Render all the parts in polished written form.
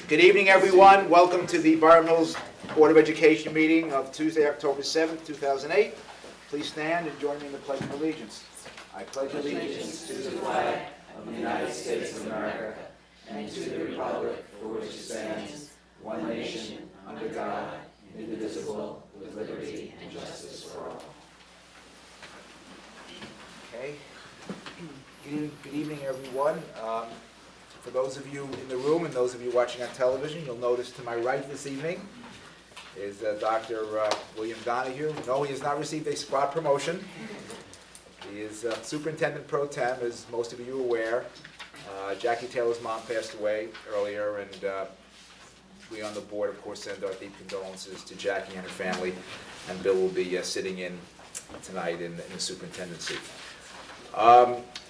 Good evening, everyone. Welcome to the Byram Hills Board of Education meeting of Tuesday, October 7th, 2008. Please stand and join me in the Pledge of Allegiance. I pledge allegiance to the flag of the United States of America and to the republic for which it stands, one nation, under God, indivisible, with liberty and justice for all. Okay. Good evening, everyone. For those of you in the room and those of you watching on television, you'll notice to my right this evening is Dr. William Donahue. No, he has not received a spot promotion. He is Superintendent Pro Tem, as most of you are aware. Jackie Taylor's mom passed away earlier, and we on the board, of course, send our deep condolences to Jackie and her family, and Bill will be sitting in tonight in the superintendency.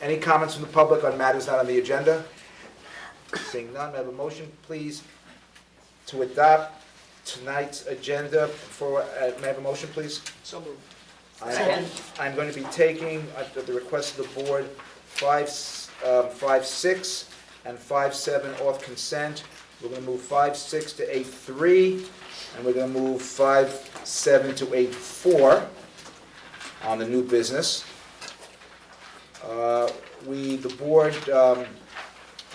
Any comments from the public on matters not on the agenda? Seeing none, may I have a motion, please, to adopt tonight's agenda for, may I have a motion, please? So moved. I'm going to be taking, at the request of the board, 5.6 and 5.7 off consent. We're going to move 5.6 to 8.3, and we're going to move 5.7 to 8.4 on the new business. The board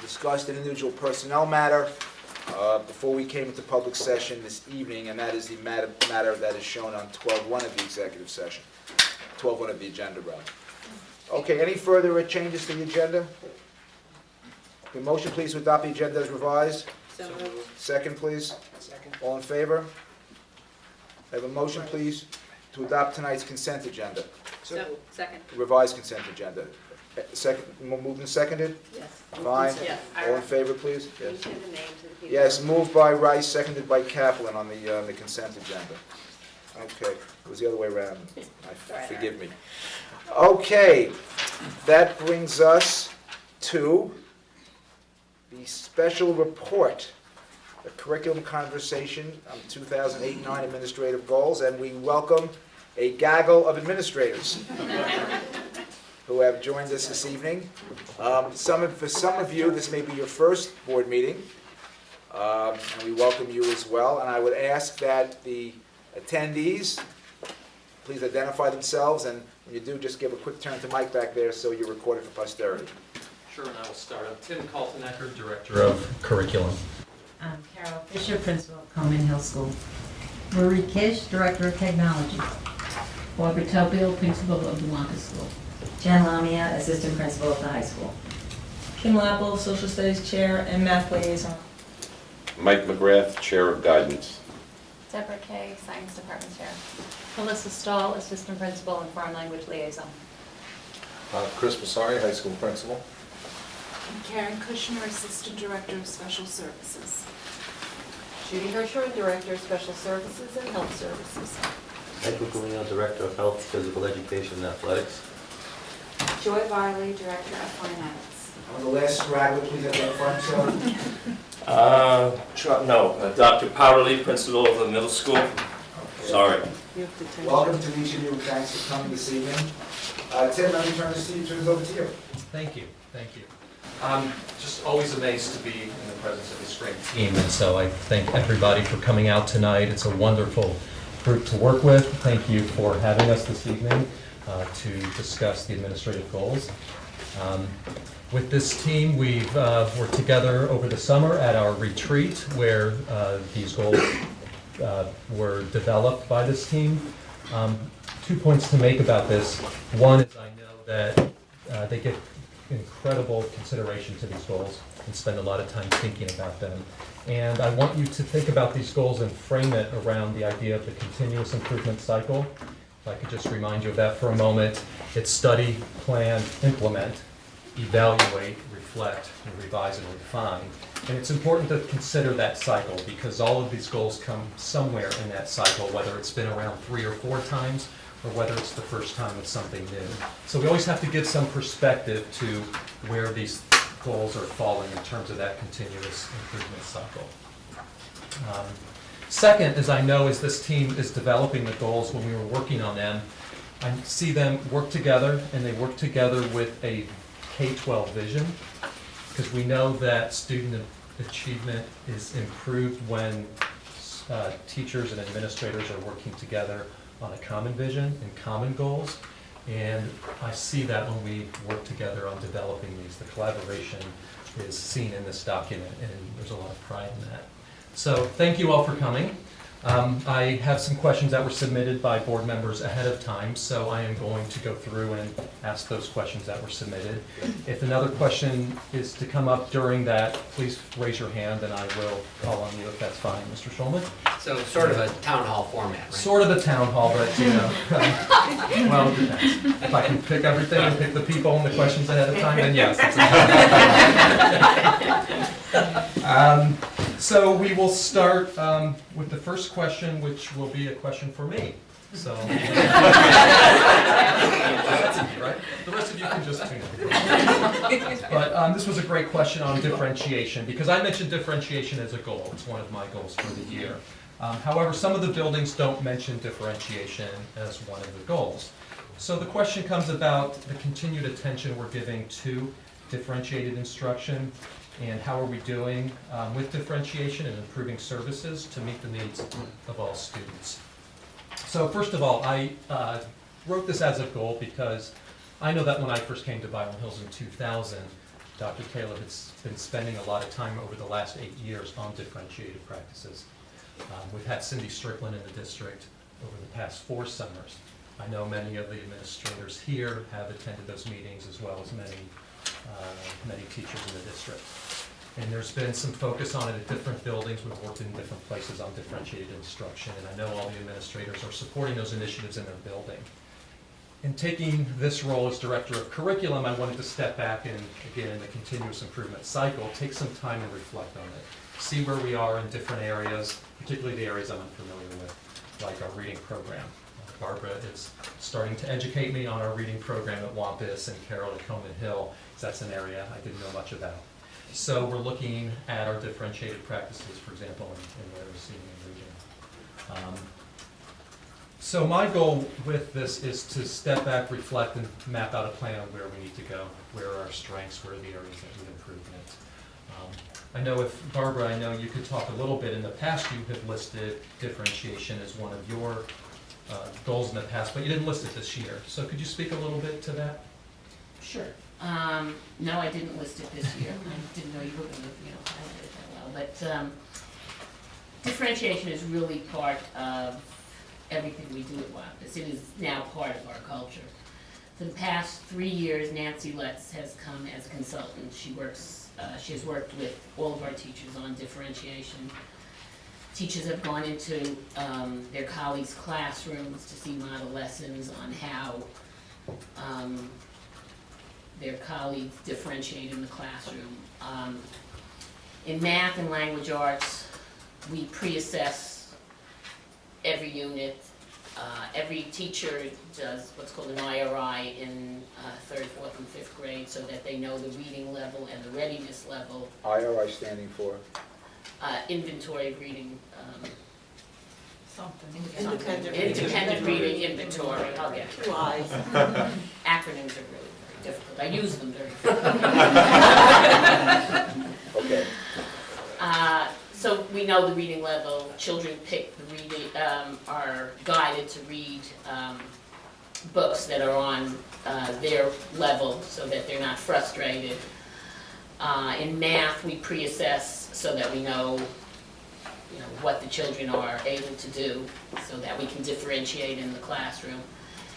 discussed an individual personnel matter before we came into public session this evening, and that is the matter that is shown on 12.1 of the executive session, 12.1 of the agenda, rather. Okay, any further changes to the agenda? The motion, please, to adopt the agenda as revised. So moved. Second, please. Second. All in favor? I have a motion, please, to adopt tonight's consent agenda, So moved. Second. revised consent agenda. Second, moved and seconded? Yes. Fine. Yes. All in favor, please? Can you say the name to the people? Yes, moved by Rice, seconded by Kaplan on the consent agenda. Okay, it was the other way around. Forgive me. Okay, that brings us to the special report, the curriculum conversation on 2008-9 administrative goals, and we welcome a gaggle of administrators who have joined us this evening. For some of you, this may be your first board meeting, and we welcome you as well. And I would ask that the attendees please identify themselves, and when you do, just give a quick turn to Mike back there so you're recorded for posterity. Sure, and I will start. I'm Tim Kaltenecker, Director of Curriculum. I'm Carol Fisher, Principal of Coleman Hill School. Marie Kish, Director of Technology. Barbara Tobio, Principal of the Wonka School. Jen Lamia, Assistant Principal of the High School. Kim Lapple, Social Studies Chair and Math Liaison. Mike McGrath, Chair of Guidance. Deborah Kay, Science Department Chair. Melissa Stahl, Assistant Principal and Foreign Language Liaison. Chris Massari, High School Principal. And Karen Kushner, Assistant Director of Special Services. Judy Hersher, Director of Special Services and Health Services. Michael Galino, Director of Health, Physical Education and Athletics. Joy Varley, Director of Finance. The last straggler, please identify himself. Dr. Powderly, Principal of the Middle School. Okay. Sorry. Welcome to each of you. Thanks for coming this evening. Tim, let me turn this over to you. Thank you. I'm just always amazed to be in the presence of this great team, and so I thank everybody for coming out tonight. It's a wonderful group to work with. Thank you for having us this evening to discuss the administrative goals. With this team, we've worked together over the summer at our retreat where these goals were developed by this team. 2 points to make about this. One is I know that they give incredible consideration to these goals and spend a lot of time thinking about them. And I want you to think about these goals and frame it around the idea of the continuous improvement cycle. If I could just remind you of that for a moment. It's study, plan, implement, evaluate, reflect, and revise and refine. And it's important to consider that cycle because all of these goals come somewhere in that cycle, whether it's been around 3 or 4 times or whether it's the first time with something new. So we always have to give some perspective to where these goals are falling in terms of that continuous improvement cycle. Second, as I know as this team is developing the goals when we were working on them, I see them work together, and they work together with a K-12 vision, because we know that student achievement is improved when teachers and administrators are working together on a common vision and common goals. And I see that when we work together on developing these. The collaboration is seen in this document, and there's a lot of pride in that. So thank you all for coming. I have some questions that were submitted by board members ahead of time, so I am going to go through and ask those questions that were submitted. If another question is to come up during that, please raise your hand and I will call on you if that's fine. Mr. Schulman? So sort of a town hall format, right? Sort of a town hall, but you know, well, it depends. If I can pick everything and pick the people and the questions ahead of time, then yes. So we will start with the first question, which will be a question for me. So, right? The rest of you can just tune in. But this was a great question on differentiation, because I mentioned differentiation as a goal. It's one of my goals for the year. However, some of the buildings don't mention differentiation as one of the goals. So the question comes about the continued attention we're giving to differentiated instruction, and how are we doing with differentiation and improving services to meet the needs of all students. So first of all, I wrote this as a goal because I know that when I first came to Byron Hills in 2000, Dr. Taylor had been spending a lot of time over the last 8 years on differentiated practices. We've had Cindy Strickland in the district over the past 4 summers. I know many of the administrators here have attended those meetings, as well as many teachers in the district. And there's been some focus on it at different buildings. We've worked in different places on differentiated instruction, and I know all the administrators are supporting those initiatives in their building. In taking this role as director of curriculum, I wanted to step back and, again, in the continuous improvement cycle, take some time and reflect on it. See where we are in different areas, particularly the areas I'm unfamiliar with, like our reading program. Barbara is starting to educate me on our reading program at Wampus, and Carol at Coleman Hill, because that's an area I didn't know much about. So we're looking at our differentiated practices, for example, in literacy and reading. So my goal with this is to step back, reflect, and map out a plan on where we need to go, where are our strengths, where are the areas that need improvement. I know if, Barbara, I know you could talk a little bit. In the past, you have listed differentiation as one of your goals in the past, but you didn't list it this year. So could you speak a little bit to that? Sure. No, I didn't list it this year. I didn't know you were going to, highlight it that well. But differentiation is really part of everything we do at Wampus. It is now part of our culture. For the past 3 years, Nancy Letts has come as a consultant. She has worked with all of our teachers on differentiation. Teachers have gone into their colleagues' classrooms to see model lessons on how their colleagues differentiate in the classroom. In math and language arts, we pre-assess every unit. Every teacher does what's called an IRI in 3rd, 4th, and 5th grade, so that they know the reading level and the readiness level. IRI standing for? Inventory of reading. Independent reading inventory. I'll get it. 2 eyes. Acronyms are really very difficult. I use them very frequently. Okay. So we know the reading level. Children pick the reading, are guided to read books that are on their level, so that they're not frustrated. In math, we pre-assess so that we know, what the children are able to do, so that we can differentiate in the classroom.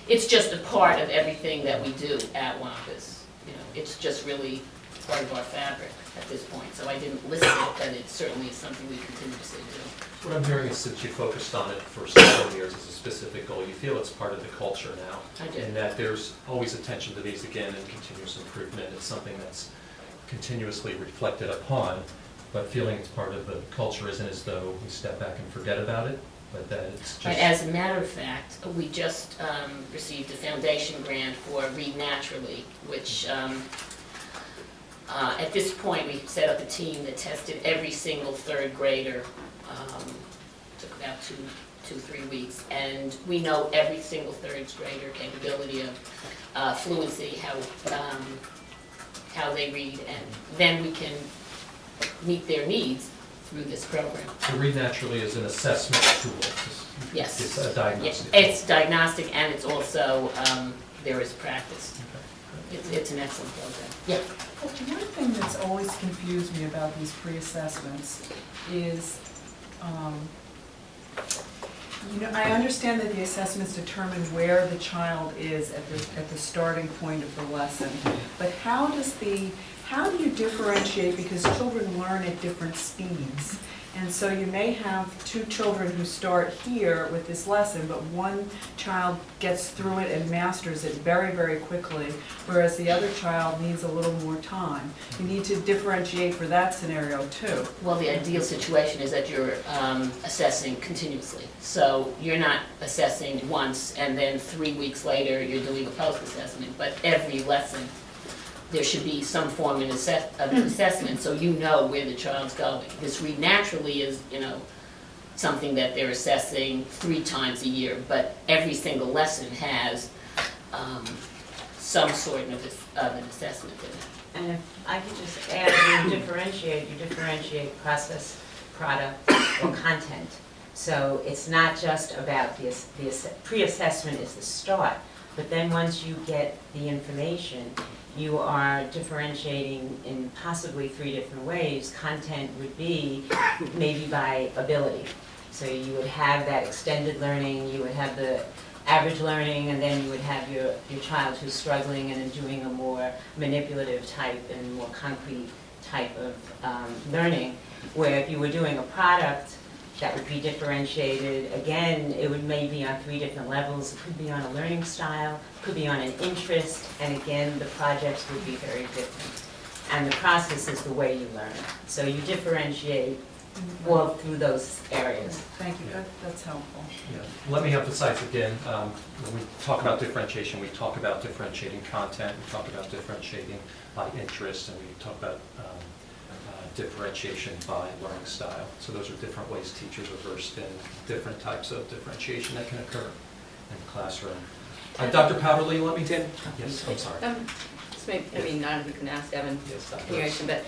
It's just a part of everything that we do at Wampus. It's just really part of our fabric at this point. So I didn't list it, but it certainly is something we continuously do. What I'm hearing is, since you focused on it for several years as a specific goal, you feel it's part of the culture now. I do. And that there's always attention to these again and continuous improvement. It's something that's continuously reflected upon, but feeling it's part of the culture isn't as though we step back and forget about it, but that it's just... Right, as a matter of fact, we just received a foundation grant for Read Naturally, which at this point we set up a team that tested every single 3rd grader. Took about 2-3 weeks, and we know every single 3rd grader capability of fluency, how they read, and then we can meet their needs through this program. The Read Naturally is an assessment tool. Yes. It's a diagnostic. It's diagnostic and it's also, there is practice. It's an excellent program. Yeah. One thing that's always confused me about these pre-assessments is, I understand that the assessments determine where the child is at the starting point of the lesson, but how do you differentiate, because children learn at different speeds? And so you may have two children who start here with this lesson, but one child gets through it and masters it very, very quickly, whereas the other child needs a little more time. You need to differentiate for that scenario too. Well, the ideal situation is that you're assessing continuously. So you're not assessing once and then 3 weeks later you're doing a post-assessment, but every lesson there should be some form of assessment so you know where the child's going. This Read Naturally is, something that they're assessing 3 times a year, but every single lesson has some sort of an assessment in it. And if I could just add, you differentiate process, product, or content. So it's not just about the pre-assessment is the start, but then once you get the information, you are differentiating in possibly 3 different ways. Content would be maybe by ability. So you would have that extended learning, you would have the average learning, and then you would have your child who's struggling and doing a more manipulative type and more concrete type of learning. Where if you were doing a product, that would be differentiated. Again, it would maybe on 3 different levels. It could be on a learning style, could be on an interest, and again, the projects would be very different. And the process is the way you learn. So you differentiate all through those areas. Thank you, that's helpful. Yeah. Let me emphasize again, when we talk about differentiation, we talk about differentiating content, we talk about differentiating by interest, and we talk about differentiation by learning style. So those are different ways teachers are versed in different types of differentiation that can occur in the classroom. Dr. Powderly, let me in. Yes, I'm sorry. This may, I mean, I don't know if you can ask Evan, Yes, but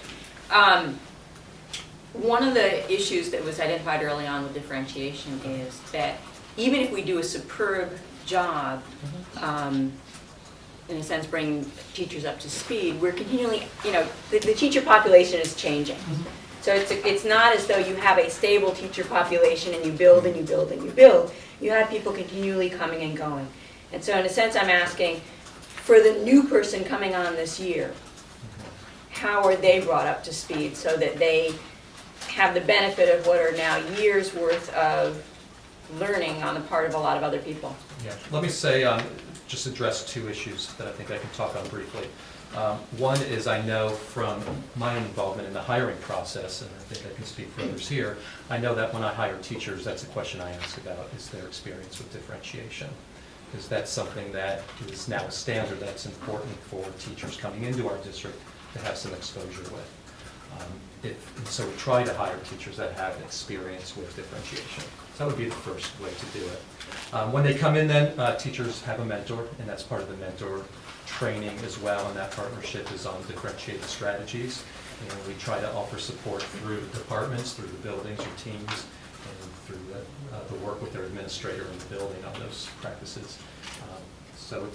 one of the issues that was identified early on with differentiation is that even if we do a superb job, in a sense, bringing teachers up to speed, we're continually, the teacher population is changing. So it's not as though you have a stable teacher population and you build and you build and you build. You have people continually coming and going. And so in a sense, I'm asking, for the new person coming on this year, how are they brought up to speed so that they have the benefit of what are now years worth of learning on the part of a lot of other people? Yeah, let me say, just address 2 issues that I think I can talk on briefly. One is I know from my involvement in the hiring process, and I think I can speak for others here, I know that when I hire teachers, that's a question I ask about, is their experience with differentiation. Because that's something that is now a standard that's important for teachers coming into our district to have some exposure with. So we try to hire teachers that have experience with differentiation. So that would be the first way to do it. When they come in then, teachers have a mentor, and that's part of the mentor training as well, and that partnership is on differentiated strategies. And we try to offer support through the departments, through the buildings or teams, and through the work with their administrator in the building on those practices. So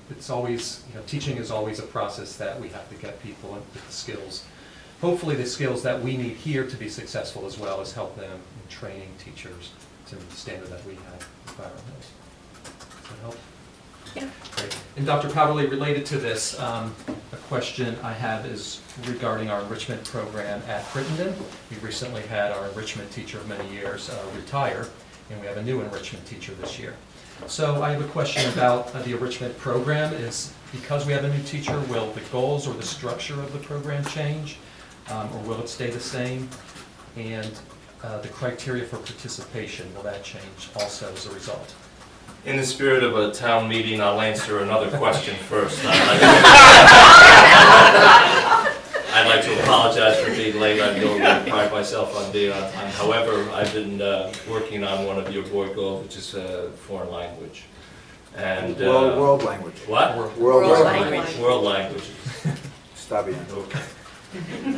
it's always, teaching is always a process that we have to get people with the skills. Hopefully the skills that we need here to be successful, as well as help them in training teachers to meet the standard that we have environmentally. Does that help? Yeah. Great. And Dr. Powderly, related to this, a question I have is regarding our enrichment program at Crittenden. We recently had our enrichment teacher of many years retire, and we have a new enrichment teacher this year. So I have a question about the enrichment program. Is because we have a new teacher, will the goals or the structure of the program change, or will it stay the same? And the criteria for participation, will that change also as a result? In the spirit of a town meeting, I'll answer another question first. I'd like to apologize for being late. I don't pride myself on being on time. However, I've been working on one of your board goals, which is foreign language. And world language. What? World language. World language. Está bien. Okay.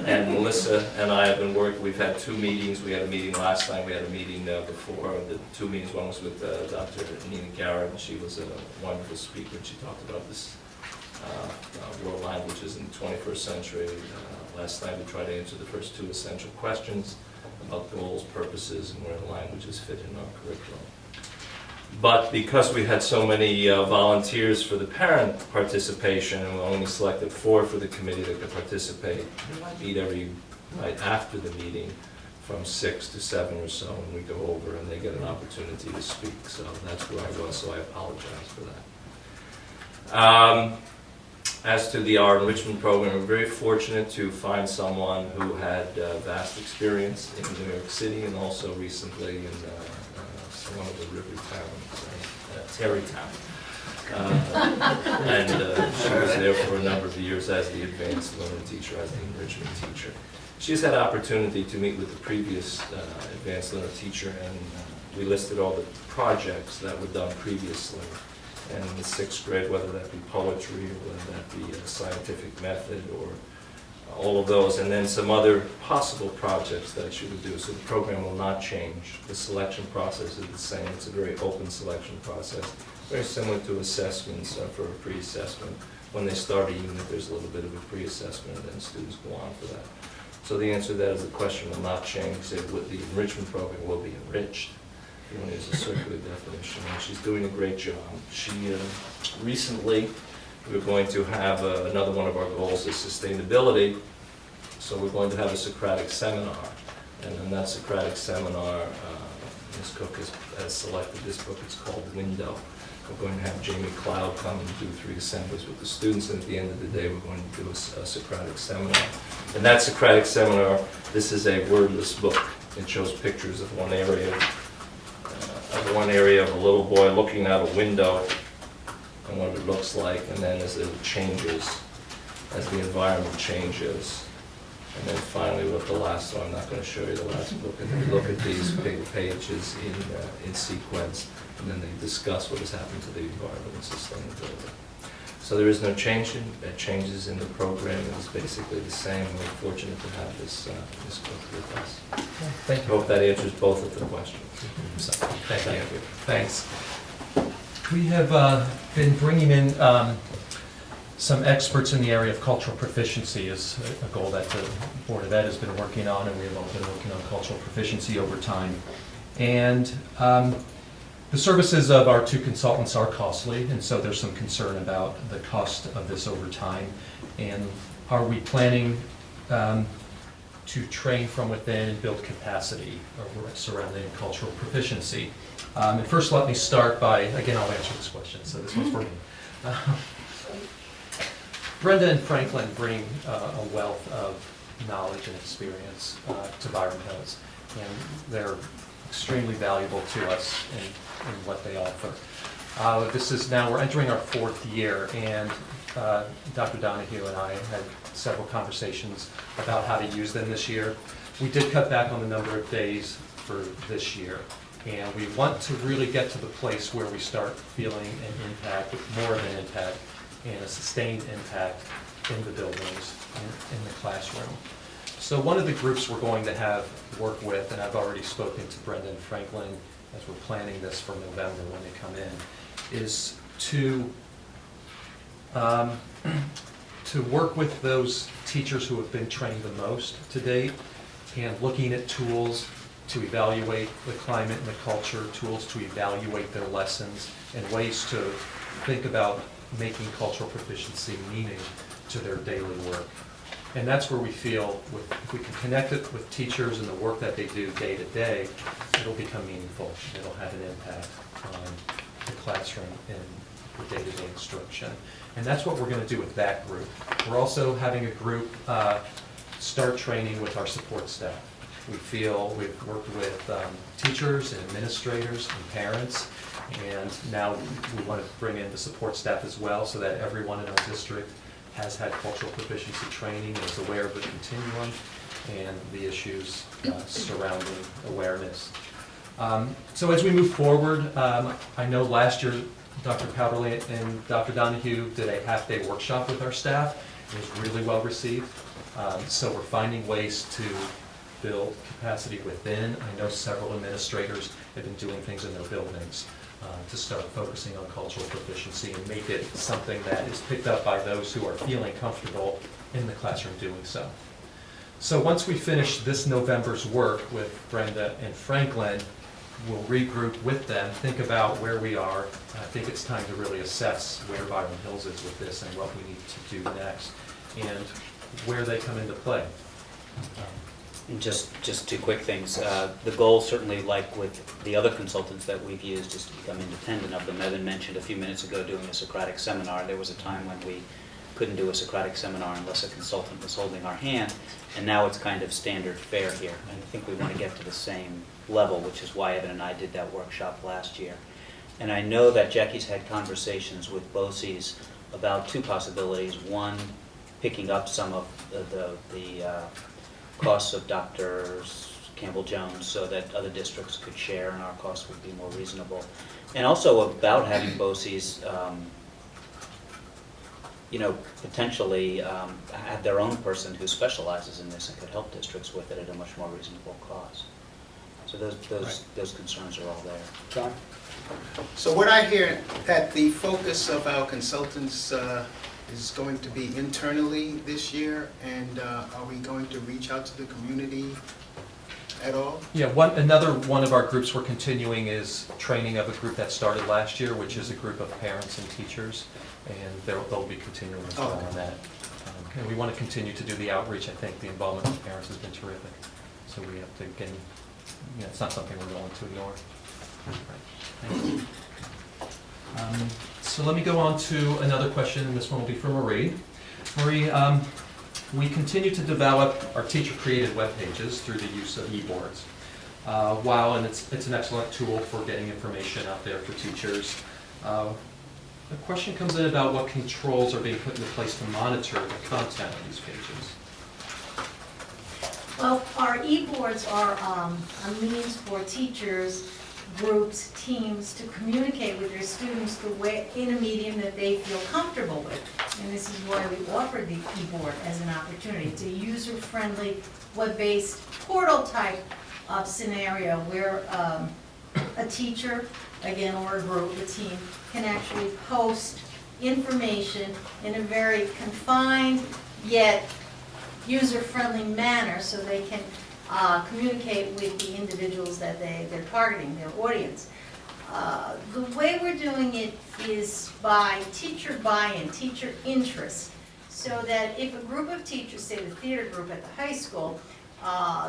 And Melissa and I have been working, we've had 2 meetings. We had a meeting last time, we had a meeting before. The 2 meetings, one was with Dr. Nina Garrett, and she was a wonderful speaker, and she talked about this world languages in the 21st century. Last night we tried to answer the first 2 essential questions about goals, purposes, and where the languages fit in our curriculum. But because we had so many volunteers for the parent participation, and we only selected 4 for the committee that could participate, we meet every night after the meeting from 6 to 7 or so, and we go over and they get an opportunity to speak. So that's where I was, so I apologize for that. As to our enrichment program, we're very fortunate to find someone who had vast experience in New York City and also recently in one of the river towns, Terrytown. And she was there for a number of years as the advanced learning teacher, as the enrichment teacher. She's had opportunity to meet with the previous advanced learner teacher, and we listed all the projects that were done previously. And in the 6th grade, whether that be poetry or whether that be a scientific method or all of those, and then some other possible projects that she would do. So the program will not change. The selection process is the same. It's a very open selection process, very similar to assessments for a pre-assessment. When they start a unit, there's a little bit of a pre-assessment, and then students go on for that. So the answer to that is the question will not change. The enrichment program will be enriched. The only is a circular definition, and she's doing a great job. She recently, we're going to have another one of our goals is sustainability. So we're going to have a Socratic seminar, and in that Socratic seminar, Ms. Cook has selected this book. It's called Window. We're going to have Jamie Cloud come and do 3 assemblies with the students, and at the end of the day, we're going to do a Socratic seminar. In that Socratic seminar, this is a wordless book. It shows pictures of one area of a little boy looking out a window and what it looks like, and then as it changes, as the environment changes. And then finally, with the last one, I'm not going to show you the last book, and then we look at these big pages in sequence, and then they discuss what has happened to the environment and sustainability. So there is no changes in the program. It is basically the same. We're fortunate to have this book with us. Thank you. I hope that answers both of the questions. Thank you. Thanks. We have been bringing in some experts in the area of cultural proficiency is a goal that the Board of Ed has been working on, and we've all been working on cultural proficiency over time. And the services of our 2 consultants are costly, and so there's some concern about the cost of this over time. And are we planning to train from within and build capacity surrounding cultural proficiency? And first, let me start by, again, I'll answer this question, so this one's for me. Brenda and Franklin bring a wealth of knowledge and experience to Byron Hills, and they're extremely valuable to us in what they offer. We're entering our 4th year, and Dr. Donahue and I had several conversations about how to use them this year. We did cut back on the number of days for this year, and we want to really get to the place where we start feeling an impact, more of an impact, and a sustained impact in the buildings, in the classroom. So one of the groups we're going to have work with, and I've already spoken to Brenda and Franklin as we're planning this for November when they come in, is to work with those teachers who have been trained the most to date, and looking at tools to evaluate the climate and the culture, tools to evaluate their lessons, and ways to think about making cultural proficiency meaning to their daily work. And that's where we feel if we can connect it with teachers and the work that they do day to day, it'll become meaningful. It'll have an impact on the classroom and the day-to-day instruction. And that's what we're going to do with that group. We're also having a group start training with our support staff. We feel we've worked with teachers and administrators and parents, and now we want to bring in the support staff as well, so that everyone in our district has had cultural proficiency training and is aware of the continuum and the issues surrounding awareness. So as we move forward, I know last year Dr. Powderly and Dr. Donahue did a half-day workshop with our staff. It was really well received. So we're finding ways to build capacity within. I know several administrators have been doing things in their buildings to start focusing on cultural proficiency and make it something that is picked up by those who are feeling comfortable in the classroom doing so. So once we finish this November's work with Brenda and Franklin, we'll regroup with them, think about where we are. I think it's time to really assess where Byron Hills is with this and what we need to do next, and where they come into play. And just two quick things. The goal, certainly like with the other consultants that we've used, is to become independent of them. Evan mentioned a few minutes ago doing a Socratic seminar. There was a time when we couldn't do a Socratic seminar unless a consultant was holding our hand, and now it's kind of standard fare here. And I think we want to get to the same level, which is why Evan and I did that workshop last year. And I know that Jackie's had conversations with BOCES about two possibilities. One, picking up some of the costs of Dr. Campbell-Jones so that other districts could share and our costs would be more reasonable. And also about having BOCES, potentially have their own person who specializes in this and could help districts with it at a much more reasonable cost. So those concerns are all there. John? So what I hear, that the focus of our consultants is going to be internally this year, and are we going to reach out to the community at all? Yeah, another one of our groups we're continuing is training of a group that started last year, which is a group of parents and teachers, and they'll be continuing as well on that. And we want to continue to do the outreach. I think the involvement of parents has been terrific. So we have to, again, it's not something we're going to ignore. Right. Thank you. So let me go on to another question, and this one will be for Marie. Marie, we continue to develop our teacher-created web pages through the use of e-boards. And it's an excellent tool for getting information out there for teachers. The question comes in about what controls are being put into place to monitor the content of these pages. Well, our e-boards are a means for teachers, groups, teams to communicate with their students in a medium that they feel comfortable with. And this is why we offered the e-board as an opportunity. It's a user-friendly, web-based portal type of scenario where a teacher, again, or a group, a team, can actually post information in a very confined yet user-friendly manner so they can communicate with the individuals that they're targeting, their audience. The way we're doing it is by teacher buy-in, teacher interest, so that if a group of teachers, say the theater group at the high school,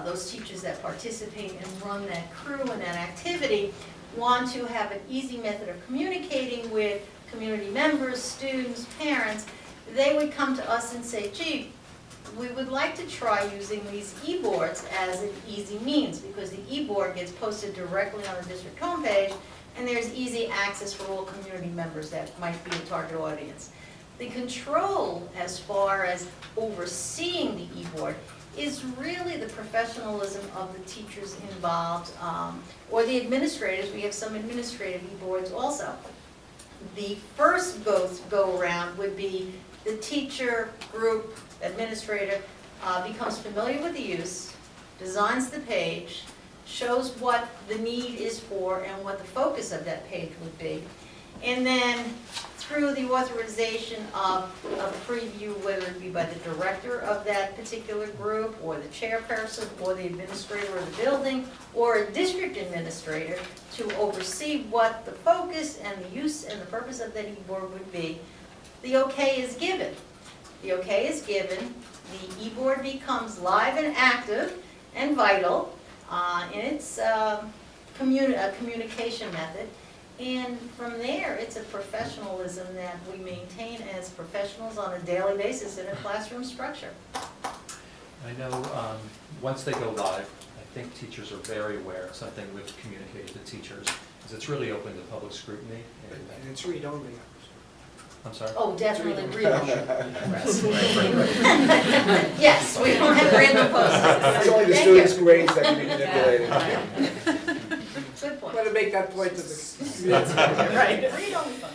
those teachers that participate and run that crew and that activity, want to have an easy method of communicating with community members, students, parents, they would come to us and say, gee, we would like to try using these e-boards as an easy means, because the e-board gets posted directly on the district homepage, and there's easy access for all community members that might be a target audience. The control as far as overseeing the e-board is really the professionalism of the teachers involved, or the administrators. We have some administrative e-boards also. The first go around would be the teacher, group, administrator becomes familiar with the use, designs the page, shows what the need is for and what the focus of that page would be. And then through the authorization of a preview, whether it be by the director of that particular group, or the chairperson, or the administrator of the building, or a district administrator, to oversee what the focus and the use and the purpose of that e-board would be, the okay is given. The okay is given, the e-board becomes live and active and vital in its communication method. And from there, it's a professionalism that we maintain as professionals on a daily basis in a classroom structure. I know once they go live, I think teachers are very aware. Something we've communicated to teachers is it's really open to public scrutiny. And it's read-only. I'm sorry? Oh, definitely read-only. Yes, we don't have random posts. It's only the students' grades that can be manipulated. Good point. Want to make that point to the community. Right. Read-only fun.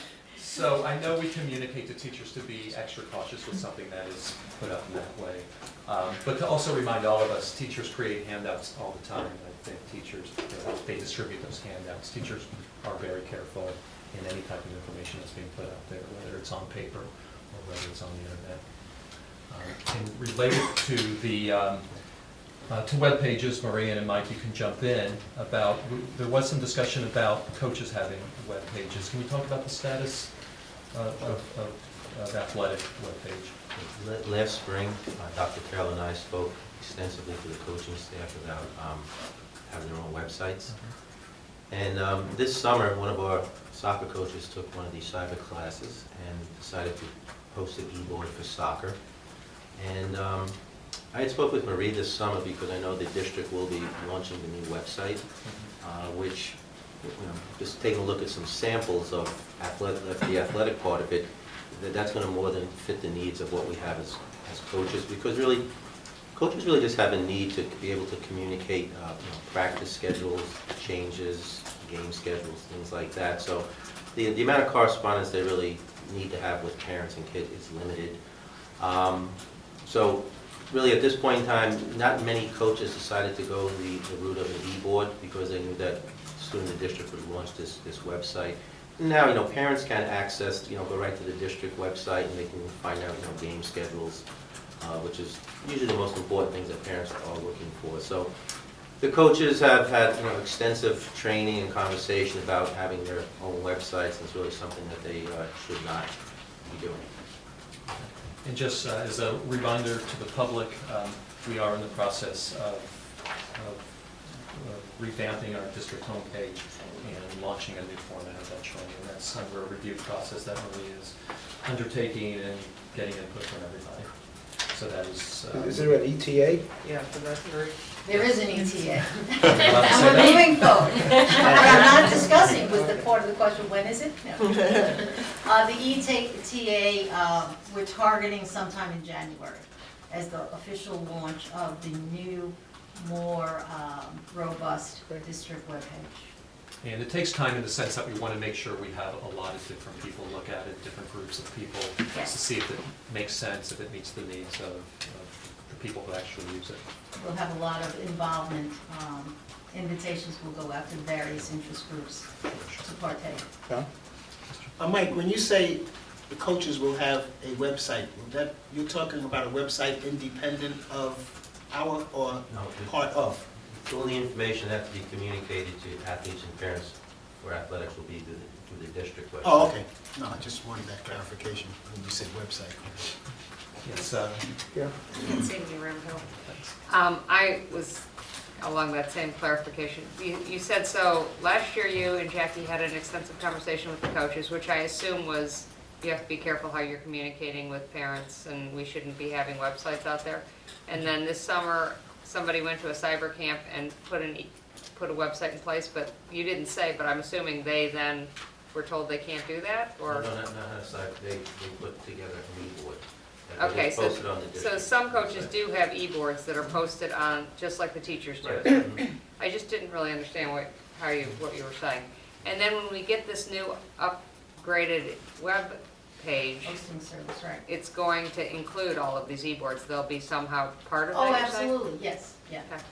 So I know we communicate to teachers to be extra cautious with something that is put up in that way. But to also remind all of us, teachers create handouts all the time. I think teachers, they distribute those handouts. Teachers are very careful in any type of information that's being put out there, whether it's on paper or whether it's on the internet. And related to the to web pages, Maria and Mike, you can jump in about, there was some discussion about coaches having web pages. Can you talk about the status of athletic web page? Last spring, Dr. Carroll and I spoke extensively to the coaching staff about having their own websites. And this summer, one of our soccer coaches took one of these cyber classes and decided to post an e-board for soccer. And I had spoke with Marie this summer because I know the district will be launching the new website, which, just taking a look at some samples of the athletic part of it, that's going to more than fit the needs of what we have as coaches, because really, coaches really just have a need to be able to communicate practice schedules, changes, game schedules, things like that. So the amount of correspondence they really need to have with parents and kids is limited. So really at this point in time, not many coaches decided to go the route of an e-board because they knew that soon the district would launch this website. Now, parents can access, go right to the district website and they can find out, game schedules, which is usually the most important things that parents are looking for. So the coaches have had, extensive training and conversation about having their own websites, and it's really something that they should not be doing. And just as a reminder to the public, we are in the process of revamping our district homepage and launching a new format of that training. And that's under a review process that Marie is undertaking and getting input from everybody. So that is... there an ETA? Yeah, for that very... There is an ETA. And we're moving forward. I'm not discussing, was the part of the question, when is it? No. The ETA, we're targeting sometime in January as the official launch of the new, more robust district webpage. And it takes time in the sense that we want to make sure we have a lot of different people look at it, different groups of people, Yes. to see if it makes sense, if it meets the needs of the people who actually use it. We'll have a lot of involvement. Invitations will go out to various interest groups to partake. Huh? Mike, when you say the coaches will have a website, you're talking about a website independent of our or No, part of? all the information that has to be communicated to athletes and parents for athletics will be through the district website. Oh, okay. No, I just wanted that clarification when you said website. Yes, yeah. Cindy Ramhill. I was along that same clarification. You said so last year you and Jackie had an extensive conversation with the coaches, which I assume was you have to be careful how you're communicating with parents and we shouldn't be having websites out there. And then this summer somebody went to a cyber camp and put a website in place, but you didn't say, but I'm assuming they then were told they can't do that, or? No, not a cyber. They put together an e-board. Okay, It's posted on the so district some coaches website. do have e-boards that are posted on, just like the teachers do. Right. I just didn't really understand what you were saying. And then when we get this new upgraded web page, Hosting service, right. it's going to include all of these e-boards. They'll be somehow part of that, Oh, you're saying? absolutely, yes, yeah. Okay.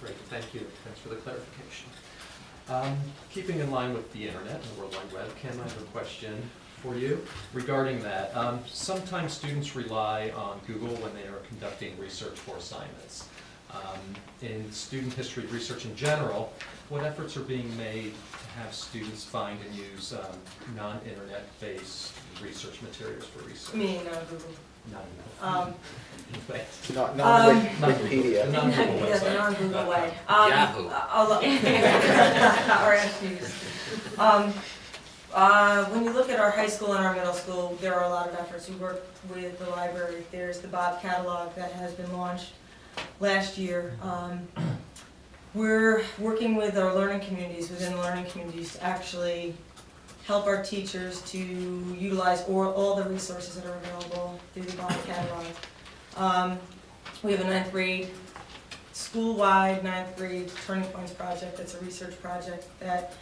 great, thank you. Thanks for the clarification. Keeping in line with the internet and the World Wide Web, Kim, I have a question for you regarding that. Sometimes students rely on Google when they are conducting research for assignments. In student history research in general, what efforts are being made to have students find and use non-internet based research materials for research? Me, no, Google. Not enough. Wikipedia. The non-Google Yeah, the website. non-Google way. Yahoo. Or when you look at our high school and our middle school, there are a lot of efforts. We work with the library. There's the Bob catalog that has been launched last year. We're working with our learning communities, within the learning communities, to actually help our teachers to utilize all the resources that are available through the Bob catalog. We have a 9th grade, school-wide 9th grade Turning Points project. That's a research project that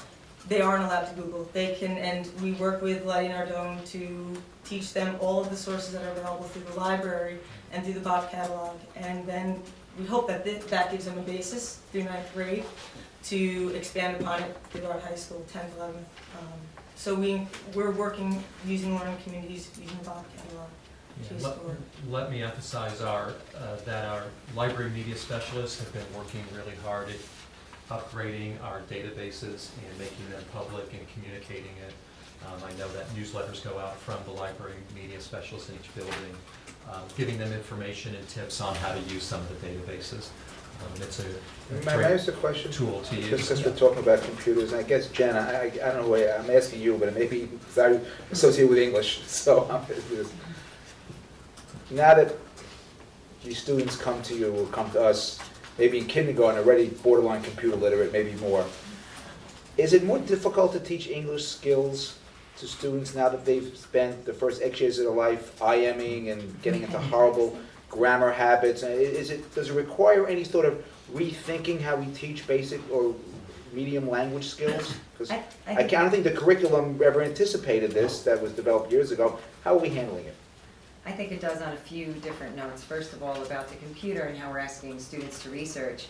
they aren't allowed to Google. They can, and we work with Lighting Our Dome to teach them all of the sources that are available through the library and through the Bob catalog. And then we hope that that gives them a basis through 9th grade to expand upon it throughout high school, 10th, 11th. So we're working using learning communities, using the Bob catalog. Let me emphasize that our library media specialists have been working really hard at upgrading our databases and making them public and communicating it. I know that newsletters go out from the library media specialists in each building, giving them information and tips on how to use some of the databases. It's a May I ask a question? Tool to use. Just because we're talking about computers, and I guess, Jen, I don't know why I'm asking you, but it may be because I associate with English, so I'm now that these students come to you or come to us, maybe in kindergarten already borderline computer literate, maybe more, is it more difficult to teach English skills to students now that they've spent the first X years of their life IMing and getting into horrible grammar habits? Does it require any sort of rethinking how we teach basic or medium language skills? Because I don't think the curriculum ever anticipated this that was developed years ago. How are we handling it? I think it does on a few different notes. First of all, about the computer and how we're asking students to research.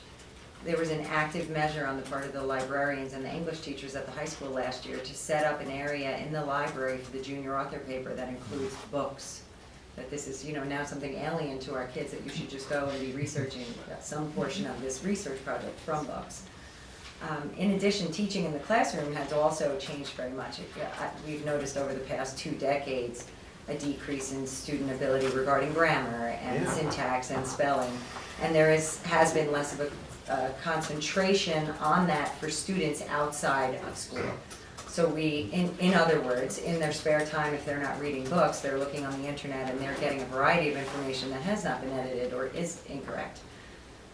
There was an active measure on the part of the librarians and the English teachers at the high school last year to set up an area in the library for the junior author paper that includes books. That this is, now something alien to our kids, that you should just go and be researching some portion of this research project from books. In addition, teaching in the classroom has also changed very much. We've noticed over the past 2 decades a decrease in student ability regarding grammar and syntax and spelling. And there has been less of a concentration on that for students outside of school. So in other words, in their spare time, if they're not reading books, they're looking on the internet and they're getting a variety of information that has not been edited or is incorrect.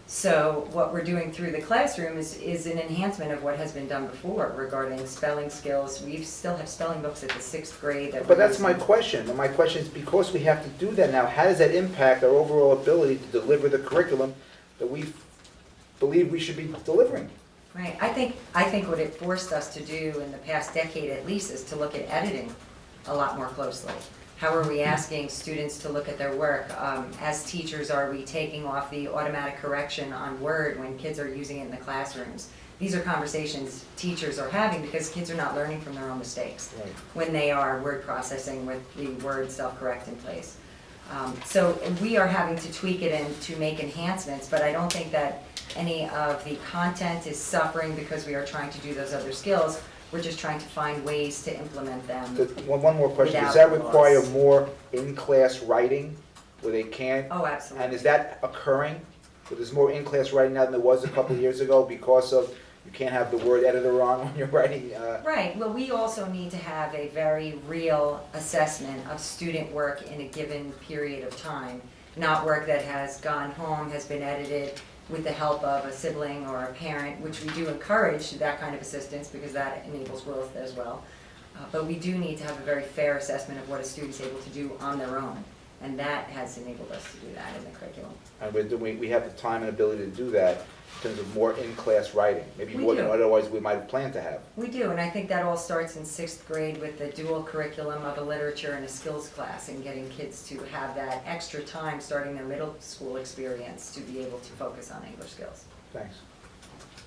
So what we're doing through the classroom is an enhancement of what has been done before regarding spelling skills. We still have spelling books at the 6th grade. But that's my question. And my question is, because we have to do that now, how does that impact our overall ability to deliver the curriculum that we believe we should be delivering? Right. I think what it forced us to do in the past decade at least is to look at editing a lot more closely. How are we asking students to look at their work? As teachers, are we taking off the automatic correction on Word when kids are using it in the classrooms? These are conversations teachers are having because kids are not learning from their own mistakes when they are word processing with the Word self-correct in place. So we are having to tweak it and to make enhancements, but I don't think that any of the content is suffering because we are trying to do those other skills. We're just trying to find ways to implement them. One more question. Does that require more in-class writing where they can't? Oh, absolutely. And is that occurring? So there's more in-class writing now than there was a couple of years ago because of you can't have the word editor on when you're writing? Right. Well, we also need to have a very real assessment of student work in a given period of time, not work that has gone home, has been edited, with the help of a sibling or a parent, which we do encourage that kind of assistance because that enables growth as well. But we do need to have a very fair assessment of what a student's able to do on their own. And that has enabled us to do that in the curriculum. And we have the time and ability to do that in terms of more in-class writing, maybe more than otherwise we might have planned to have. We do, and I think that all starts in 6th grade with the dual curriculum of a literature and a skills class and getting kids to have that extra time starting their middle school experience to be able to focus on English skills. Thanks.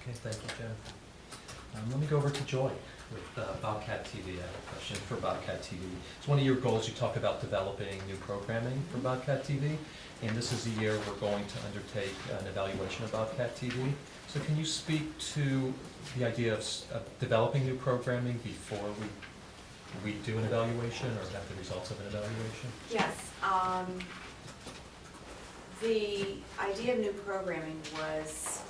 Okay, thank you, Jen. Let me go over to Joy with Bobcat TV. I have a question for Bobcat TV. It's one of your goals. You talk about developing new programming for Bobcat TV, and this is the year we're going to undertake an evaluation of Bobcat TV. So can you speak to the idea of developing new programming before we do an evaluation or have the results of an evaluation? Yes. The idea of new programming was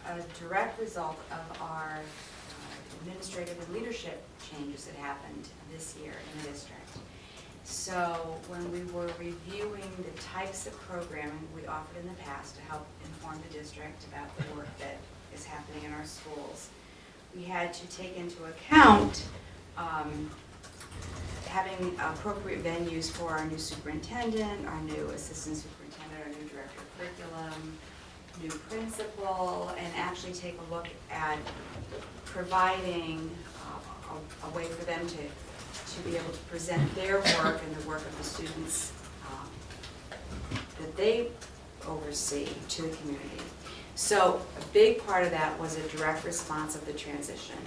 a direct result of our administrative and leadership changes that happened this year in the district. So when we were reviewing the types of programming we offered in the past to help inform the district about the work that is happening in our schools, we had to take into account having appropriate venues for our new superintendent, our new assistant superintendent, our new director of curriculum, new principal, and actually take a look at providing a way for them to be able to present their work and the work of the students that they oversee to the community. So a big part of that was a direct response of the transition.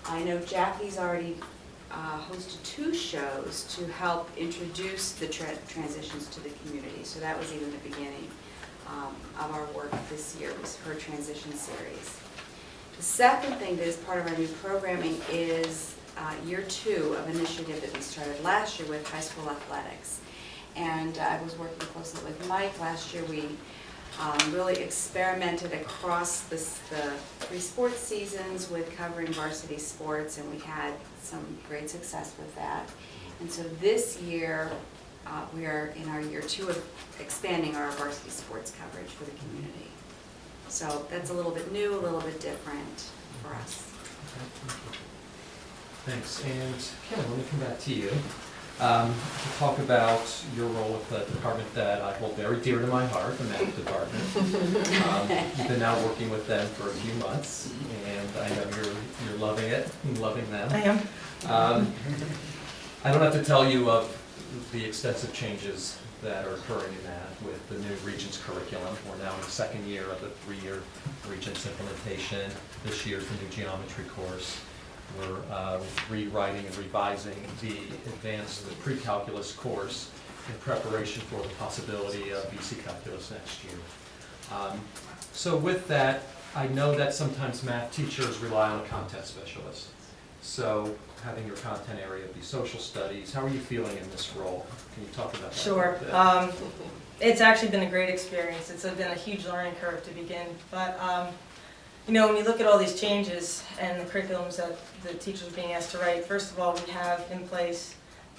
I know Jackie's already hosted 2 shows to help introduce the transitions to the community. So that was even the beginning of our work this year, was her transition series. The second thing that is part of our new programming is year 2 of an initiative that we started last year with high school athletics. And I was working closely with Mike. Last year we really experimented across the 3 sports seasons with covering varsity sports, and we had some great success with that. And so this year, we are in our year 2 of expanding our varsity sports coverage for the community. So that's a little bit new, a little bit different for us. Thanks. And Kim, let me come back to you. To talk about your role with the department that I hold very dear to my heart, the math department. You've been now working with them for a few months, and I know you're loving it and loving them. I am. I don't have to tell you of the extensive changes that are occurring in math with the new Regents curriculum. We're now in the 2nd year of the 3-year Regents implementation. This year's the new geometry course. We're rewriting and revising the advanced pre-calculus course in preparation for the possibility of BC calculus next year. So with that, I know that sometimes math teachers rely on a content specialist. So having your content area be social studies, how are you feeling in this role? Can you talk about that? Sure. It's actually been a great experience. It's been a huge learning curve to begin. But you know, when you look at all these changes and the curriculums that the teachers are being asked to write, first of all, we have in place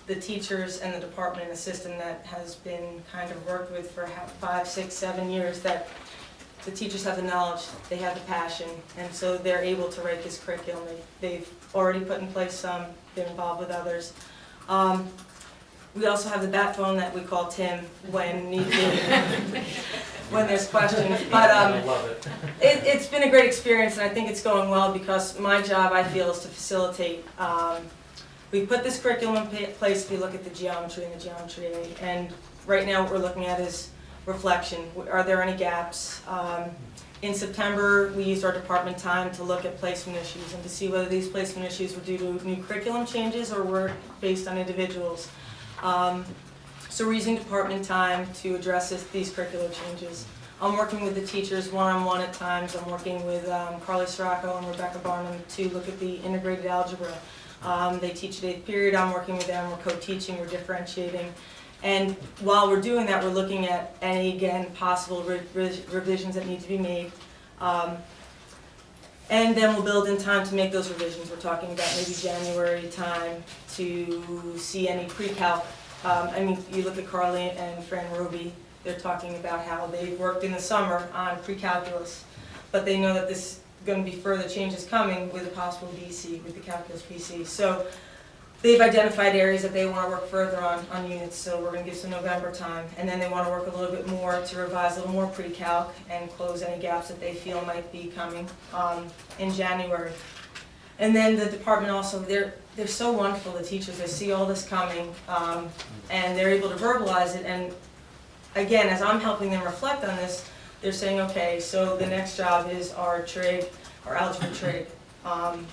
the teachers and the department and the system that has been kind of worked with for 5, 6, 7 years, that the teachers have the knowledge, they have the passion, and so they're able to write this curriculum. They've already put in place some, been involved with others. We also have the bat phone that we call Tim when needed, when there's questions. But I love it. It's been a great experience, and I think it's going well because my job, I feel, is to facilitate. We put this curriculum in place if you look at the geometry and the geometry aid, and right now what we're looking at is reflection. Are there any gaps? In September, we used our department time to look at placement issues and to see whether these placement issues were due to new curriculum changes or were based on individuals. So we're using department time to address these curricular changes. I'm working with the teachers one-on-one at times. I'm working with Carly Srocco and Rebecca Barnum to look at the integrated algebra. They teach at 8th period. I'm working with them. We're co-teaching. We're differentiating. And while we're doing that, we're looking at any, again, possible revisions that need to be made. And then we'll build in time to make those revisions. We're talking about maybe January time to see any pre-calc. I mean, you look at Carly and Fran Ruby, they're talking about how they worked in the summer on pre-calculus, but they know that this is going to be further changes coming with a possible BC, with the calculus PC. So they've identified areas that they want to work further on units, so we're going to give some November time. And then they want to work a little bit more to revise a little more pre-calc and close any gaps that they feel might be coming in January. And then the department also, they're so wonderful, the teachers. They see all this coming, and they're able to verbalize it. And again, as I'm helping them reflect on this, they're saying, okay, so the next job is our trig, our algebra trig.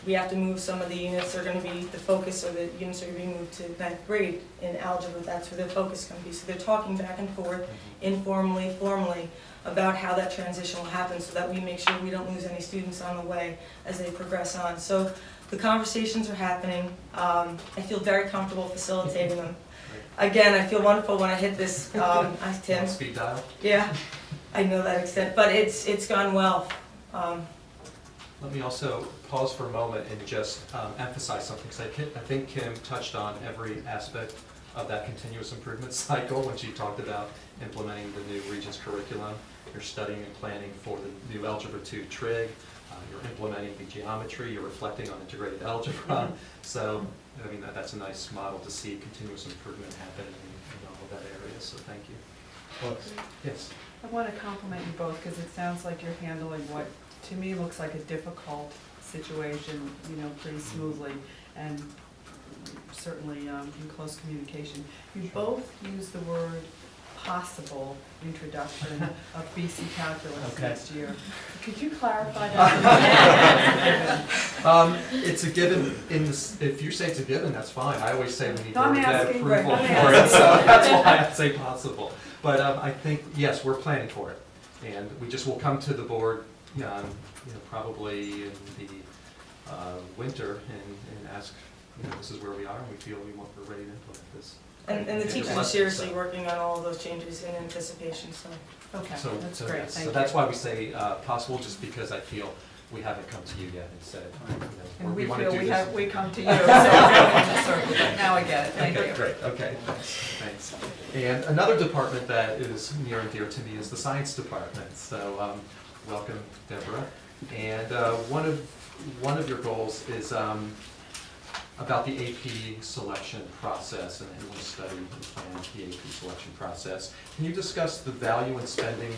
We have to move some of the units. They're going to be the focus, or the units are going to be moved to 9th grade in algebra. That's where their focus is going to be. So they're talking back and forth, informally, formally, about how that transition will happen so that we make sure we don't lose any students on the way as they progress on. So the conversations are happening. I feel very comfortable facilitating them. Again, I feel wonderful when I hit this. Tim. Speed dial? Yeah, I know that extent, but it's gone well. Let me also pause for a moment and just emphasize something, because I think Kim touched on every aspect of that continuous improvement cycle when she talked about implementing the new Regents curriculum. You're studying and planning for the new Algebra 2 trig. You're implementing the geometry. You're reflecting on integrated algebra. So, I mean, that's a nice model to see continuous improvement happen in all of that area. So, thank you. Yes. I want to compliment you both because it sounds like you're handling what to me looks like a difficult situation, you know, pretty smoothly. and certainly in close communication. You both use the word possible introduction of BC calculus Okay. next year. Could you clarify that? It's a given in this, if you say it's a given, that's fine. I always say we need No, I'm to get asking, approval right, I'm for it, asking. so that's why I say possible. But I think, yes, we're planning for it. And we just will come to the board, probably in the winter and ask, this is where we are and we feel we're ready to implement this. And the teachers are seriously working on all of those changes in anticipation, so. Okay, So, that's so great, yes. thank So you. that's why we say possible, just because I feel we haven't come to you yet and said, And we we want to feel do we this. have, we come to you, so we're going in a circle, but now I get it, thank you. Okay, great, okay, thanks. And another department that is near and dear to me is the science department. So welcome, Deborah. And one of your goals is about the AP selection process and what study and plan the AP selection process. Can you discuss the value in spending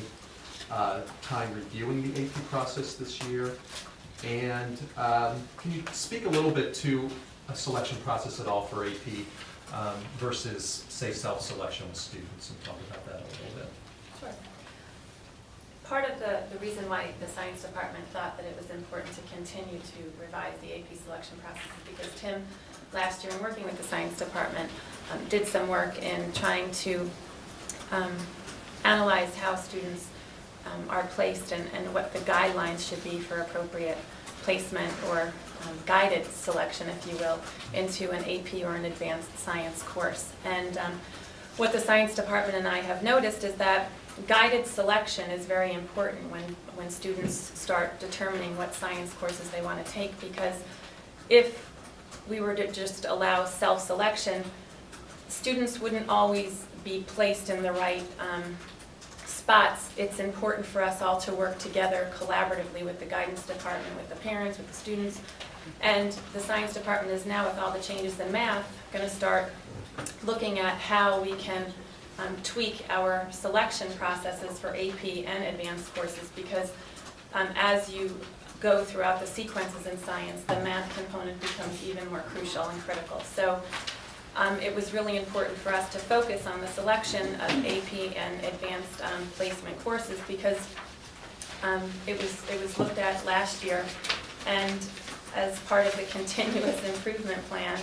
time reviewing the AP process this year? And can you speak a little bit to a selection process at all for AP versus, say, self-selection with students, and talk about that a little bit? Sure. Part of the reason why the science department thought that it was important to continue to revise the AP selection process is because Tim, last year in working with the science department, did some work in trying to analyze how students are placed and what the guidelines should be for appropriate placement or guided selection, if you will, into an AP or an advanced science course. And what the science department and I have noticed is that guided selection is very important when students start determining what science courses they want to take, because if we were to just allow self-selection, students wouldn't always be placed in the right spots. It's important for us all to work together collaboratively with the guidance department, with the parents, with the students. And the science department is now, with all the changes in math, going to start looking at how we can tweak our selection processes for AP and advanced courses, because as you go throughout the sequences in science, the math component becomes even more crucial and critical. So it was really important for us to focus on the selection of AP and advanced placement courses, because it was looked at last year, and as part of the continuous improvement plan,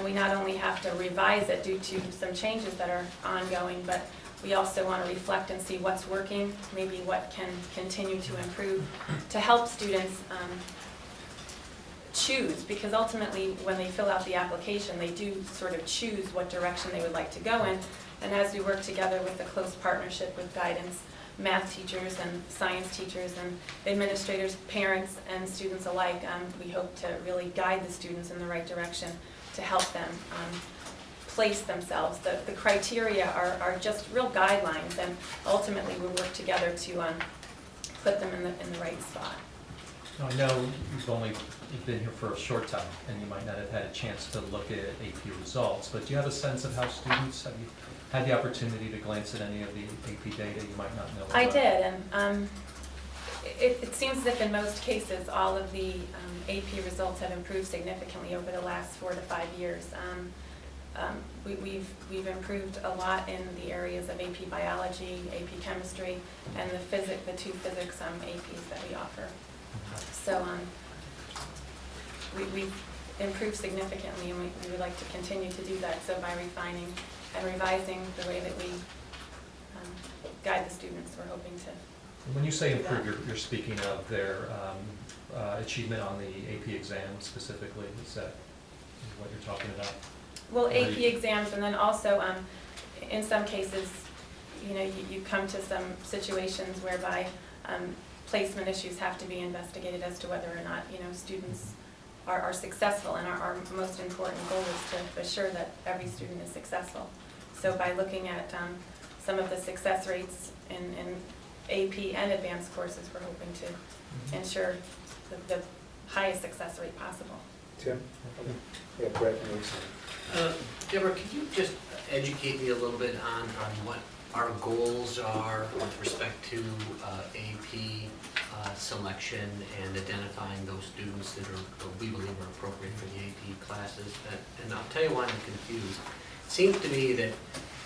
we not only have to revise it due to some changes that are ongoing, but we also want to reflect and see what's working, maybe what can continue to improve, to help students choose, because ultimately when they fill out the application, they do sort of choose what direction they would like to go in. And as we work together with the close partnership with guidance, math teachers and science teachers and administrators, parents and students alike, we hope to really guide the students in the right direction to help them place themselves. The criteria are just real guidelines, and ultimately we work together to put them in the right spot. I know you've only been here for a short time, and you might not have had a chance to look at AP results, but do you have a sense of how students, have you had the opportunity to glance at any of the AP data you might not know about? I did, and it seems as if in most cases all of the AP results have improved significantly over the last 4 to 5 years. We've improved a lot in the areas of AP biology, AP chemistry, and the 2 physics APs that we offer. So we've improved significantly, and we would like to continue to do that. So by refining and revising the way that we guide the students, we're hoping to. When you say improve, you're speaking of their achievement on the AP exam specifically. Is that what you're talking about? Well, AP exams, and then also in some cases, you come to some situations whereby placement issues have to be investigated as to whether or not students are successful, and our most important goal is to assure that every student is successful. So by looking at some of the success rates in AP and advanced courses, we're hoping to ensure the highest success rate possible. Tim? Yeah, Brett. Deborah, could you just educate me a little bit on what our goals are with respect to AP selection and identifying those students that we believe are appropriate for the AP classes. And I'll tell you why I'm confused. It seems to me that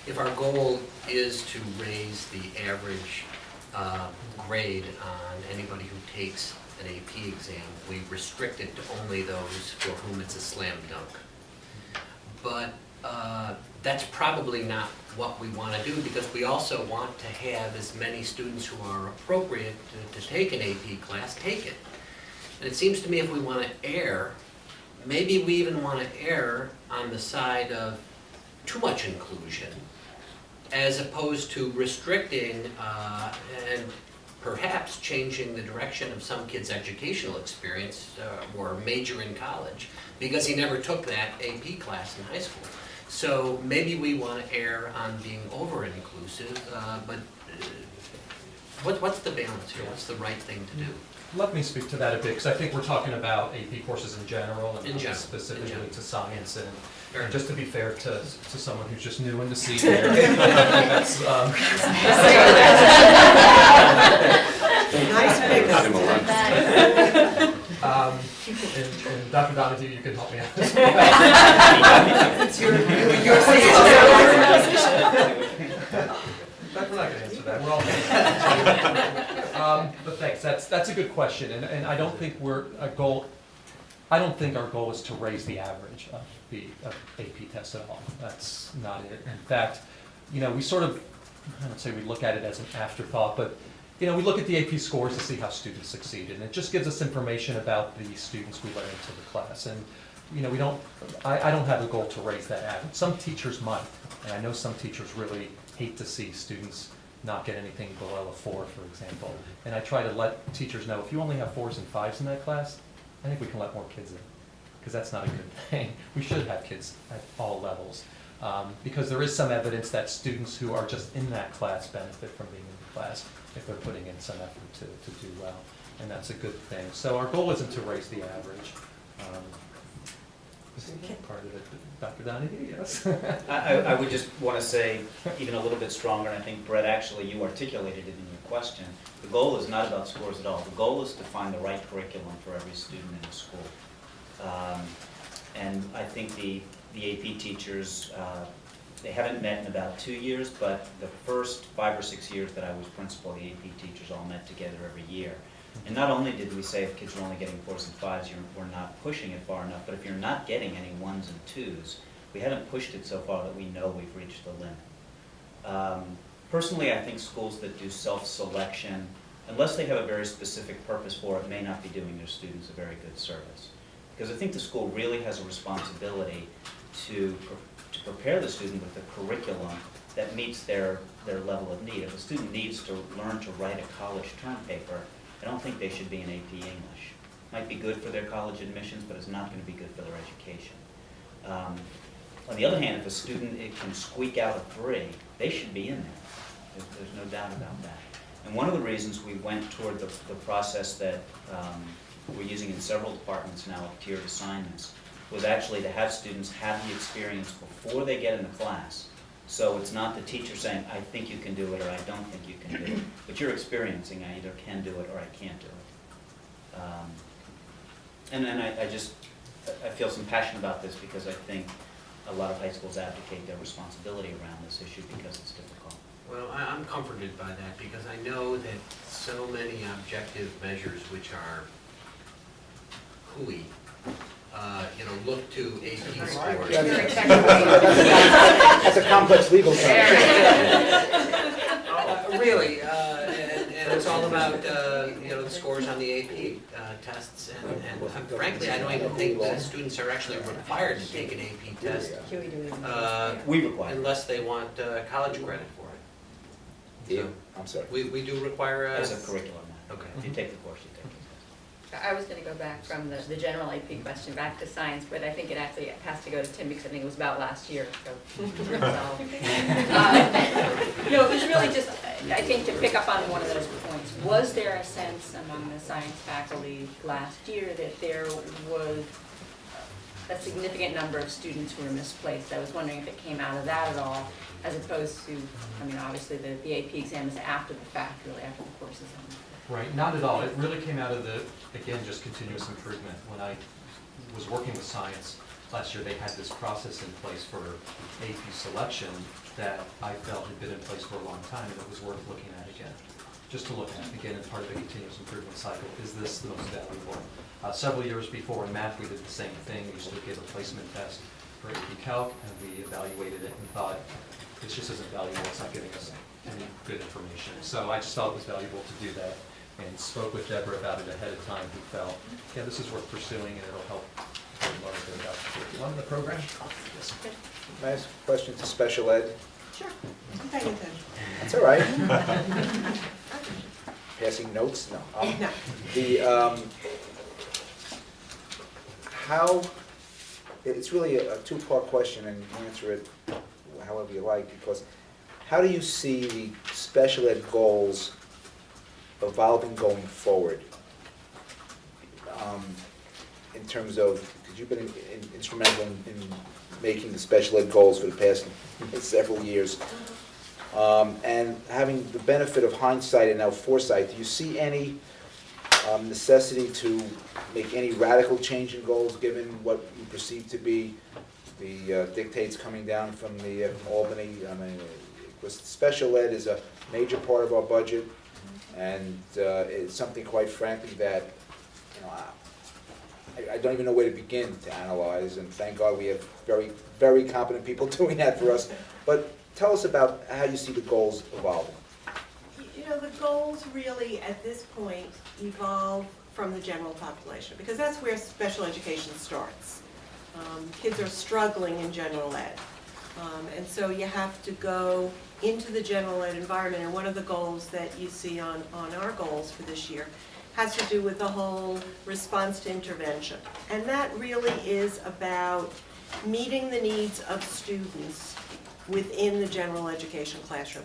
if our goal is to raise the average grade on anybody who takes an AP exam, we restrict it to only those for whom it's a slam dunk. But that's probably not what we want to do, because we also want to have as many students who are appropriate to take an AP class take it. And it seems to me if we want to err, maybe we even want to err on the side of too much inclusion, as opposed to restricting and perhaps changing the direction of some kid's educational experience or major in college, because he never took that AP class in high school. So maybe we want to err on being over-inclusive, but what's the balance here? What's the right thing to do? Let me speak to that a bit, because I think we're talking about AP courses in general, and general. specifically to science. And Fair just to be fair to someone who's just new in the seat there, that's, Nice pickup. and Dr. Donahue, you can help me out. It's your We're not going to answer that. We're all but thanks. That's a good question, and I don't think I don't think our goal is to raise the average of the AP test at all. That's not it. In fact, we sort of, I don't say we look at it as an afterthought, but we look at the AP scores to see how students succeeded, and it just gives us information about the students we let into the class. And I don't have a goal to raise that average. Some teachers might, and I know some teachers really hate to see students not get anything below a 4, for example. And I try to let teachers know, if you only have 4s and 5s in that class, I think we can let more kids in, because that's not a good thing. We should have kids at all levels, because there is some evidence that students who are just in that class benefit from being in the class if they're putting in some effort to do well, and that's a good thing. So our goal isn't to raise the average. Part of it, Dr. Donahue, yes. I would just want to say even a little bit stronger, and I think, Brett, actually you articulated it in your question. The goal is not about scores at all. The goal is to find the right curriculum for every student in the school. And I think the AP teachers, they haven't met in about 2 years, but the first 5 or 6 years that I was principal, the AP teachers all met together every year. And not only did we say if kids are only getting 4s and 5s, we're not pushing it far enough, but if you're not getting any 1s and 2s, we haven't pushed it so far that we know we've reached the limit. Personally, I think schools that do self-selection, unless they have a very specific purpose for it, may not be doing their students a very good service. Because I think the school really has a responsibility to prepare the student with a curriculum that meets their level of need. If a student needs to learn to write a college term paper, I don't think they should be in AP English. Might be good for their college admissions, but it's not going to be good for their education. On the other hand, if a student can squeak out a 3, they should be in there. There's no doubt about that. And one of the reasons we went toward the process that we're using in several departments now of tiered assignments was actually to have students have the experience before they get in the class. So it's not the teacher saying, I think you can do it, or I don't think you can do it. But you're experiencing, I either can do it or I can't do it. And then I feel some passion about this because I think a lot of high schools abdicate their responsibility around this issue because it's difficult. Well, I'm comforted by that, because I know that so many objective measures which are hooey, look to AP scores. That's a complex legal term. Really, and it's all about the scores on the AP tests, and frankly, I don't even think that students are actually required to take an AP test unless they want college credit for it. Yeah, I'm sorry. We do require As a curriculum. Okay. If you take the course, you take it. I was going to go back from the general AP question back to science, but I think it actually has to go to Tim because I think it was about last year. So, no, it was really just, I think, to pick up on one of those points. Was there a sense among the science faculty last year that there was a significant number of students who were misplaced. I was wondering if it came out of that at all, as opposed to, I mean, obviously the AP exam is after the fact, really after the course is done. Right, not at all. It really came out of the, again, just continuous improvement. When I was working with science last year, they had this process in place for AP selection that I felt had been in place for a long time, and it was worth looking at again. Just to look at, again, as part of the continuous improvement cycle, is this the most valuable? Several years before in math, we did the same thing. We used to give a placement test for AP Calc, and we evaluated it and thought, this just isn't valuable, it's not giving us any good information. So I just felt it was valuable to do that, and spoke with Deborah about it ahead of time, who felt, yeah, this is worth pursuing, and it'll help learn a bit about the curriculum in the program. Yes. May I ask a question to special ed? Sure. I'm paying attention. That's all right. Passing notes? No. No. How, it's really a two-part question, and you can answer it however you like, because how do you see the special ed goals evolving going forward? In terms of, because you've been instrumental in making the special ed goals for the past several years, and having the benefit of hindsight and now foresight, do you see any necessity to make any radical change in goals given what you perceive to be the dictates coming down from the Albany? I mean, because special ed is a major part of our budget, and it's something, quite frankly, that I don't even know where to begin to analyze, and thank God we have very, very competent people doing that for us. But tell us about how you see the goals evolving. You know, the goals really, at this point, evolve from the general population, because that's where special education starts. Kids are struggling in general ed. And so you have to go into the general ed environment, and one of the goals that you see on our goals for this year has to do with the whole response to intervention. And that really is about meeting the needs of students within the general education classroom.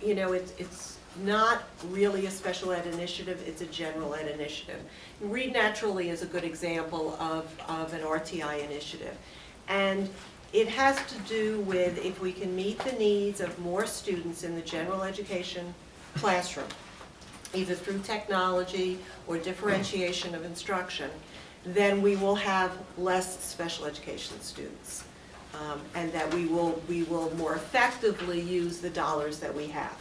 You know, it's not really a special ed initiative, it's a general ed initiative. Read Naturally is a good example of an RTI initiative. And it has to do with if we can meet the needs of more students in the general education classroom, either through technology or differentiation of instruction, then we will have less special education students. And that we will more effectively use the dollars that we have.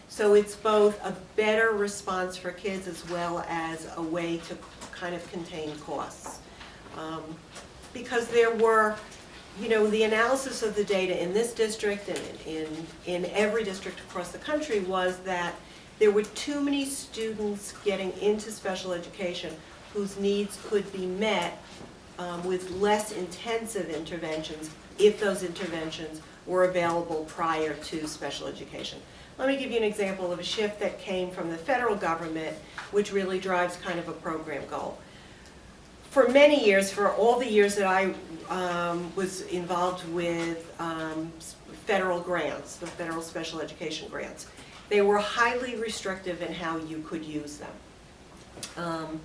So it's both a better response for kids as well as a way to kind of contain costs. Because there were, you know, the analysis of the data in this district and in every district across the country was that there were too many students getting into special education whose needs could be met with less intensive interventions if those interventions were available prior to special education. Let me give you an example of a shift that came from the federal government, which really drives kind of a program goal. For many years, for all the years that I was involved with federal grants, the federal special education grants, they were highly restrictive in how you could use them.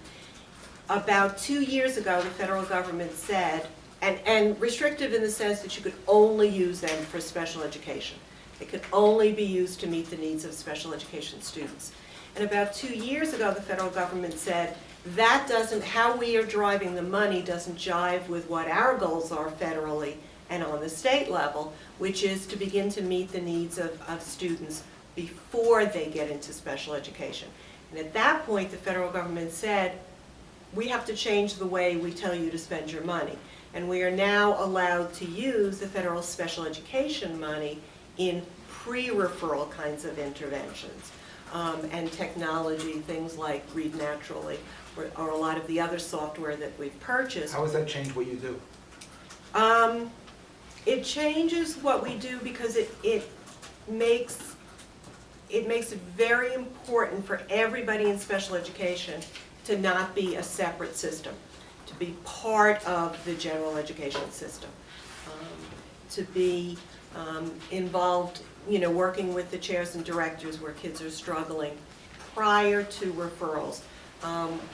About 2 years ago, the federal government said, and restrictive in the sense that you could only use them for special education. It could only be used to meet the needs of special education students. And about 2 years ago, the federal government said, that doesn't, how we are driving the money doesn't jive with what our goals are federally and on the state level, which is to begin to meet the needs of students before they get into special education. And at that point, the federal government said, we have to change the way we tell you to spend your money. And we are now allowed to use the federal special education money in pre-referral kinds of interventions. And technology, things like Read Naturally, or a lot of the other software that we've purchased. How does that change what you do? It changes what we do because it makes it very important for everybody in special education to not be a separate system, to be part of the general education system, to be involved, you know, working with the chairs and directors where kids are struggling prior to referrals.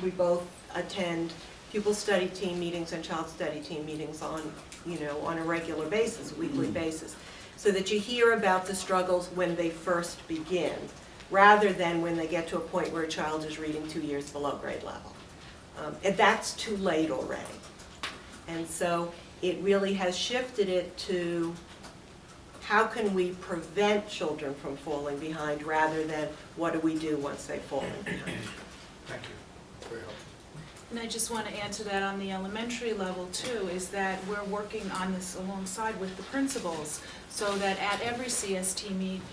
We both attend pupil study team meetings and child study team meetings on, on a regular basis, weekly basis, so that you hear about the struggles when they first begin, rather than when they get to a point where a child is reading 2 years below grade level. And that's too late already. And so it really has shifted it to how can we prevent children from falling behind rather than what do we do once they've fallen behind. Thank you. Very helpful. And I just want to add to that on the elementary level too, is that we're working on this alongside with the principals, so that at every CST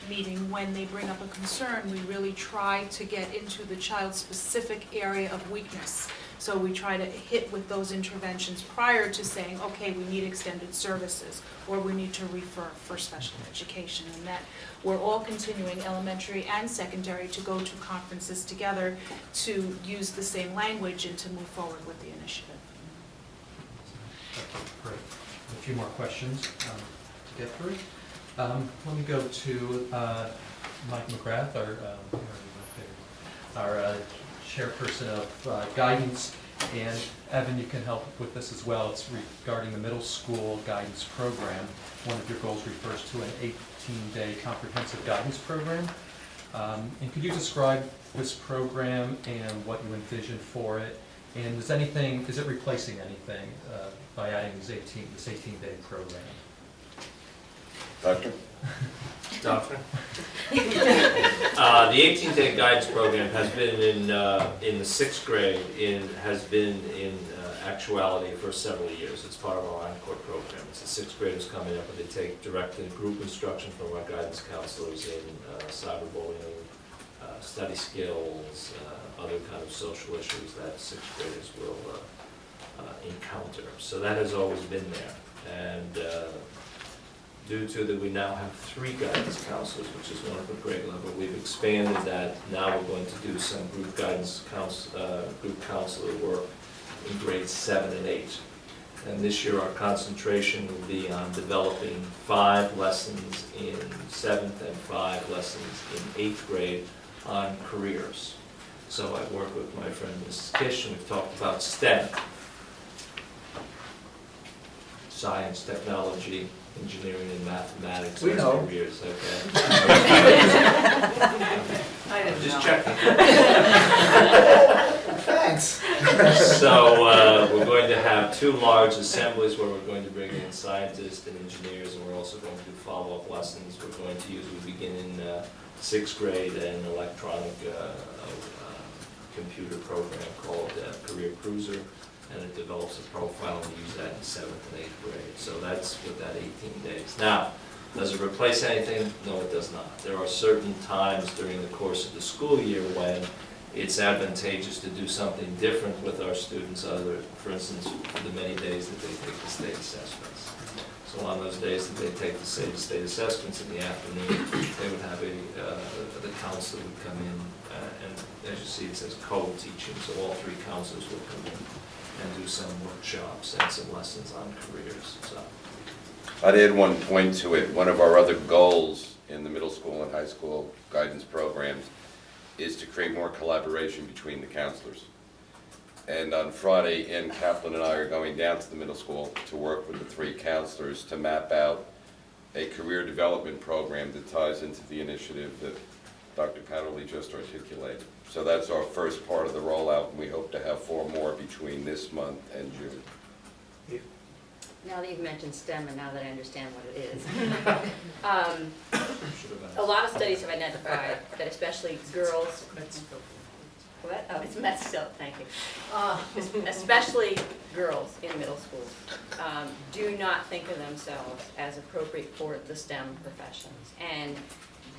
meeting, when they bring up a concern, we really try to get into the child's specific area of weakness. So we try to hit with those interventions prior to saying, okay, we need extended services, or we need to refer for special education, and that we're all continuing, elementary and secondary, to go to conferences together to use the same language and to move forward with the initiative. Okay, great. A few more questions to get through. Let me go to Mike McGrath, our chairperson of guidance, and Evan, you can help with this as well. It's regarding the middle school guidance program. One of your goals refers to an 18-day comprehensive guidance program. And could you describe this program and what you envision for it? And is it replacing anything by adding this 18-day program? Doctor? Doctor? The 18-day guidance program has been in the 6th grade, has been in actuality for several years. It's part of our Encore program. It's the 6th graders coming up and they take directed group instruction from our guidance counselors in cyberbullying, study skills, other kind of social issues that 6th graders will encounter. So that has always been there. And due to that, we now have 3 guidance counselors, which is one at grade level. We've expanded that. Now we're going to do some group counselor work in grades 7 and 8. And this year our concentration will be on developing 5 lessons in 7th and 5 lessons in 8th grade on careers. So I work with my friend Mrs. Kish, and we've talked about STEM, science, technology, engineering, and mathematics as careers. Okay. I'm just checking. Thanks. So we're going to have 2 large assemblies where we're going to bring in scientists and engineers, and we're also going to do follow-up lessons. We're going to we begin in 6th grade an electronic computer program called Career Cruiser, and it develops a profile, and we use that in 7th and 8th grade. So that's with that 18 days. Now, does it replace anything? No, it does not. There are certain times during the course of the school year when it's advantageous to do something different with our students, for instance, the many days that they take the state assessments. So on those days that they take the state assessments in the afternoon, they would have the counselor would come in, and as you see it says co-teaching, so all 3 counselors would come in and do some workshops and some lessons on careers. So I'd add one point to it. One of our other goals in the middle school and high school guidance programs is to create more collaboration between the counselors. And on Friday, Ann Kaplan and I are going down to the middle school to work with the 3 counselors to map out a career development program that ties into the initiative that Dr. Patterly just articulated. So that's our first part of the rollout, and we hope to have 4 more between this month and June. Now that you've mentioned STEM and now that I understand what it is, a lot of studies have identified that especially girls, what? Oh, it's Metso, thank you. Especially girls in middle school do not think of themselves as appropriate for the STEM professions. And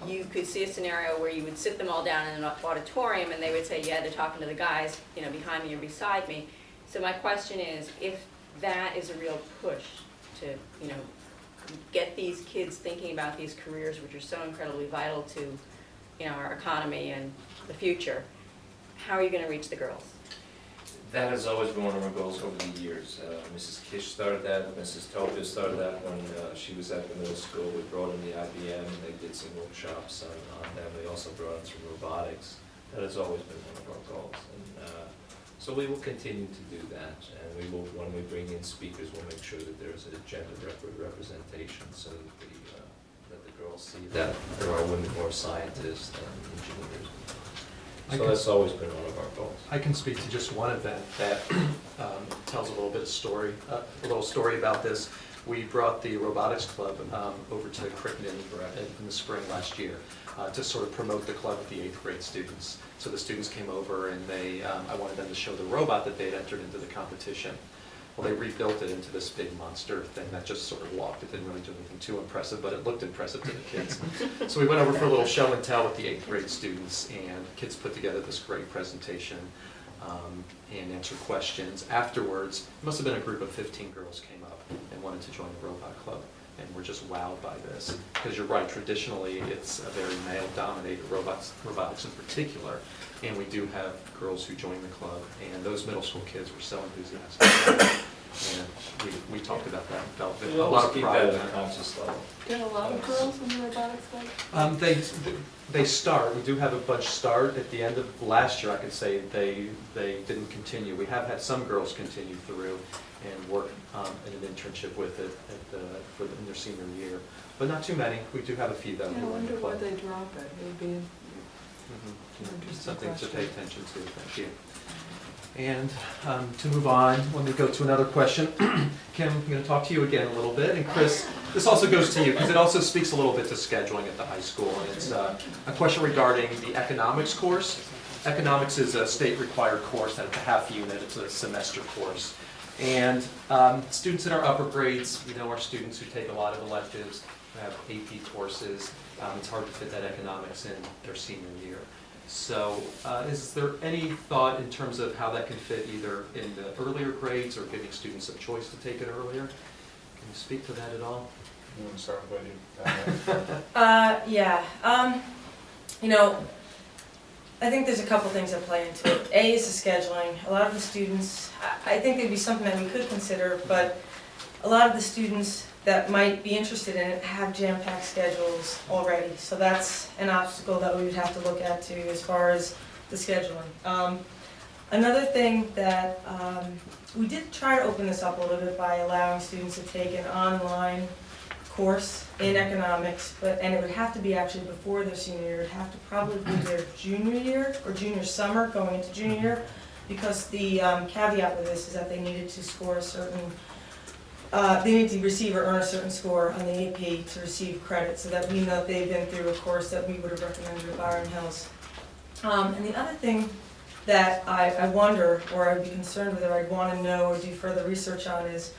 you could see a scenario where you would sit them all down in an auditorium and they would say, yeah, they're talking to the guys, behind me or beside me. So my question is, if that is a real push to, get these kids thinking about these careers, which are so incredibly vital to, our economy and the future, how are you going to reach the girls? that has always been one of our goals over the years. Mrs. Kish started that, Mrs. Topia started that when she was at the middle school. We brought in the IBM and they did some workshops on them. They also brought in some robotics. That has always been one of our goals. And So we will continue to do that, and we will, when we bring in speakers, we'll make sure that there's a gender representation, so that the girls see that there are women who are scientists and engineers. So that's always been one of our goals. I can speak to just one event that tells a little bit of story, a little story about this. We brought the robotics club over to Crittenden in the spring last year to sort of promote the club with the 8th grade students. So the students came over and I wanted them to show the robot that they'd entered into the competition. Well, they rebuilt it into this big monster thing that just sort of walked. It didn't really do anything too impressive, but it looked impressive to the kids. So we went over for a little show and tell with the 8th grade students, and kids put together this great presentation and answered questions. Afterwards, it must have been a group of 15 girls came up and wanted to join the robot club, and we're just wowed by this. Because you're right, traditionally it's a very male-dominated, robotics in particular, and we do have girls who join the club, and those middle school kids were so enthusiastic. And we talked about that and felt We a lot of keep pride that in at a that. conscious level. Get a lot of girls in the robotics club? They start. We do have a bunch start. At the end of last year, I could say they didn't continue. We have had some girls continue through and work in an internship with it in their senior year, but not too many. We do have a few though. I wonder why they drop it. It would be something to pay attention to. Thank you. And to move on, when we go to another question, Kim, I'm going to talk to you again a little bit. And Chris, this also goes to you because it also speaks a little bit to scheduling at the high school. And it's a question regarding the economics course. Economics is a state-required course and it's a half unit. It's a semester course. And students in our upper grades, we know our students who take a lot of electives, who have AP courses. It's hard to fit that economics in their senior year. So is there any thought in terms of how that can fit either in the earlier grades or giving students a choice to take it earlier? Can you speak to that at all? You want to start with You know, I think there's a couple things that play into it. A is the scheduling. A lot of the students, I think it'd be something that we could consider, but a lot of the students that might be interested in it have jam-packed schedules already. So that's an obstacle that we would have to look at too as far as the scheduling. Another thing that we did try to open this up a little bit by allowing students to take an online course in economics, and it would have to be actually before their senior year. It would have to probably be their junior year or junior summer going into junior year, because the caveat with this is that they needed to score a certain they need to receive or earn a certain score on the AP to receive credit, so that we know that they've been through a course that we would have recommended at Byron Hills. And the other thing that I wonder, or I'd be concerned with, or I'd want to know or do further research on is,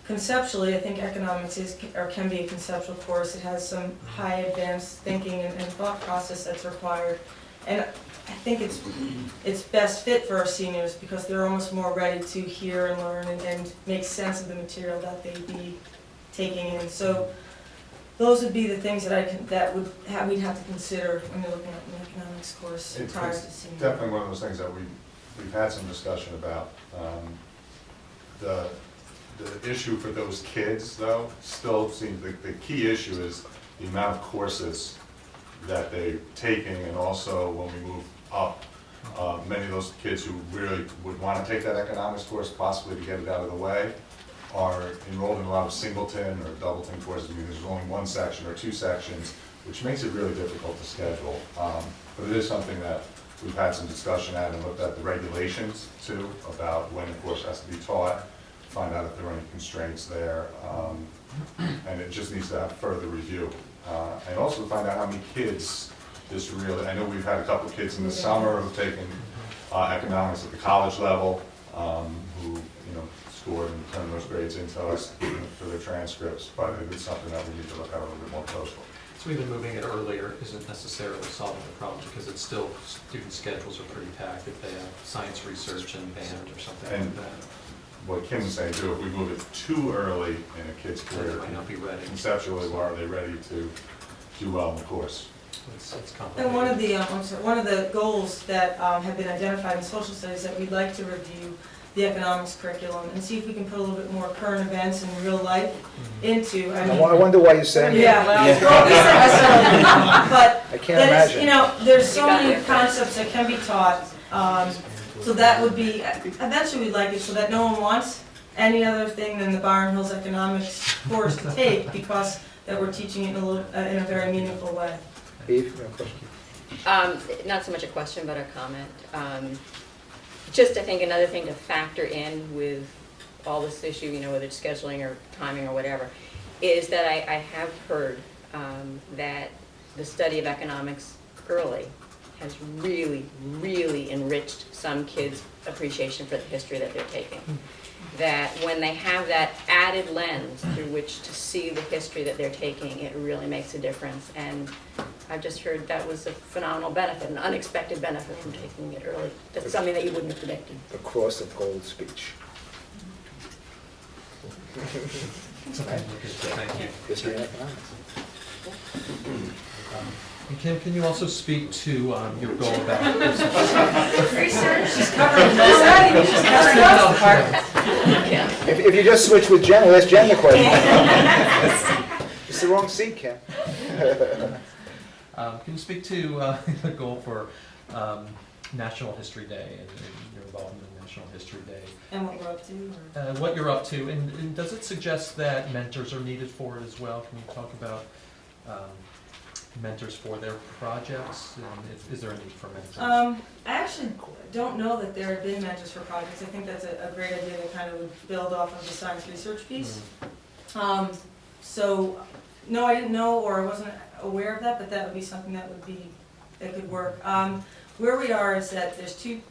conceptually, I think economics is or can be a conceptual course. It has some high advanced thinking and thought process that's required. And I think it's best fit for our seniors because they're almost more ready to hear and learn and make sense of the material that they'd be taking in. So those would be the things that we'd have to consider when you're looking at an economics course prior to senior. It's definitely one of those things that we've had some discussion about. The issue for those kids, though, still seems the key issue is the amount of courses that they're taking, and also when we move up, many of those kids who really would want to take that economics course, possibly to get it out of the way, are enrolled in a lot of singleton or doubleton courses. I mean, there's only one section or two sections, which makes it really difficult to schedule. But it is something that we've had some discussion at and looked at the regulations too, about when the course has to be taught, find out if there are any constraints there, and it just needs to have further review. And also find out how many kids this really, I know we've had a couple of kids in the summer who've taken economics at the college level, who scored and turned those grades into us for their transcripts, but it is something that we need to look at a little bit more closely. So even moving it earlier isn't necessarily solving the problem because it's still, student schedules are pretty packed if they have science research and band or something like that. What Kim was saying too, if we move it too early in a kid's career, they might not be ready. Conceptually, are they ready to do well in the course? It's complicated. And one of the goals that have been identified in social studies that we'd like to review the economics curriculum and see if we can put a little bit more current events in real life into. I wonder why you're saying that. But I can't imagine. There's so many concepts that can be taught So that would be, eventually we'd like it so that no one wants any other thing than the Byron Hills Economics course to take, because that we're teaching it in a very meaningful way. Eve, you have a question? Not so much a question, but a comment. Just, I think, another thing to factor in with all this issue, you know, whether it's scheduling or timing or whatever, is that I have heard that the study of economics early has really, really enriched some kids' appreciation for the history that they're taking. That when they have that added lens through which to see the history that they're taking, it really makes a difference. And I've just heard that was a phenomenal benefit, an unexpected benefit from taking it early. That's something that you wouldn't have predicted. The cross of gold speech. Thank you. History and economics. And Kim, can you also speak to your goal about Research, she's covering this already, she's covering this part. If you just switch with Jen, we'll ask Jen the question. It's the wrong seat, Kim. Can you speak to the goal for National History Day and your involvement in National History Day? And what we're up to? What you're up to, and does it suggest that mentors are needed for it as well? Can you talk about mentors for their projects? And is there a need for mentors? I actually don't know that there have been mentors for projects. I think that's a great idea to kind of would build off of the science research piece. So, no, I didn't know, or I wasn't aware of that, but that would be something that could work. Where we are is that there's two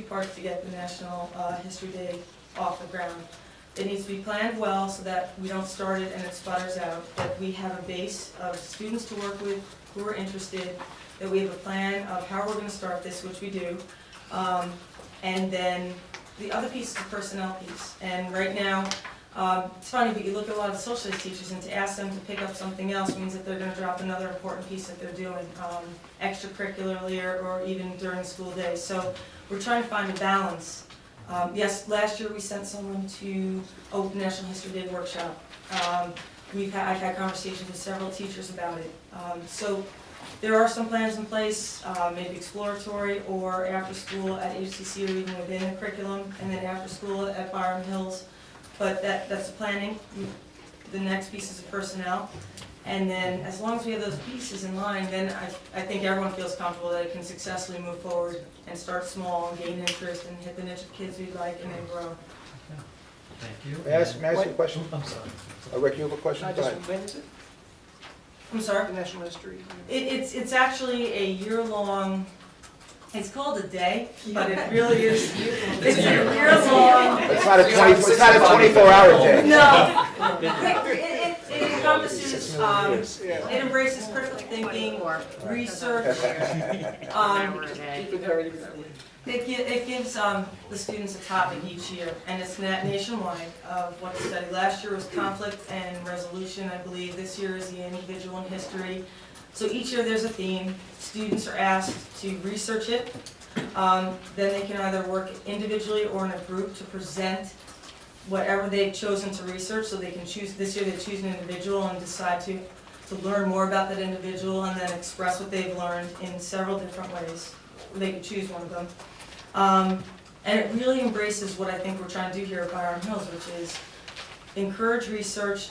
parts to get the National History Day off the ground. It needs to be planned well so that we don't start it and it sputters out, that we have a base of students to work with who are interested, that we have a plan of how we're going to start this, which we do, and then the other piece is the personnel piece. And right now, it's funny, but you look at a lot of social studies teachers, and to ask them to pick up something else means that they're going to drop another important piece that they're doing, extracurricularly or even during the school day. So we're trying to find a balance. Yes, last year we sent someone to a National History Day workshop. I've had conversations with several teachers about it. So there are some plans in place, maybe exploratory or after school at HCC or even within the curriculum, and then after school at Byron Hills. But that's the planning. The next piece is the personnel. And then as long as we have those pieces in line, then I think everyone feels comfortable that it can successfully move forward and start small and gain interest and hit the niche of kids we'd like and then grow. Thank you. May I ask you a question? I'm sorry. Rick, you have a question? Go ahead. When is it? I'm sorry? The National History? It's actually a year-long, it's called a day, but it really is, it's a year-long. It's not a 24-hour day. No. It encompasses, it embraces critical thinking, research. It gives the students a topic each year, and it's nationwide of what to study. Last year was conflict and resolution, I believe. This year is the individual in history. So each year there's a theme. Students are asked to research it. Then they can either work individually or in a group to present whatever they've chosen to research. So they can choose, this year they choose an individual and decide to learn more about that individual and then express what they've learned in several different ways. They can choose one of them. And it really embraces what I think we're trying to do here at Byron Hills, which is encourage research,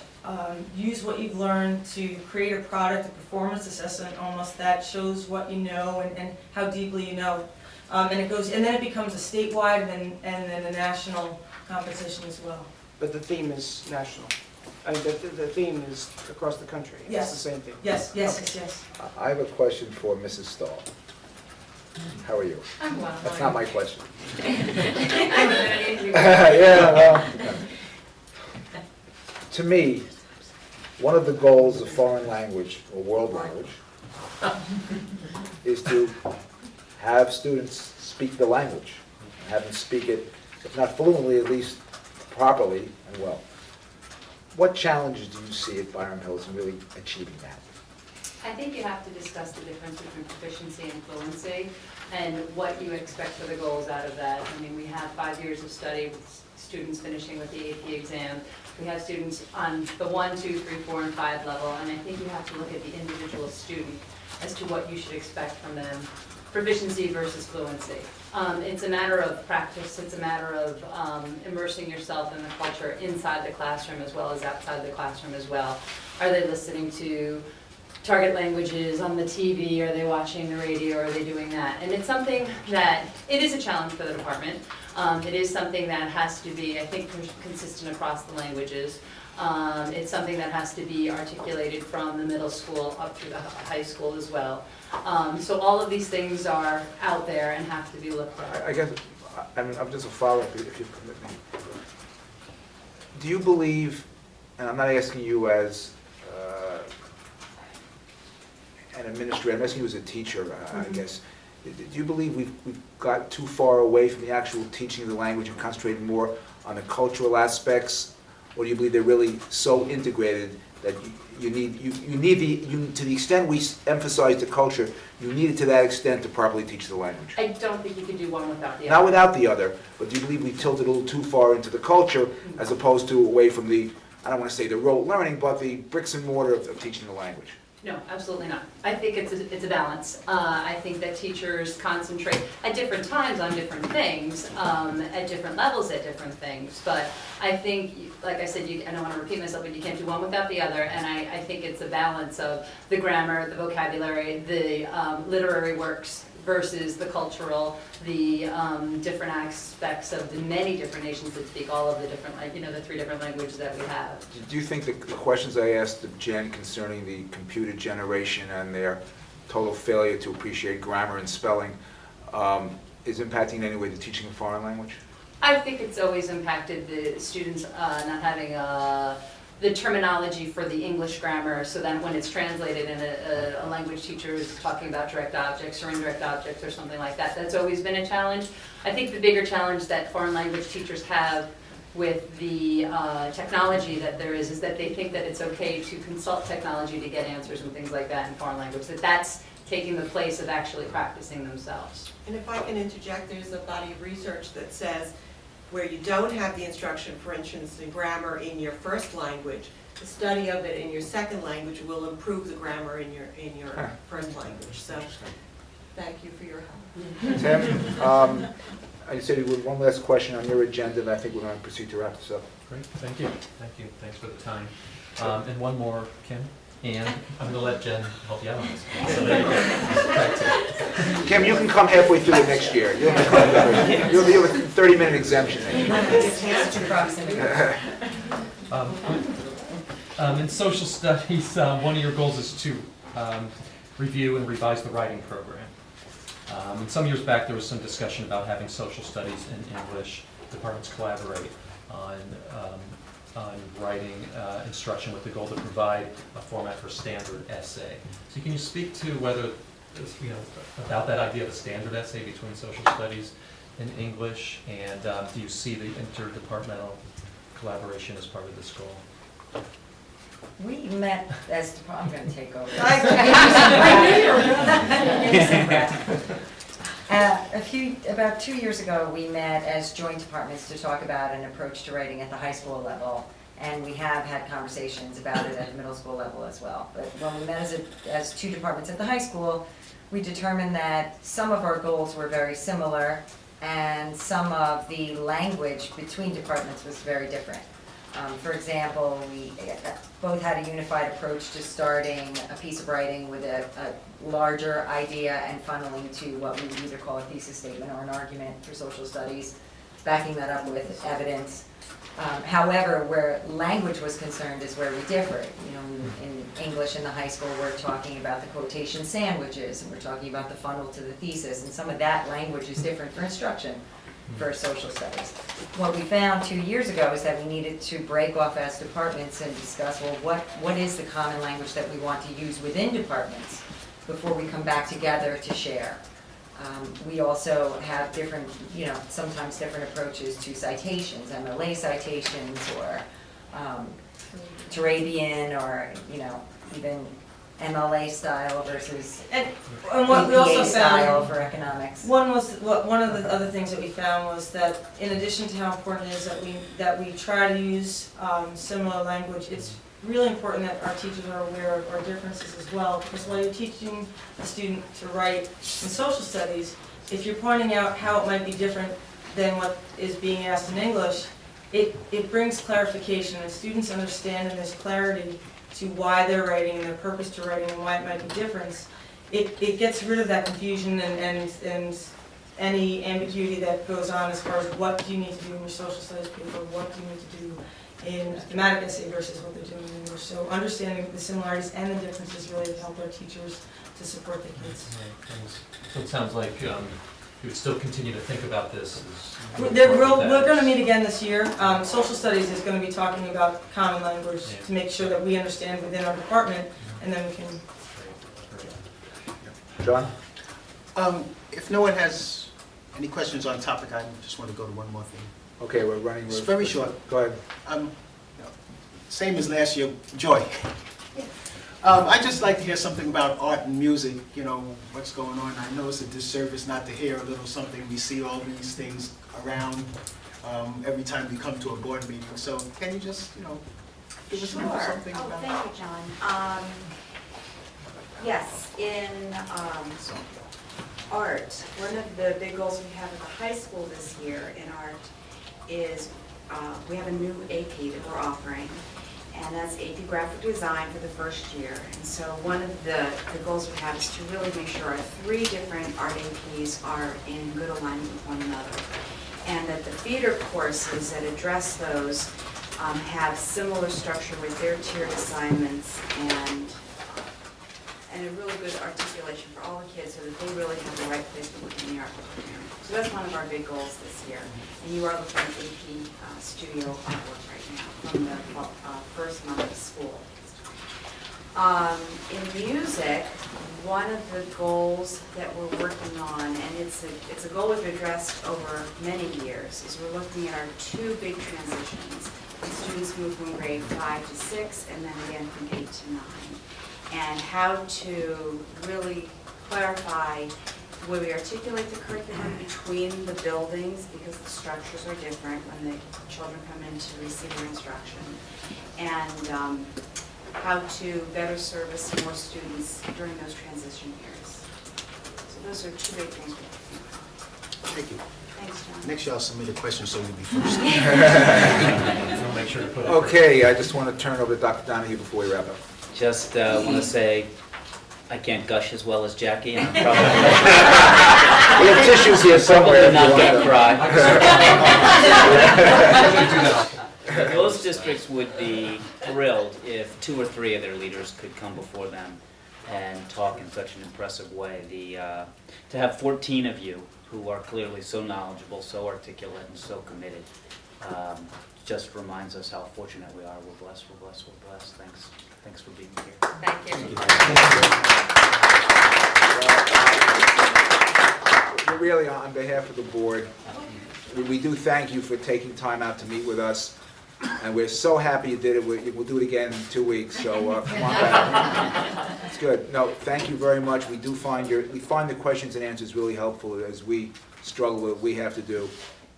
use what you've learned to create a product, a performance assessment almost that shows what you know and how deeply you know. And then it becomes a statewide and then a national competition as well. But the theme is national. I mean, the theme is across the country. Yes. It's the same thing. Yes, yes. I have a question for Mrs. Stahl. How are you? I'm well. That's not my question. Yeah, well, to me, one of the goals of foreign language or world language is to have students speak the language, have them speak it, if not fluently, at least properly and well. What challenges do you see at Byron Hills in really achieving that? I think you have to discuss the difference between proficiency and fluency and what you expect for the goals out of that. I mean, we have 5 years of study with students finishing with the AP exam. We have students on the 1, 2, 3, 4, and 5 level, and I think you have to look at the individual student as to what you should expect from them, proficiency versus fluency. It's a matter of practice, it's a matter of immersing yourself in the culture inside the classroom as well as outside the classroom as well. Are they listening to target languages on the TV? Are they watching the radio? Are they doing that? And it's something that, it is a challenge for the department. It is something that has to be, I think, consistent across the languages. It's something that has to be articulated from the middle school up through the high school as well. So all of these things are out there and have to be looked at. I guess, I mean, I'm just a follow-up, if you permit me. Do you believe, and I'm not asking you as an administrator, I'm asking you as a teacher, I guess, do you believe we've got too far away from the actual teaching of the language and concentrated more on the cultural aspects? Or do you believe they're really so integrated that to the extent we emphasize the culture, you need it to that extent to properly teach the language? I don't think you can do one without the other. Not without the other, but do you believe we tilted a little too far into the culture as opposed to away from the, I don't want to say the rote learning, but the bricks and mortar of teaching the language? No, absolutely not. I think it's a balance. I think that teachers concentrate at different times on different things, at different levels at different things. But I think, like I said, I don't want to repeat myself, but you can't do one without the other. And I think it's a balance of the grammar, the vocabulary, the literary works versus the cultural, the different aspects of the many different nations that speak all of the different, the 3 different languages that we have. Do you think the questions I asked of Jen concerning the computer generation and their total failure to appreciate grammar and spelling is impacting in any way the teaching of foreign language? I think it's always impacted the students not having the terminology for the English grammar, so that when it's translated and a language teacher is talking about direct objects or indirect objects or something like that, that's always been a challenge. I think the bigger challenge that foreign language teachers have with the technology that there is that they think that it's okay to consult technology to get answers and things like that in foreign language, that's taking the place of actually practicing themselves. And if I can interject, there's a body of research that says where you don't have the instruction, for instance, in grammar in your first language, the study of it in your second language will improve the grammar in your first language. So, thank you for your help. Tim, I said with one last question on your agenda, and I think we're going to proceed to wrap this up. Great, thank you. Thank you. Thanks for the time. And one more, Kim. And I'm going to let Jen help you out on this. So there you go. Kim, you can come halfway through the next year. You'll have a 30-minute exemption. In social studies, one of your goals is to review and revise the writing program. And some years back, there was some discussion about having social studies in English. Departments collaborate on writing instruction with the goal to provide a format for standard essay. So can you speak to whether, about that idea of a standard essay between social studies and English, and do you see the interdepartmental collaboration as part of this goal? We met as, I'm going to take over. About 2 years ago, we met as joint departments to talk about an approach to writing at the high school level, and we have had conversations about it at the middle school level as well. But when we met as 2 departments at the high school, we determined that some of our goals were very similar, and some of the language between departments was very different. For example, we both had a unified approach to starting a piece of writing with a larger idea and funneling to what we would either call a thesis statement or an argument for social studies, backing that up with evidence. However, where language was concerned is where we differed. In English in the high school, we're talking about the quotation sandwiches, and we're talking about the funnel to the thesis, and some of that language is different for instruction for social studies. What we found 2 years ago is that we needed to break off as departments and discuss, well, what is the common language that we want to use within departments before we come back together to share. We also have different, sometimes different approaches to citations, MLA citations, or Turabian, or, even MLA style versus and what we also EPA style found for economics. One of the other things that we found was that in addition to how important it is that we try to use similar language, it's really important that our teachers are aware of our differences as well, because while you're teaching a student to write in social studies, if you're pointing out how it might be different than what is being asked in English, it brings clarification, and students understand, and there's clarity to why they're writing and their purpose to writing and why it might be different. It gets rid of that confusion and any ambiguity that goes on as far as what do you need to do in your social studies paper, what do you need to do in a thematic essay versus what they're doing in English. So understanding the similarities and the differences really help our teachers to support their kids. Right, thanks. So it sounds like you would still continue to think about this. We're going to meet again this year. Social studies is going to be talking about common language to make sure that we understand within our department, and then we can... John? If no one has any questions on topic, I just want to go to one more thing. Okay, we're running. It's very short. Go ahead. Same as last year, Joy. I'd just like to hear something about art and music, you know, what's going on. I know it's a disservice not to hear a little something. We see all these things around every time we come to a board meeting. So can you just, you know, give us a little something Oh, about thank you, John. Yes, in art, one of the big goals we have at the high school this year in art is we have a new AP that we're offering, and that's AP Graphic Design for the first year. And so one of the goals we have is to really make sure our 3 different art APs are in good alignment with one another, and that the feeder courses that address those have similar structure with their tiered assignments and a really good articulation for all the kids so that they really have the right placement within the art program. So that's one of our big goals this year. And you are looking at AP studio artwork right now from the first month of school. In music, one of the goals that we're working on, and it's a goal we've addressed over many years, is we're looking at our 2 big transitions. When students move from grade 5 to 6 and then again from 8 to 9. And how to really clarify where we articulate the curriculum between the buildings, because the structures are different when the children come in to receive their instruction, and how to better service more students during those transition years. So those are 2 big things we're looking at. Thank you. Thanks, John. Next, y'all submit a question so you'll be first. We'll make sure to put it Okay, I just want to turn it over to Dr. Donahue before we wrap up. Just want to say, I can't gush as well as Jackie, and I'm We have tissues here somewhere. probably not going to cry. But those districts would be thrilled if 2 or 3 of their leaders could come before them and talk in such an impressive way. To have 14 of you who are clearly so knowledgeable, so articulate, and so committed, just reminds us how fortunate we are. We're blessed, we're blessed, we're blessed. Thanks for being here. Thank you. Really, on behalf of the board, we do thank you for taking time out to meet with us, and we're so happy you did it. We'll do it again in 2 weeks, so come on back. It's good. No, thank you very much. We find the questions and answers really helpful as we struggle with what we have to do.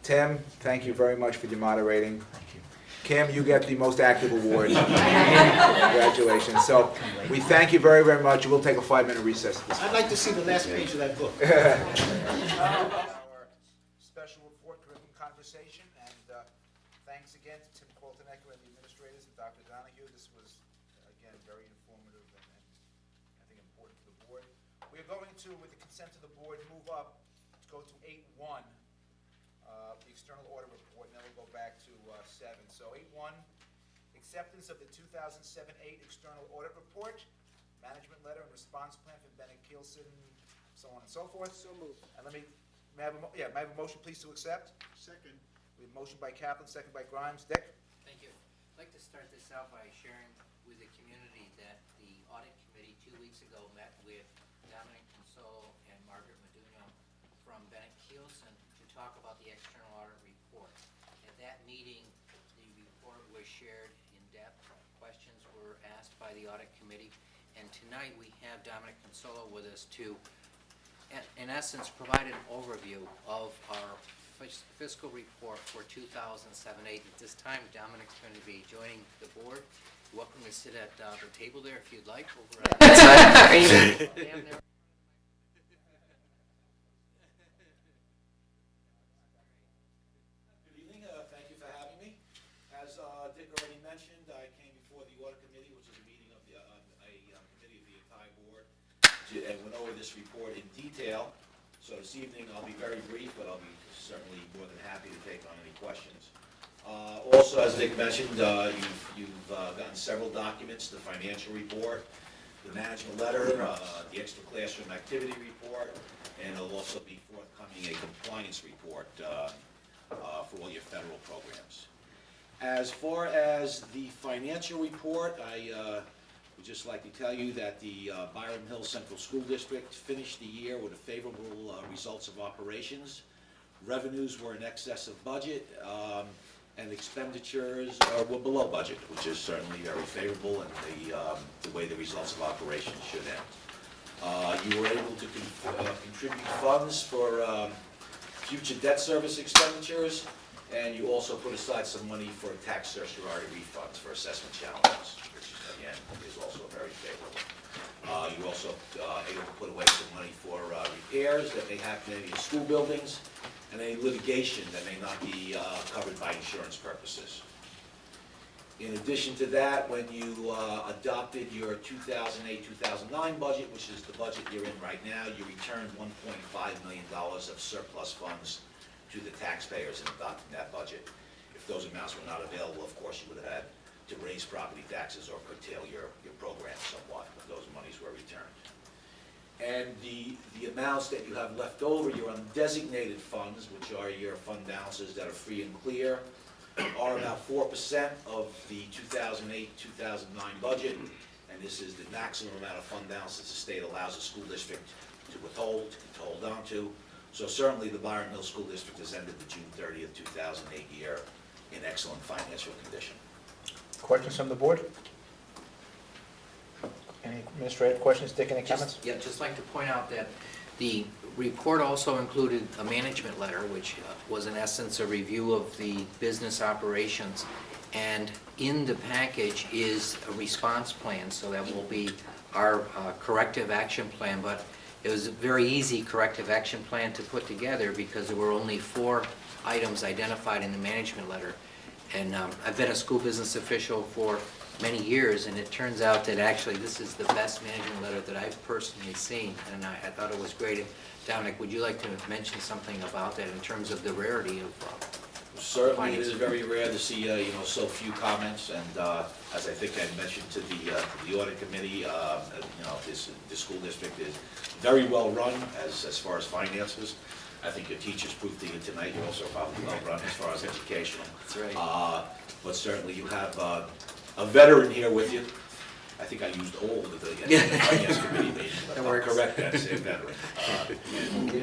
Tim, thank you very much for your moderating. Thank you. Kim, you get the most active award. Congratulations. So we thank you very, very much. We'll take a 5-minute recess. I'd like to see the last page of that book. Our special report curriculum conversation, and thanks again to Tim Coltonecker and the administrators and Dr. Donahue. This was, again, very informative and I think important for the board. We are going to, with the consent of the board, move up to go to 8.1. The external audit report, and then we'll go back to 7. So 8.1, acceptance of the 2007-8 external audit report, management letter and response plan for Bennett Kielson, so on and so forth. So moved. And may I have a motion, please, to accept? Second. We have a motion by Kaplan, second by Grimes. Dick? Thank you. I'd like to start this out by sharing with the community that the audit committee 2 weeks ago met with Dominic Consolo and Margaret Medugno from Bennett Kielson to talk about the external audit report. At that meeting, the report was shared in depth. Questions were asked by the audit committee. And tonight we have Dominic Consolo with us to, in essence, provide an overview of our fiscal report for 2007-8. At this time, Dominic's going to be joining the board. You're welcome to sit at the table there if you'd like. Over at Dick already mentioned, I came before the audit committee, which is a meeting of the, committee of the entire board, and went over this report in detail. So this evening, I'll be very brief, but I'll be certainly more than happy to take on any questions. Also, as Dick mentioned, you've gotten several documents, the financial report, the management letter, the extra classroom activity report, and it'll also be forthcoming a compliance report for all your federal programs. As far as the financial report, I would just like to tell you that the Byram Hills Central School District finished the year with a favorable results of operations. Revenues were in excess of budget, and expenditures were below budget, which is certainly very favorable in the way the results of operations should end. You were able to contribute funds for future debt service expenditures, and you also put aside some money for tax certiorari refunds for assessment challenges, which again is also very favorable. You also able to put away some money for repairs that may happen in your school buildings, and any litigation that may not be covered by insurance purposes. In addition to that, when you adopted your 2008-2009 budget, which is the budget you're in right now, you returned $1.5 million of surplus funds to the taxpayers in adopting that budget. If those amounts were not available, of course, you would have had to raise property taxes or curtail your program somewhat, but those monies were returned. And the amounts that you have left over, your undesignated funds, which are your fund balances that are free and clear, are about 4% of the 2008-2009 budget, and this is the maximum amount of fund balance that the state allows a school district to withhold, to hold on to. So certainly the Byram Hills School District has ended the June 30th, 2008 year in excellent financial condition. Questions from the board? Any administrative questions? Dick, any comments? Yeah, just like to point out that the report also included a management letter, which was in essence a review of the business operations. And in the package is a response plan, so that will be our corrective action plan. But it was a very easy corrective action plan to put together because there were only 4 items identified in the management letter. And I've been a school business official for many years, and it turns out that actually this is the best management letter that I've personally seen, and I thought it was great. And Dominic, would you like to mention something about that in terms of the rarity of Certainly, it is very rare to see so few comments, and as I think I mentioned to the audit committee, this school district is very well run as far as finances. I think your teachers proved to you tonight you're also probably well run as far as educational. That's right. But certainly you have a veteran here with you. I think I used old at the finance committee meeting, but I'll correct that, say veteran.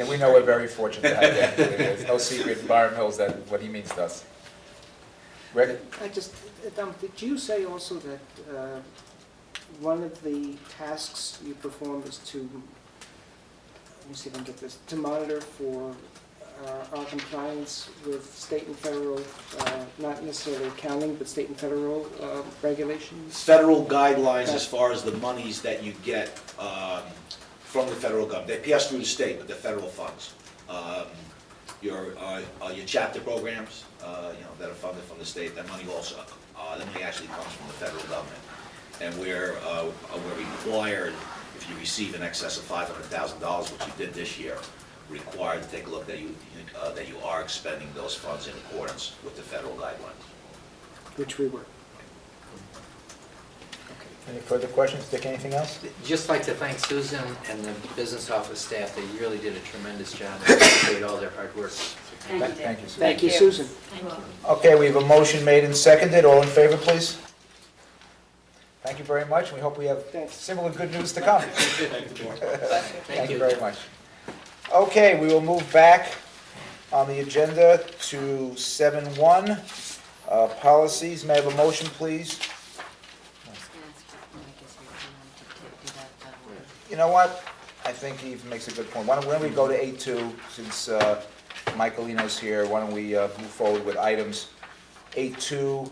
We know we're very fortunate to have that. There's no secret in Byram Hills that what he means to us. Rick? Did you say also that one of the tasks you perform is to, let me see if I can get this, to monitor for our compliance with state and federal, not necessarily accounting, but state and federal regulations? Federal guidelines as far as the monies that you get from the federal government. They pass through the state, but the federal funds. Your chapter programs, that are funded from the state, that money also, that money actually comes from the federal government. And we're required, if you receive in excess of $500,000, which you did this year, required to take a look that you are expending those funds in accordance with the federal guidelines. Which we were. Any further questions? Dick, anything else? Just like to thank Susan and the business office staff. They really did a tremendous job. I appreciate all their hard work. Thank you, Susan. Thank you, Susan. Thank you. Okay, we have a motion made and seconded. All in favor, please? Thank you very much. We hope we have similar good news to come. Thank you very much. Okay, we will move back on the agenda to 7.1, policies. May I have a motion, please? You know what? I think he makes a good point. Why don't we go to 8.2, since Michaelino's here, why don't we move forward with items 8.2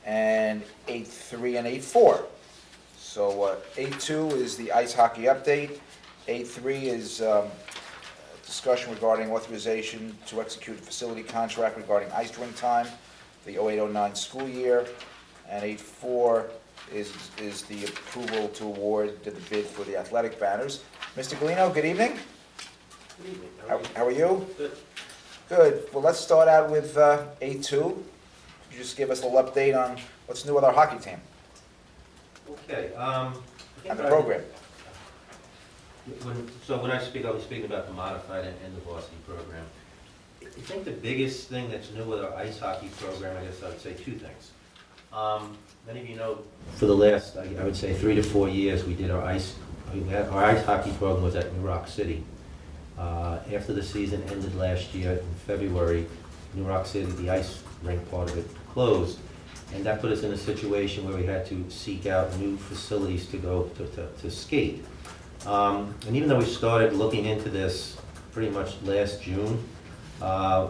and 8.3 and 8.4. So 8.2 is the ice hockey update. 8.3 is discussion regarding authorization to execute a facility contract regarding ice rink time for the 08-09 school year. And 8.4 is the approval to award the bid for the athletic banners. Mr. Galino, good evening. Good evening. How are you? Good. Good. Well, let's start out with 8.2. Could you just give us a little update on what's new with our hockey team Okay. and the program? When I speak, I'll be speaking about the modified and the varsity program. I think the biggest thing that's new with our ice hockey program, I guess I would say two things. Many of you know, for the last, I would say 3 to 4 years, we did our ice hockey program was at New Rock City. After the season ended last year in February, New Rock City, the ice rink part of it closed. And that put us in a situation where we had to seek out new facilities to go to skate. And even though we started looking into this pretty much last June,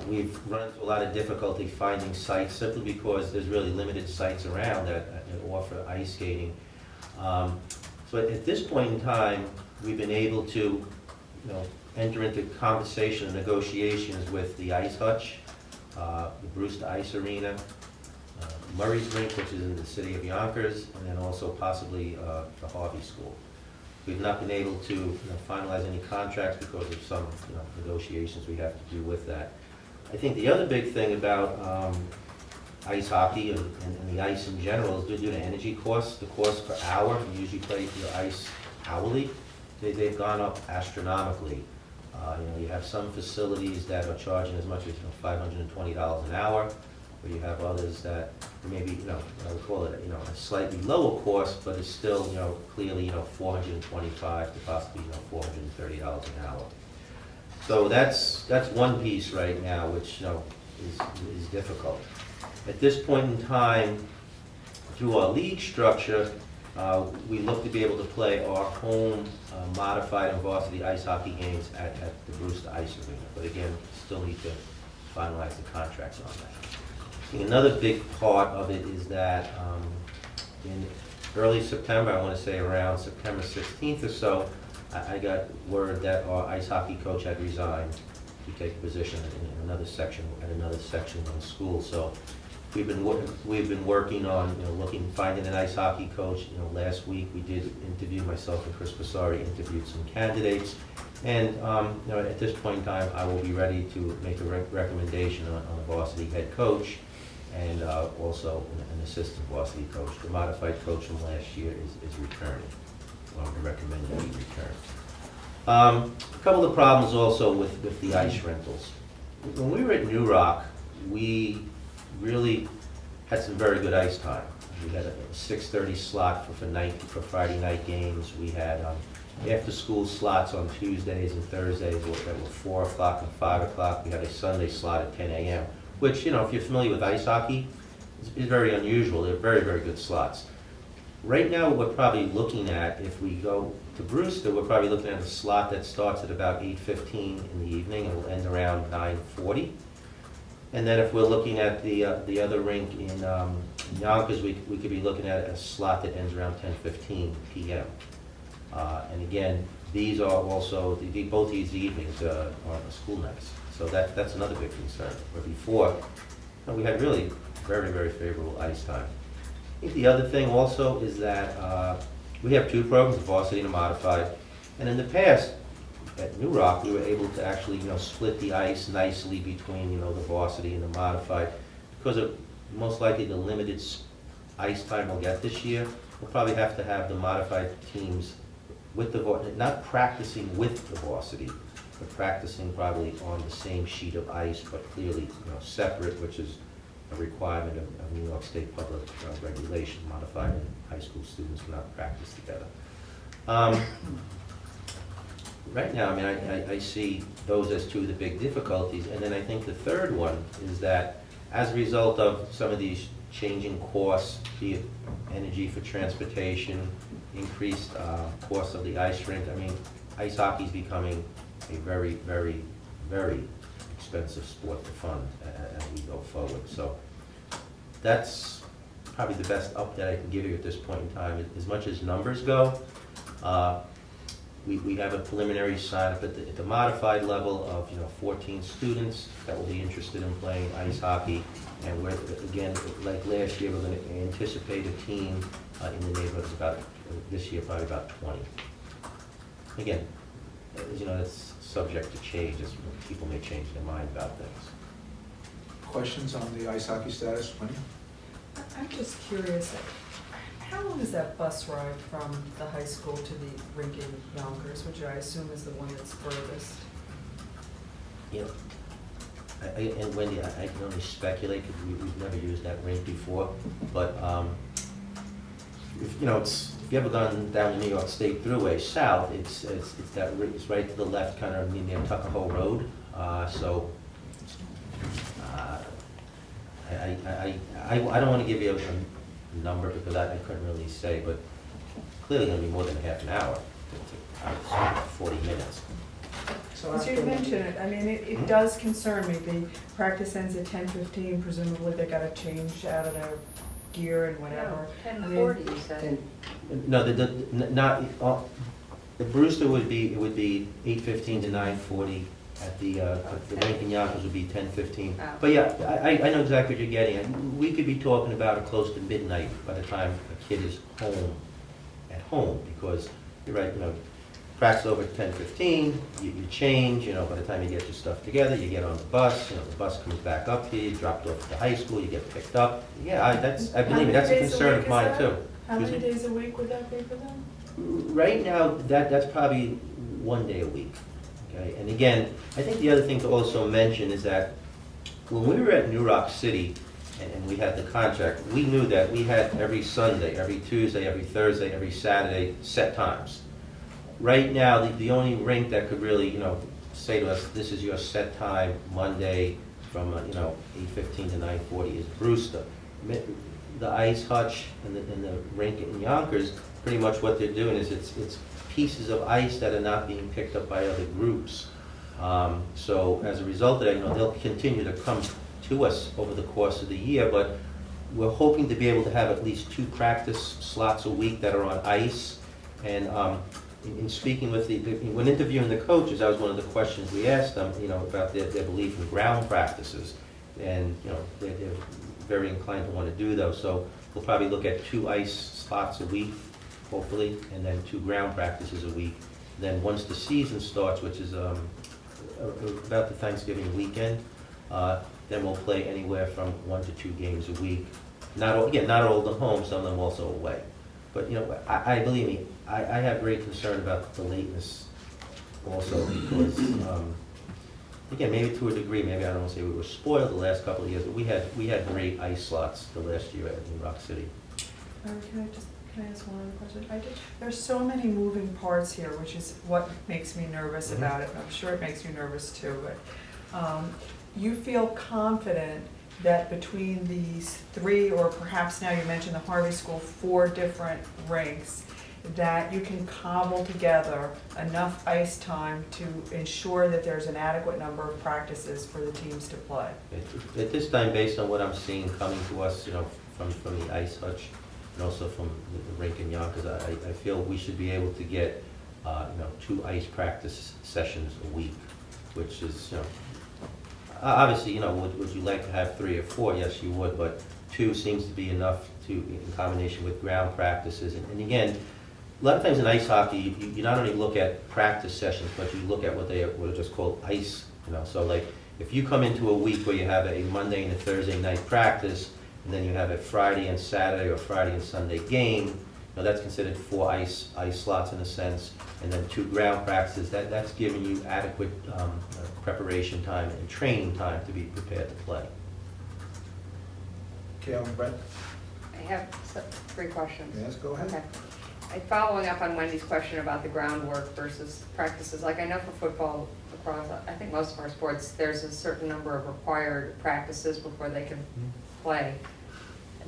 we've run into a lot of difficulty finding sites simply because there's really limited sites around that offer ice skating. So at this point in time, we've been able to, enter into conversation and negotiations with the Ice Hutch, the Brewster Ice Arena, Murray's Rink, which is in the city of Yonkers, and then also possibly the Harvey School. We've not been able to finalize any contracts because of some negotiations we have to do with that. I think the other big thing about ice hockey and the ice in general is due to energy costs. The cost per hour, you usually play your ice hourly, they've gone up astronomically. You have some facilities that are charging as much as $520 an hour, where you have others that maybe, I would call it, a slightly lower cost, but it's still, clearly, $425 to possibly, $430 an hour. So that's one piece right now, which, is difficult. At this point in time, through our league structure, we look to be able to play our home modified and varsity ice hockey games at the Brewster Ice Arena. But again, still need to finalize the contracts on that. Another big part of it is that in early September, I want to say around September 16th or so, I got word that our ice hockey coach had resigned to take a position in another section of the school. So we've been working on finding an ice hockey coach. Last week we did interview, myself and Chris Passari interviewed some candidates, and at this point in time I will be ready to make a recommendation on a varsity head coach and also an assistant varsity coach. The modified coach from last year is returning. Well, I'm recommending he return. A couple of problems also with the ice rentals. When we were at New Rock, we really had some very good ice time. We had a 6:30 slot for Friday night games. We had after-school slots on Tuesdays and Thursdays that were 4 o'clock and 5 o'clock. We had a Sunday slot at 10 a.m., which, if you're familiar with ice hockey, is very unusual. They're very, very good slots. Right now, we're probably looking at, if we go to Brewster, we're probably looking at a slot that starts at about 8:15 in the evening and will end around 9:40. And then if we're looking at the other rink in Yonkers, we could be looking at a slot that ends around 10:15 p.m. And again, these are also, both these evenings are school nights. So that's another big concern. Where before, we had really very, very favorable ice time. I think the other thing also is that we have two programs, a varsity and a modified. And in the past, at New Rock, we were able to actually, split the ice nicely between, the varsity and the modified. Because of most likely the limited ice time we'll get this year, we'll probably have to have the modified teams with the varsity, not practicing with the varsity, but practicing probably on the same sheet of ice, but clearly, separate, which is a requirement of New York State public regulation. Modified and high school students cannot practice together. Right now, I see those as two of the big difficulties. And then I think the third one is that as a result of some of these changing costs, be it energy for transportation, increased cost of the ice rink, ice hockey is becoming a very, very, very expensive sport to fund as we go forward. So that's probably the best update I can give you at this point in time. As much as numbers go, We have a preliminary sign-up at the modified level of, 14 students that will be interested in playing ice hockey. And we're, again, like last year, we're going to anticipate a team in the neighborhood of about, this year, probably about 20. Again, it's subject to change, as people may change their mind about things. Questions on the ice hockey status, Wendy? I'm just curious, how long is that bus ride from the high school to the rink in Yonkers, which I assume is the one that's furthest? And Wendy, I can only speculate because we've never used that rink before, but if you ever gone down the New York State Thruway south, it's right to the left, kind of near Tuckahoe Road. I don't want to give you a number because I couldn't really say, but clearly going to be more than half an hour, 40 minutes. So as you mentioned it, I mean, it does concern me. The practice ends at 10:15. Presumably they got to change out of their gear and whatever. No, 10:40 you said. No, the Brewster would be 8:15 to 9:40. At the rink in Yonkers would be 10:15. Oh. But yeah, I know exactly what you're getting at. We could be talking about it close to midnight by the time a kid is at home, because you're right, practice over at 10:15, you change, by the time you get your stuff together, you get on the bus, the bus comes back up here, you dropped off at the high school, you get picked up. Yeah, I believe me, that's a concern of mine too. How many days a week would that be for them? Right now, that's probably 1 day a week. Okay, and again, I think the other thing to also mention is that when we were at New Rock City and we had the contract, we knew that we had every Sunday, every Tuesday, every Thursday, every Saturday set times. Right now, the only rink that could really, say to us, this is your set time Monday from 8:15 to 9:40 is Brewster. The ice hutch and the rink in Yonkers, pretty much what they're doing is it's pieces of ice that are not being picked up by other groups. So as a result of that, they'll continue to come to us over the course of the year, but we're hoping to be able to have at least 2 practice slots a week that are on ice. And in speaking with when interviewing the coaches, that was one of the questions we asked them, about their belief in ground practices. And, they're very inclined to want to do those. So we'll probably look at 2 ice slots a week, hopefully, and then 2 ground practices a week. Then once the season starts, which is about the Thanksgiving weekend, then we'll play anywhere from 1 to 2 games a week. Not all of them home, some of them also away. But I believe me, I have great concern about the lateness also, because again, maybe to a degree, maybe I don't want to say we were spoiled the last couple of years, but we had great ice slots the last year at New Rock City. Can I ask one other question? There's so many moving parts here, which is what makes me nervous about it. I'm sure it makes you nervous too, but you feel confident that between these 3, or perhaps now you mentioned the Harvey School, 4 different rinks, that you can cobble together enough ice time to ensure that there's an adequate number of practices for the teams to play? At this time, based on what I'm seeing coming to us, from the ice hutch, and also from the rink in Yonkers, I feel we should be able to get 2 ice practice sessions a week, which is, obviously, would you like to have 3 or 4? Yes, you would, but 2 seems to be enough in combination with ground practices. And again, a lot of times in ice hockey, you not only look at practice sessions, but you look at what are just called ice. So like if you come into a week where you have a Monday and a Thursday night practice, and then you have a Friday and Saturday or Friday and Sunday game, that's considered 4 ice slots in a sense, and then 2 ground practices. That's giving you adequate preparation time and training time to be prepared to play. Kale and Brett? I have 3 questions. Yes, go ahead. Okay. Following up on Wendy's question about the groundwork versus practices, like I know for football, across, I think most of our sports, there's a certain number of required practices before they can play.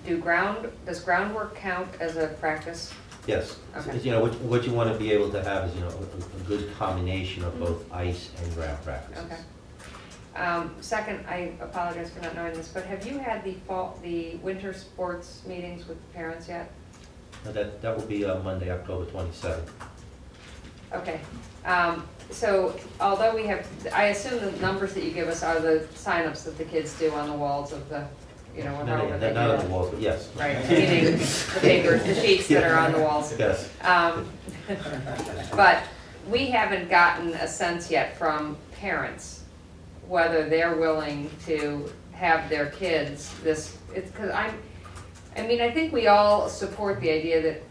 Does groundwork count as a practice? Yes. Okay. What you want to be able to have is a good combination of both ice and ground practices. Okay. Second, I apologize for not knowing this, but have you had the winter sports meetings with parents yet? That will be Monday, October 27th. Okay. So although we have, I assume the numbers that you give us are the signups that the kids do on the walls of the, you know, however they do Not on that. the walls, but yes. Right, meaning the papers, the sheets that are on the walls. Yes. But we haven't gotten a sense yet from parents whether they're willing to have their kids this, it's because I think we all support the idea that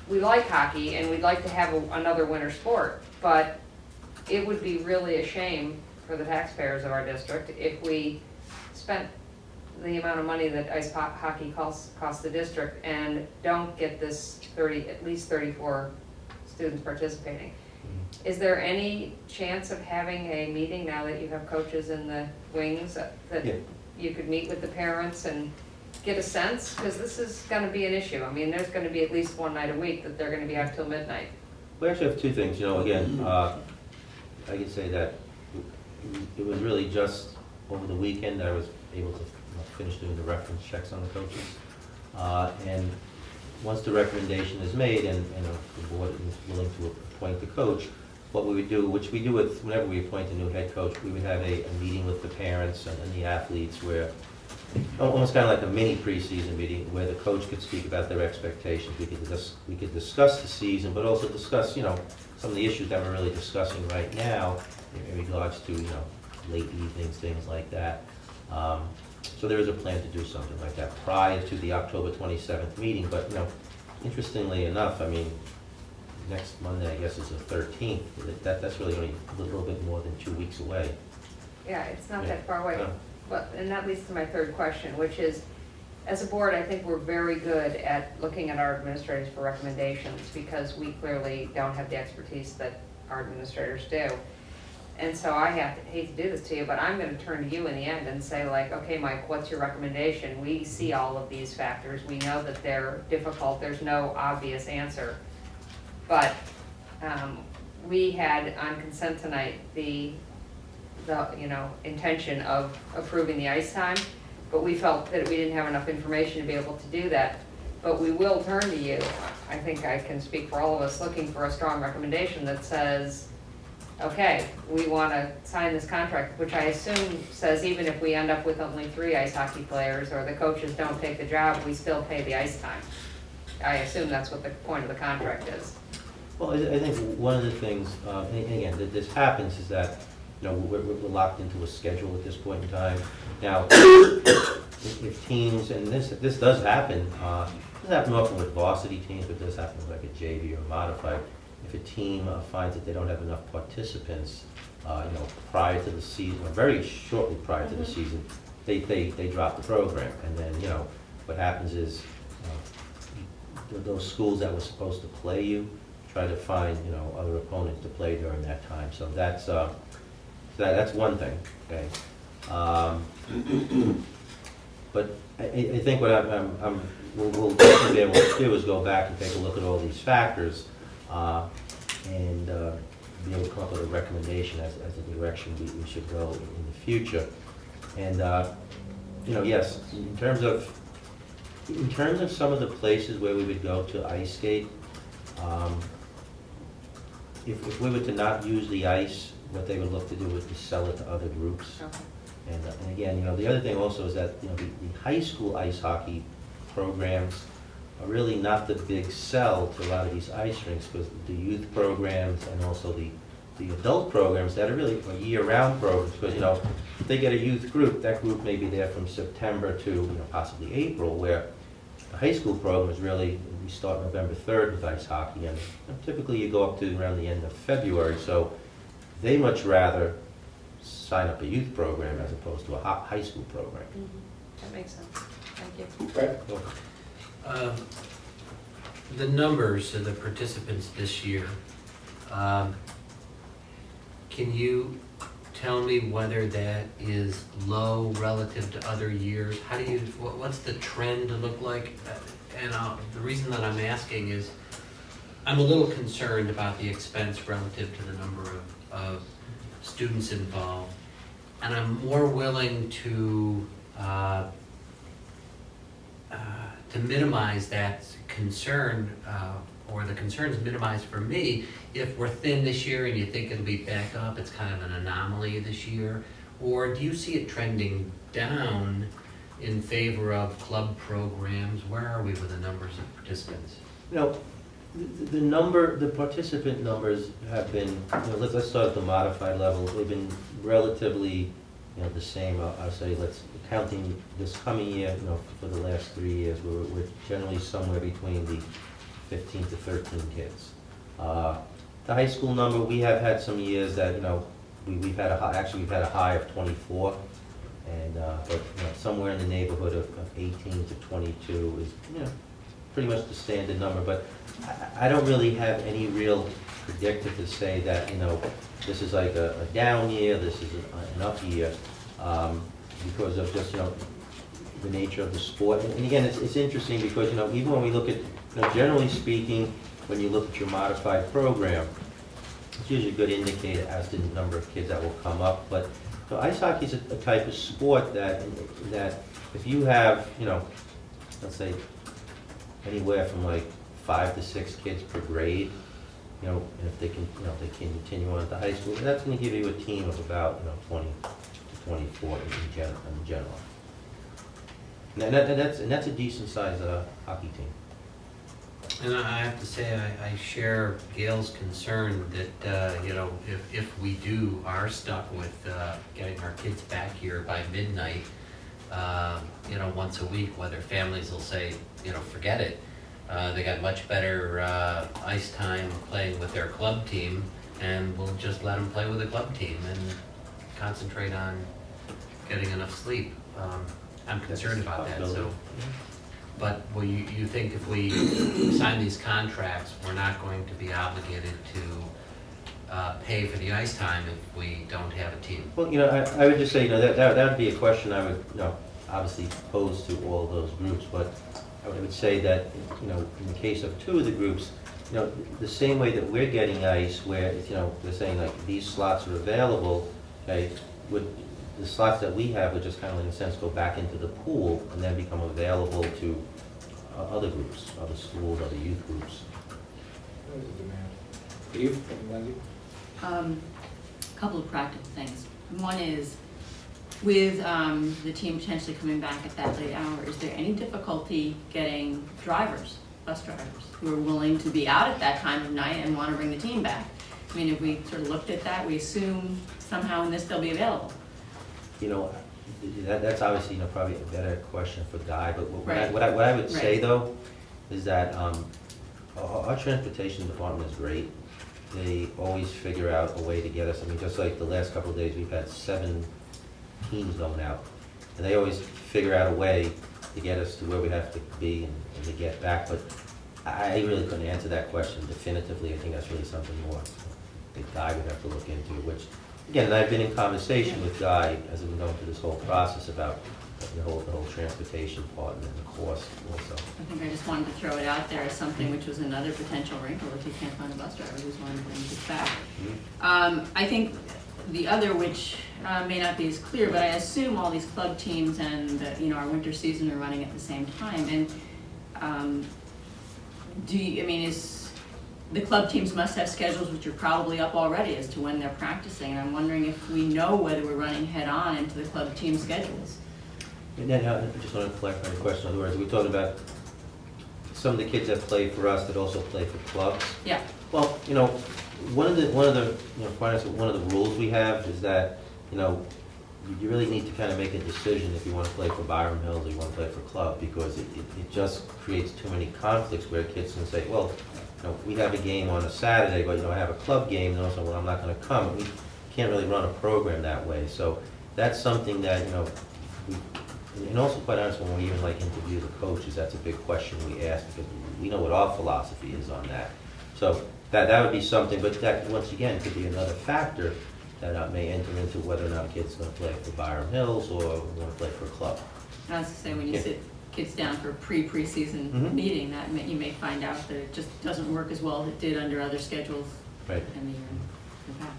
we like hockey and we'd like to have another winter sport, but it would be really a shame for the taxpayers of our district if we spent the amount of money that ice hockey costs the district and don't get this at least 34 students participating. Is there any chance of having a meeting now that you have coaches in the wings that you could meet with the parents and get a sense? Because this is going to be an issue. I mean, there's going to be at least one night a week that they're going to be out till midnight. We actually have two things. You know, again, I could say that it was really just over the weekend I was able to finish doing the reference checks on the coaches. And once the recommendation is made and the board is willing to appoint the coach, what we would do, which we do with whenever we appoint a new head coach, we would have a meeting with the parents and the athletes where, almost kind of like a mini preseason meeting where the coach could speak about their expectations. We could discuss the season, but also discuss, you know, some of the issues that we're really discussing right now in regards to, you know, late evenings, things like that. So there is a plan to do something like that prior to the October 27th meeting. But, you know, interestingly enough, I mean, next Monday, I guess, is the 13th. That's really only a little bit more than 2 weeks away. Yeah, it's not that far away. But, and that leads to my third question, which is, as a board, I think we're very good at looking at our administrators for recommendations because we clearly don't have the expertise that our administrators do. And so I hate to do this to you, but I'm going to turn to you in the end and say, like, okay, Mike, what's your recommendation? We see all of these factors. We know that they're difficult. There's no obvious answer. But we had on consent tonight the intention of approving the ice time, but we felt that we didn't have enough information to be able to do that. But we will turn to you. I think I can speak for all of us looking for a strong recommendation that says, okay, we want to sign this contract, which I assume says even if we end up with only 3 ice hockey players or the coaches don't take the job, we still pay the ice time. I assume that's what the point of the contract is. Well, I think one of the things, and again, that this happens is that, you know, we're locked into a schedule at this point in time. Now, if teams, and this does happen, it doesn't happen often with varsity teams, but it does happen with like a JV or modified. If a team finds that they don't have enough participants, you know, prior to the season, or very shortly prior to the season, they drop the program. And then, you know, what happens is those schools that were supposed to play you try to find, you know, other opponents to play during that time. So that's one thing, okay? But I think what we'll definitely be able to do is go back and take a look at all these factors and be able to come up with a recommendation as the direction we should go in the future. And you know, yes, in terms of some of the places where we would go to ice skate, if we were to not use the ice, what they would look to do is to sell it to other groups. Okay. And again, you know, the other thing also is that, you know, the high school ice hockey programs are really not the big sell to a lot of these ice rinks, because the youth programs and also the adult programs that are really year-round programs, because, you know, if they get a youth group, that group may be there from September to, you know, possibly April, where the high school program is really, we start November 3rd with ice hockey, and typically you go up to around the end of February, so they much rather sign up a youth program as opposed to a high school program. Mm-hmm. That makes sense. Thank you. Right. The numbers of the participants this year, can you tell me whether that is low relative to other years? How do you, what's the trend look like? And the reason that I'm asking is I'm a little concerned about the expense relative to the number of students involved, and I'm more willing to minimize that concern or the concern's minimized for me if we're thin this year and you think it'll be back up, it's kind of an anomaly this year? Or do you see it trending down in favor of club programs? Where are we with the numbers of participants? You know, the participant numbers have been, you know, let's start at the modified level. They've been relatively, you know, the same. I'll say, counting this coming year, you know, for the last 3 years, we're generally somewhere between the 15 to 13 kids. The high school number, we have had some years that, you know, we've had a high of 24, and but you know, somewhere in the neighborhood of 18 to 22 is, you know, pretty much the standard number. But I don't really have any real predictor to say that, you know, this is like a down year, this is an up year, because of just, you know, the nature of the sport. And again, it's interesting because, you know, even when we look at, you know, generally speaking, when you look at your modified program, it's usually a good indicator as to the number of kids that will come up. But you know, ice hockey is a type of sport that if you have, you know, let's say anywhere from like 5 to 6 kids per grade, you know, and if they can, you know, they can continue on to high school, that's going to give you a team of about, you know, 20 to 24 in general. And that's a decent sized hockey team. And I have to say, I share Gail's concern that, you know, if we are stuck with getting our kids back here by midnight, you know, once a week, whether families will say, you know, forget it. They got much better ice time playing with their club team, and we'll just let them play with the club team and concentrate on getting enough sleep. I'm concerned about that. So, but will you think if we sign these contracts, we're not going to be obligated to pay for the ice time if we don't have a team? Well, you know, I would just say, you know, that would be a question I would, you know, obviously pose to all those groups, but I would say that, you know, in the case of 2 of the groups, you know, the same way that we're getting ice, where, you know, they're saying like these slots are available, okay, the slots that we have would just kind of, in a sense, go back into the pool and then become available to other groups, other schools, other youth groups. Eve, Wendy? A couple of practical things. One is, with the team potentially coming back at that late hour, is there any difficulty getting drivers, bus drivers, who are willing to be out at that time of night and want to bring the team back? I mean, if we sort of looked at that, we assume somehow in this they'll be available. You know, that's obviously, you know, probably a better question for Guy, but Right. what I would say Right. though is that our transportation department is great. They always figure out a way to get us. I mean, just like the last couple of days, we've had 7 teams going out, and they always figure out a way to get us to where we have to be and to get back. But I really couldn't answer that question definitively. I think that's really something more that Guy would have to look into, which, again, I've been in conversation with Guy as we've been going through this whole process about the whole transportation part and the cost also. I think I just wanted to throw it out there as something which was another potential wrinkle if you can't find a bus driver who's willing to bring kids back. I think the other, which may not be as clear, but I assume all these club teams and you know, our winter season are running at the same time. And the club teams must have schedules which are probably up already as to when they're practicing. And I'm wondering if we know whether we're running head-on into the club team schedules. And then I just want to clarify your question. In other words, we're talking about some of the kids that play for us that also play for clubs. Yeah. Well, you know, one of the rules we have is that, you know, you really need to kind of make a decision if you want to play for Byram Hills or you want to play for club, because it just creates too many conflicts where kids can say, well, you know, we have a game on a Saturday, but, you know, I have a club game, and also, well, I'm not going to come. We can't really run a program that way. So that's something that, you know, and also, quite honestly, when we even like interview the coaches, that's a big question we ask, because we know what our philosophy is on that. So that would be something, but that, once again, could be another factor that may enter into whether or not a kid's going to play for Byram Hills or want to play for a club. I was to say, when you sit kids down for a preseason meeting, that you may find out that it just doesn't work as well as it did under other schedules right. in the past.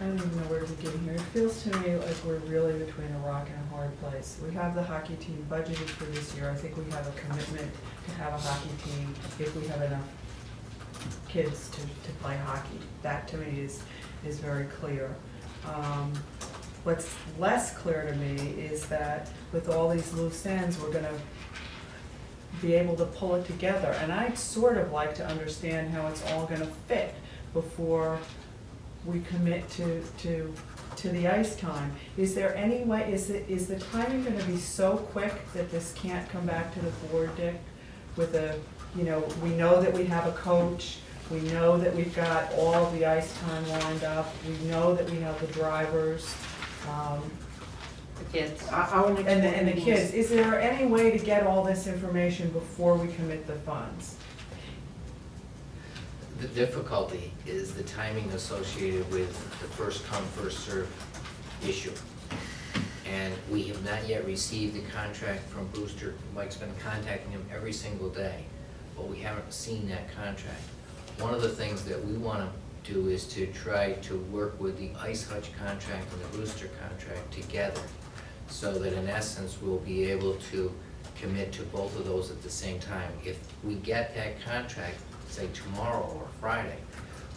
I don't even know where to begin here. It feels to me like we're really between a rock and a hard place. We have the hockey team budgeted for this year. I think we have a commitment to have a hockey team if we have enough kids to play hockey. That to me is very clear. What's less clear to me is that with all these loose ends, we're gonna be able to pull it together. And I'd sort of like to understand how it's all gonna fit before we commit to the ice time. Is there any way, is the timing gonna be so quick that this can't come back to the board, Dick? With a, you know, we know that we have a coach, we know that we've got all the ice time lined up, we know that we have the drivers, The kids. and the kids. Is there any way to get all this information before we commit the funds? The difficulty is the timing associated with the first come, first served issue. And we have not yet received the contract from Booster. Mike's been contacting him every single day, but we haven't seen that contract. One of the things that we want to do is to try to work with the Ice Hutch contract and the Booster contract together, so that in essence we'll be able to commit to both of those at the same time. If we get that contract, say tomorrow or Friday,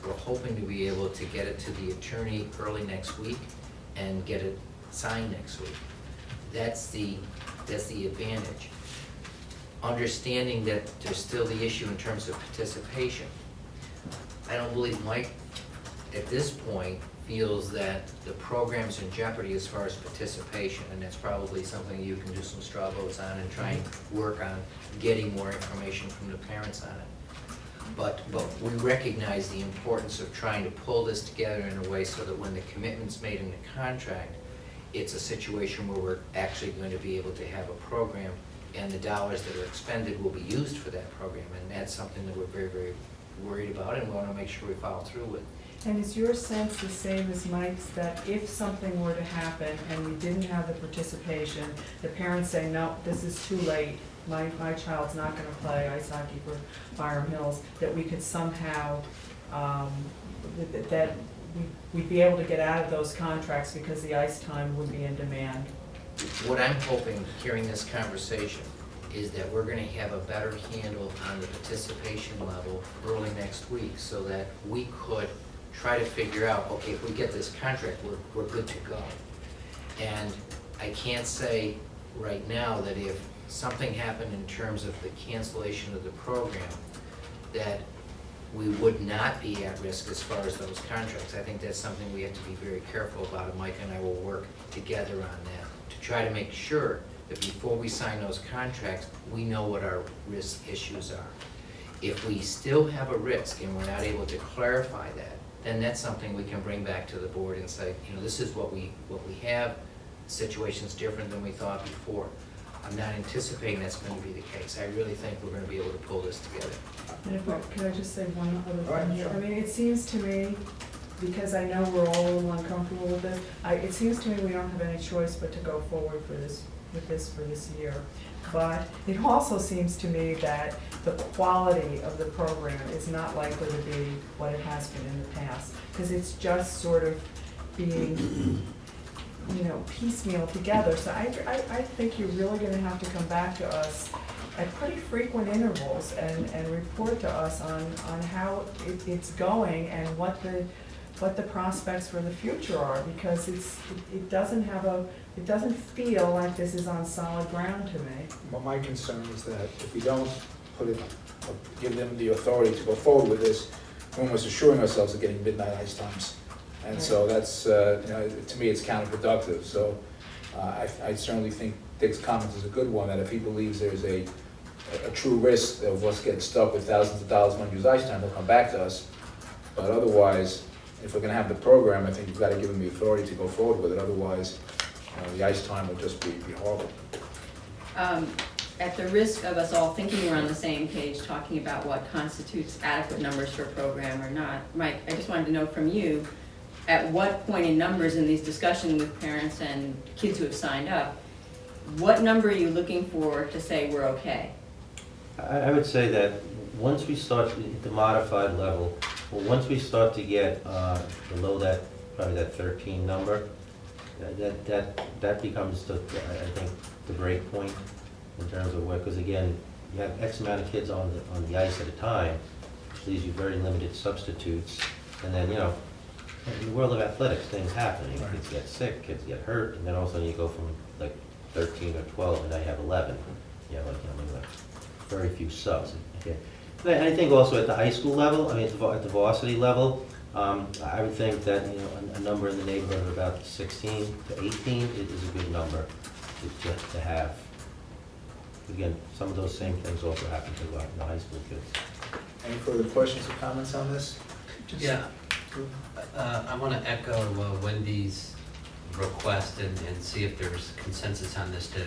we're hoping to be able to get it to the attorney early next week and get it signed next week. That's the advantage. Understanding that there's still the issue in terms of participation. I don't believe Mike, at this point, feels that the program's in jeopardy as far as participation, and that's probably something you can do some straw votes on and try and work on getting more information from the parents on it. But we recognize the importance of trying to pull this together in a way so that when the commitment's made in the contract, it's a situation where we're actually going to be able to have a program, and the dollars that are expended will be used for that program, and that's something that we're very, very worried about, and we want to make sure we follow through with. And is your sense the same as Mike's, that if something were to happen and we didn't have the participation, the parents say, no, this is too late, my child's not going to play ice hockey for Byram Hills, that we could somehow, that we'd be able to get out of those contracts because the ice time would be in demand? What I'm hoping, hearing this conversation, is that we're going to have a better handle on the participation level early next week, so that we could try to figure out, okay, if we get this contract, we're good to go. And I can't say right now that if something happened in terms of the cancellation of the program, that we would not be at risk as far as those contracts. I think that's something we have to be very careful about, and Mike and I will work together on that to try to make sure that before we sign those contracts, we know what our risk issues are. If we still have a risk and we're not able to clarify that, then that's something we can bring back to the board and say, you know, this is what we have. The situation's different than we thought before. I'm not anticipating that's going to be the case. I really think we're going to be able to pull this together. And could I just say one other thing here? Sure. I mean, it seems to me, because I know we're all a little uncomfortable with it, it seems to me we don't have any choice but to go forward for this year. But it also seems to me that the quality of the program is not likely to be what it has been in the past, because it's just sort of being, you know, piecemeal together. So I think you're really going to have to come back to us at pretty frequent intervals and report to us on how it's going and what the prospects for the future are, because it doesn't feel like this is on solid ground to me. Well, my concern is that if we don't give them the authority to go forward with this, we're almost assuring ourselves of getting midnight ice times. And so that's, you know, to me, it's counterproductive. So I certainly think Dick's comment is a good one, that if he believes there's a true risk of us getting stuck with thousands of dollars unused ice time, they'll come back to us. But otherwise, if we're going to have the program, I think you've got to give them the authority to go forward with it. Otherwise, the ice time will just be horrible. At the risk of us all thinking we're on the same page, talking about what constitutes adequate numbers for a program or not, Mike, I just wanted to know from you, at what point in numbers in these discussions with parents and kids who have signed up, what number are you looking for to say we're okay? I would say that once we start at the modified level, well, once we start to get below that probably that 13 number. That becomes, I think, the break point in terms of where, because again, you have X amount of kids on the ice at a time, which leaves you very limited substitutes. And then, you know, in the world of athletics, things happen. You know, kids get sick, kids get hurt, and then all of a sudden you go from like 13 or 12, and now you have 11. You have like very few subs. Okay. And I think also at the high school level, I mean, at the varsity level, I would think that, you know, a number in the neighborhood of about 16 to 18 is a good number to have. Again, some of those same things also happen to the high school kids. Any further questions or comments on this? Yeah, I want to echo Wendy's request and see if there's consensus on this to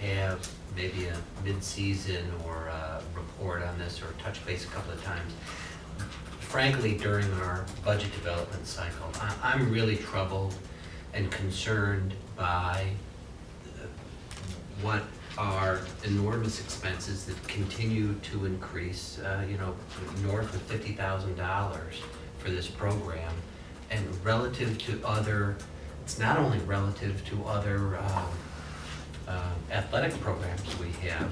have maybe a mid-season or a report on this or touch base a couple of times. Frankly, during our budget development cycle, I'm really troubled and concerned by what are enormous expenses that continue to increase, you know, north of $50,000 for this program, and relative to other, it's not only relative to other athletic programs we have,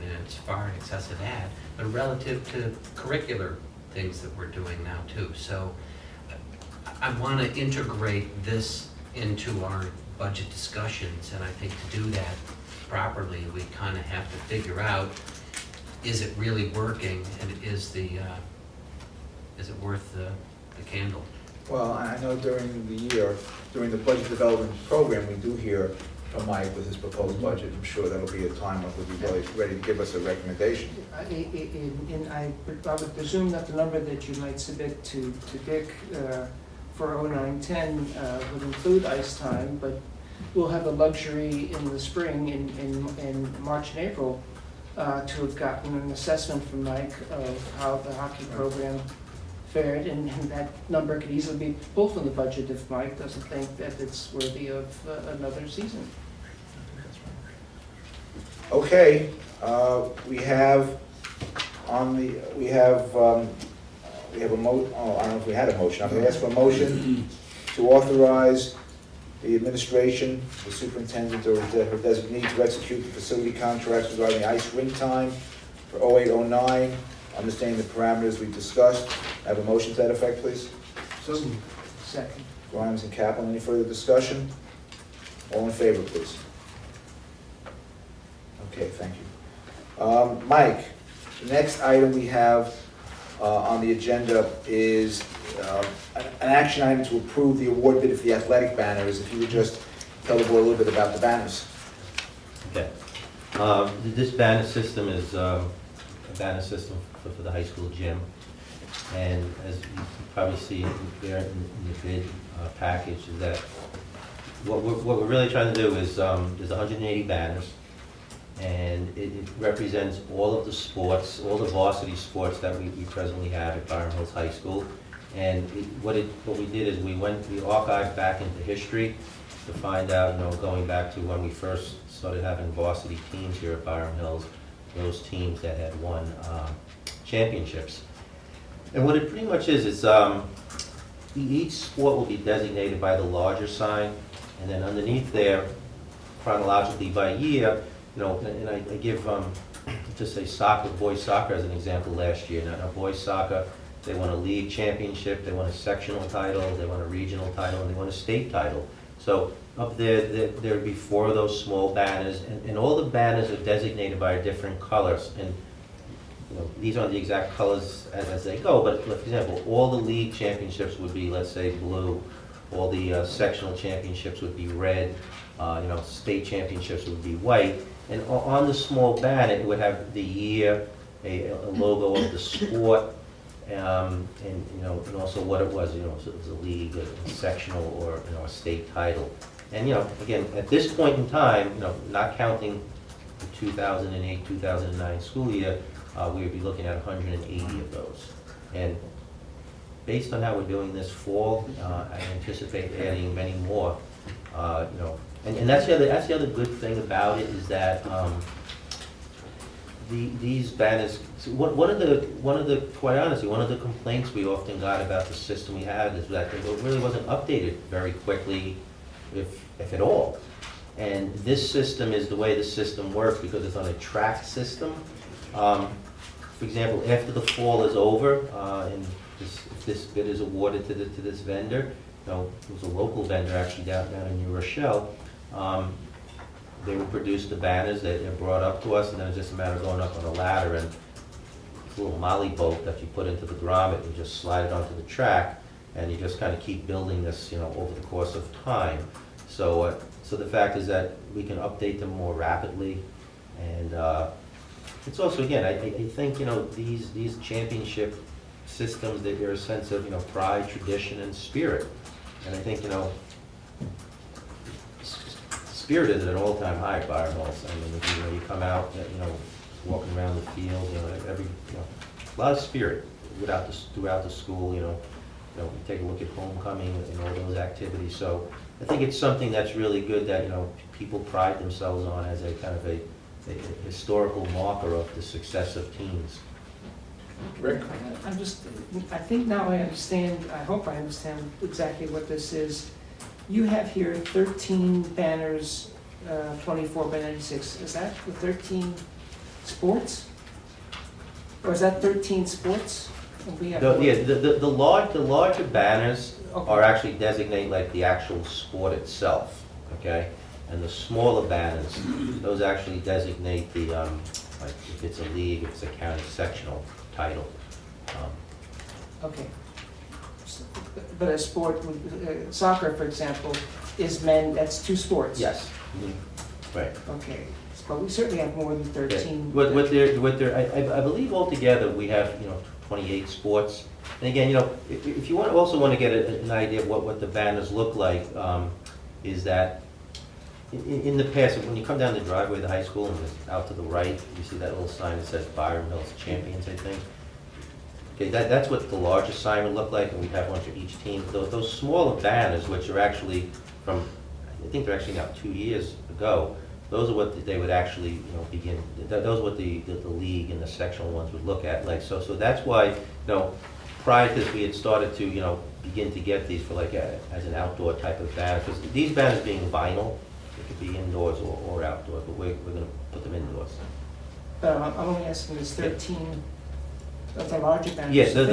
and it's far in excess of that, but relative to curricular things that we're doing now too. So I want to integrate this into our budget discussions, and I think to do that properly, we kind of have to figure out, is it really working, and is it worth the candle? Well, I know during the year, during the budget development program, we do hear from Mike with his proposed budget. I'm sure that'll be a time when we'll be ready to give us a recommendation. I would presume that the number that you might submit to Dick for 09-10 would include ice time, but we'll have the luxury in the spring, in March and April, to have gotten an assessment from Mike of how the hockey program fared, and that number could easily be pulled from the budget if Mike doesn't think that it's worthy of another season. Okay, we have a mo, oh, I don't know if we had a motion. I'm going to ask for a motion to authorize the administration, the superintendent or her designee to execute the facility contracts regarding the ice rink time for 08-09, understanding the parameters we discussed. I have a motion to that effect, please. So, second. Grimes and Kaplan, any further discussion? All in favor, please. Okay, thank you. Mike, the next item we have on the agenda is an action item to approve the award bid for the athletic banners. If you would just tell the board a little bit about the banners. Okay. This banner system is a banner system for the high school gym. And as you can probably see there in the bid package, is that what we're really trying to do is there's 180 banners, and it represents all of the sports, all the varsity sports that we presently have at Byram Hills High School. And what we did is we archived back into history to find out, you know, going back to when we first started having varsity teams here at Byram Hills, those teams that had won championships. And what it pretty much is, each sport will be designated by the larger sign, and then underneath there, chronologically by year, you know, and I give, just say soccer, boys soccer as an example last year. Now boys soccer, they won a league championship, they won a sectional title, they won a regional title, and they won a state title. So up there would be 4 of those small banners, and all the banners are designated by different colors. And you know, these aren't the exact colors as they go, but for example, all the league championships would be, let's say, blue. All the sectional championships would be red. You know, state championships would be white. And on the small banner, it would have the year, a logo of the sport, and you know, and also what it was. You know, so it was a league, a sectional, or you know, a state title. And you know, again, at this point in time, you know, not counting the 2008-2009 school year, we would be looking at 180 of those. And based on how we're doing this fall, I anticipate adding many more. You know, and that's the other good thing about it is that these banners, so quite honestly, one of the complaints we often got about the system we had is that it really wasn't updated very quickly, if at all. And this system is the way the system works because it's on a track system. For example, after the fall is over, and if this bid is awarded to this vendor, it was a local vendor actually down in New Rochelle. They would produce the banners that are brought up to us, and then it's just a matter of going up on a ladder and it's a little molly boat that you put into the grommet and just slide it onto the track, and you just kind of keep building this, over the course of time. So the fact is that we can update them more rapidly, and it's also, again, I think, these championship systems, they're a sense of, pride, tradition, and spirit. And I think, spirit is at an all-time high at Byron Hills. I mean, if, you come out, walking around the field, a lot of spirit throughout the school, you take a look at homecoming and all those activities. So I think it's something that's really good that, people pride themselves on as a kind of a historical marker of the success of teams. Rick? I think now I understand, I hope I understand exactly what this is. You have here 13 banners, 24 by 96. Is that the 13 sports? Or is that 13 sports? And we have The larger banners are actually designate like the actual sport itself, okay? And the smaller banners, those actually designate the, like if it's a league, if it's a county sectional title. Okay. But a sport, soccer, for example, is men, that's two sports? Yes. Right. Okay. But we certainly have more than 13. I believe altogether we have, 28 sports. And again, if you also want to get an idea of what the banners look like, is that in the past, when you come down the driveway of the high school and out to the right, you see that little sign that says Byron Hills Champions, I think. Okay, that's what the largest sign would look like, and we'd have one for each team. Those smaller banners, which are actually from, I think they're actually now 2 years ago, those are what they would actually, begin, those are what the league and the sectional ones would look at. Like, so that's why, prior to this, we had started to, begin to get these for like as an outdoor type of banner. Because these banners being vinyl, it could be indoors or outdoors, but we're going to put them indoors. I'm only asking, there's 13 of the larger banners. Yes, those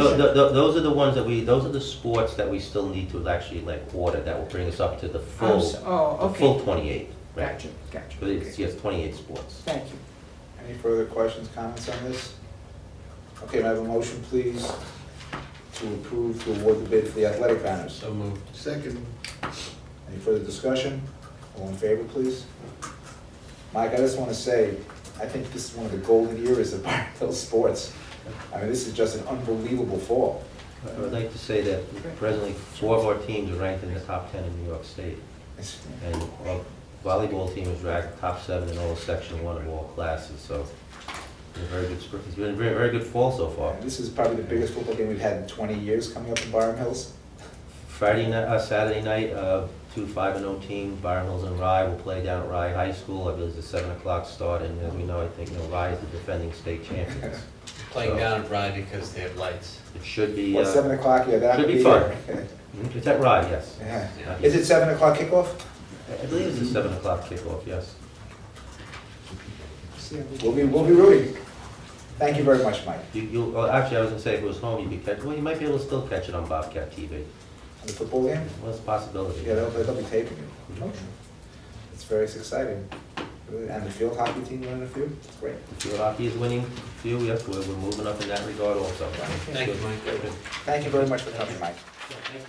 are the ones that those are the sports that we still need to actually order that will bring us up to the full, full 28. Right. Gotcha. But it's 28 sports. Thank you. Any further questions, comments on this? Okay, may I have a motion, please, to approve to award the bid for the athletic banners? So moved. Second. Any further discussion? All in favor, please? Mike, I just want to say, I think this is one of the golden eras of Byron Hills sports. I mean, this is just an unbelievable fall. I would like to say that presently 4 of our teams are ranked in the top 10 in New York State. And our volleyball team is ranked top 7 in all Section 1 of all classes. So it's been a very good fall so far. This is probably the biggest football game we've had in 20 years coming up in Byron Hills. Saturday night, 2 5-0 teams, Byron Hills and Rye will play down at Rye High School. I believe it's a 7 o'clock start, and as we know, I think Rye is the defending state champions. Playing down at Rye because they have lights. It should be. 7 o'clock, yeah, that should be fun. It's at Rye, yes. Yeah. Is it 7 o'clock kickoff? I believe it's a 7 o'clock kickoff, yes. We'll be rooting. Thank you very much, Mike. Well, actually, I was going to say if it was home, you could catch. Well, you might be able to still catch it on Bobcat TV. The football game? Well, it's a possibility. Yeah, they'll be taping it. It's very exciting. And the field hockey team winning a few? It's great. The field hockey is winning a few, yes, we're moving up in that regard also. Thank you, Mike. Thank you very much for coming, Mike.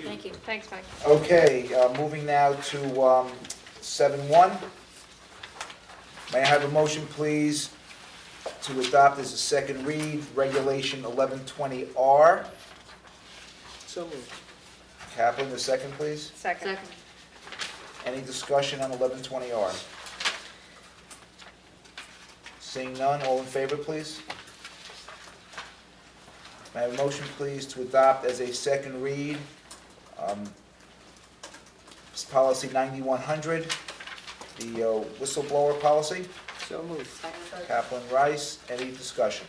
Thank you. Thanks, Mike. Okay, moving now to 7-1. May I have a motion, please, to adopt as a second read, Regulation 1120R? So moved. Kaplan, the second, please. Second. Any discussion on 1120R? Seeing none, all in favor, please? May I have a motion, please, to adopt as a second read, Policy 9100, the whistleblower policy? So moved. Kaplan, Rice, any discussion?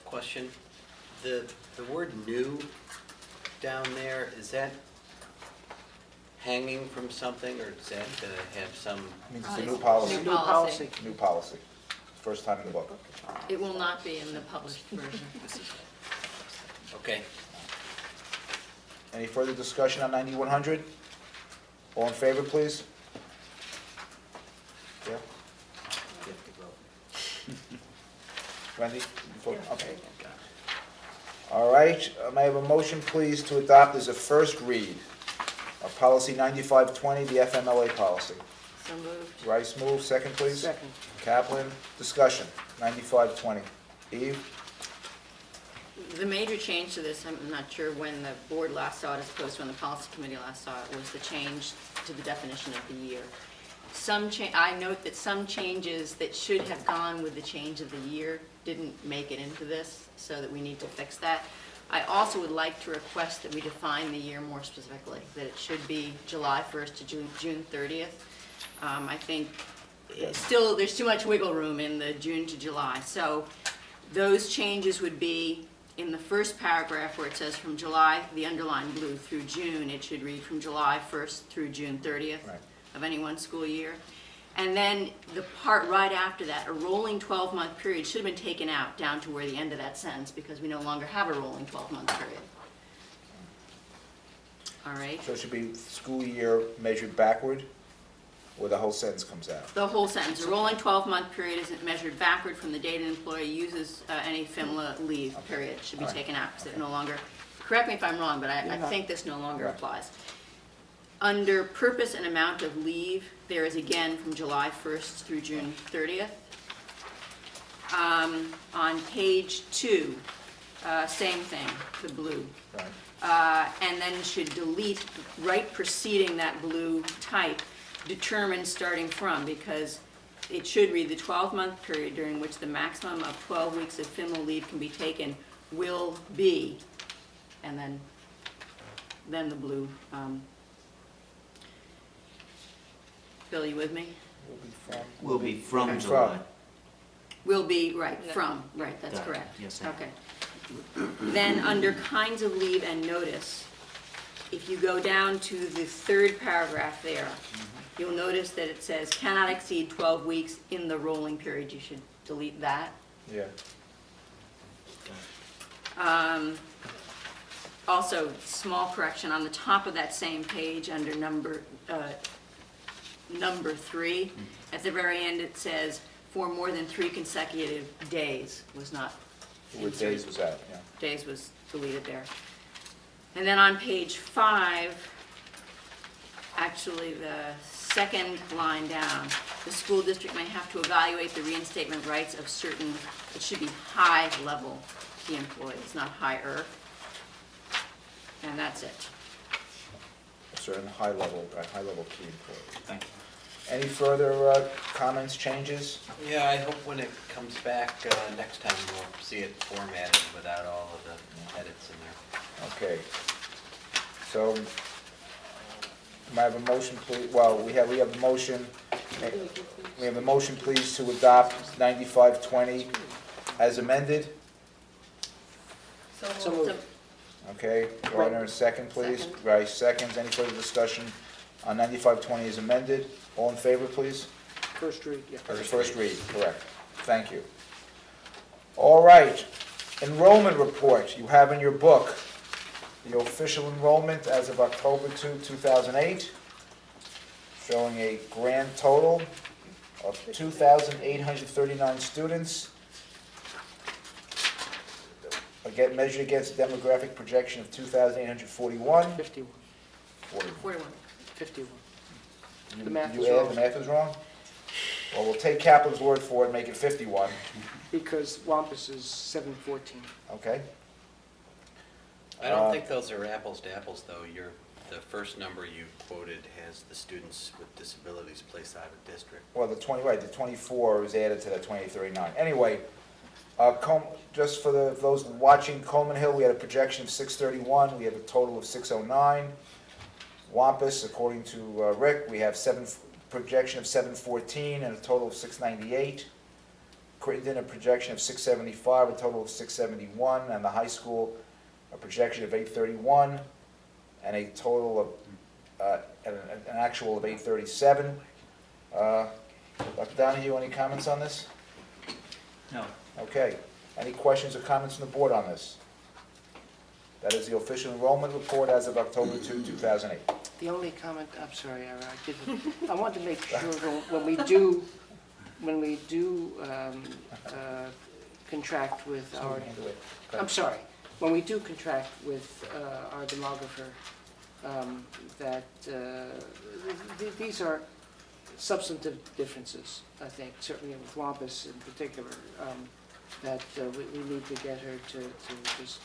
Question, the word "new" down there, is that hanging from something, or does that have some? I mean, it's a new policy. New policy. New policy. First time in the book. It will not be in the published version. Okay. Any further discussion on 9100? All in favor, please? Yeah? Wendy? you vote? Okay. All right, may I have a motion, please, to adopt as a first read of policy 9520, the FMLA policy? So moved. Rice move, second, please? Second. Kaplan, discussion, 9520. Eve? The major change to this, I'm not sure when the board last saw it as opposed to when the policy committee last saw it, was the change to the definition of the year. I note that some changes that should have gone with the change of the year didn't make it into this, so that we need to fix that. I also would like to request that we define the year more specifically, that it should be July 1st to June 30th. I think still there's too much wiggle room in the June to July. So those changes would be in the first paragraph where it says from July, the underlined blue, through June, it should read from July 1st through June 30th of any one school year. And then the part right after that, a rolling 12-month period, should have been taken out down to where the end of that sentence, because we no longer have a rolling 12-month period. All right? So it should be school year measured backward, or the whole sentence comes out? The whole sentence. A rolling 12-month period isn't measured backward from the date an employee uses any FMLA leave, period. It should be taken out, because it no longer, correct me if I'm wrong, but I think this no longer applies. Under purpose and amount of leave, there is again from July 1st through June 30th. On page 2, same thing, the blue. And then should delete right preceding that blue type, determined starting from, because it should read the 12-month period during which the maximum of 12 weeks of FMLA leave can be taken will be, and then the blue. Bill, you with me? Will be from July. Will be, right, from, right, that's Got it. correct. Yes, ma'am. Okay. Then, under kinds of leave and notice, if you go down to the third paragraph there, you'll notice that it says cannot exceed 12 weeks in the rolling period. You should delete that. Yeah. Also, small correction, on the top of that same page, under number 3, at the very end it says, for more than 3 consecutive days was not Where days was that, yeah. Days was deleted there. And then on page 5, actually the second line down, the school district may have to evaluate the reinstatement rights of certain, it should be high-level key employees, not higher. And that's it. A certain high-level key employee. Thank you. Any further comments, changes? Yeah, I hope when it comes back next time, we'll see it formatted without all of the edits in there. Okay. So, may I have a motion, please? Well, we have a motion. We have a motion, please, to adopt 9520 as amended. So moved. Okay, Gardner, second, please. Rice, seconds. Any further discussion on 9520 as amended? All in favor, please? First read, yeah. First read, correct. Thank you. All right, enrollment report. You have in your book the official enrollment as of October 2, 2008, showing a grand total of 2,839 students. Again, measured against a demographic projection of 2,841. 51. 41. 51. You, The math you is add, wrong. the math is wrong? Well, we'll take Kaplan's word for it and make it 51. Because Wampus is 714. Okay. I don't think those are apples to apples, though. The first number you quoted has the students with disabilities placed out of district. Well, the 24 is added to that 2839. Anyway, just for those watching Coleman Hill, we had a projection of 631. We have a total of 609. Wampus, according to Rick, we have projection of 714 and a total of 698. Crittenden a projection of 675, a total of 671, and the high school a projection of 831, and a total of, an actual of 837. Dr. Donahue, any comments on this? No. Okay. Any questions or comments from the board on this? That is the official enrollment report as of October 2, 2008. The only comment, I'm sorry, I want to make sure that when we do contract with our, I'm sorry, when we do contract with our demographer, that these are substantive differences, I think, certainly with Wampus in particular, that we need to get her to just,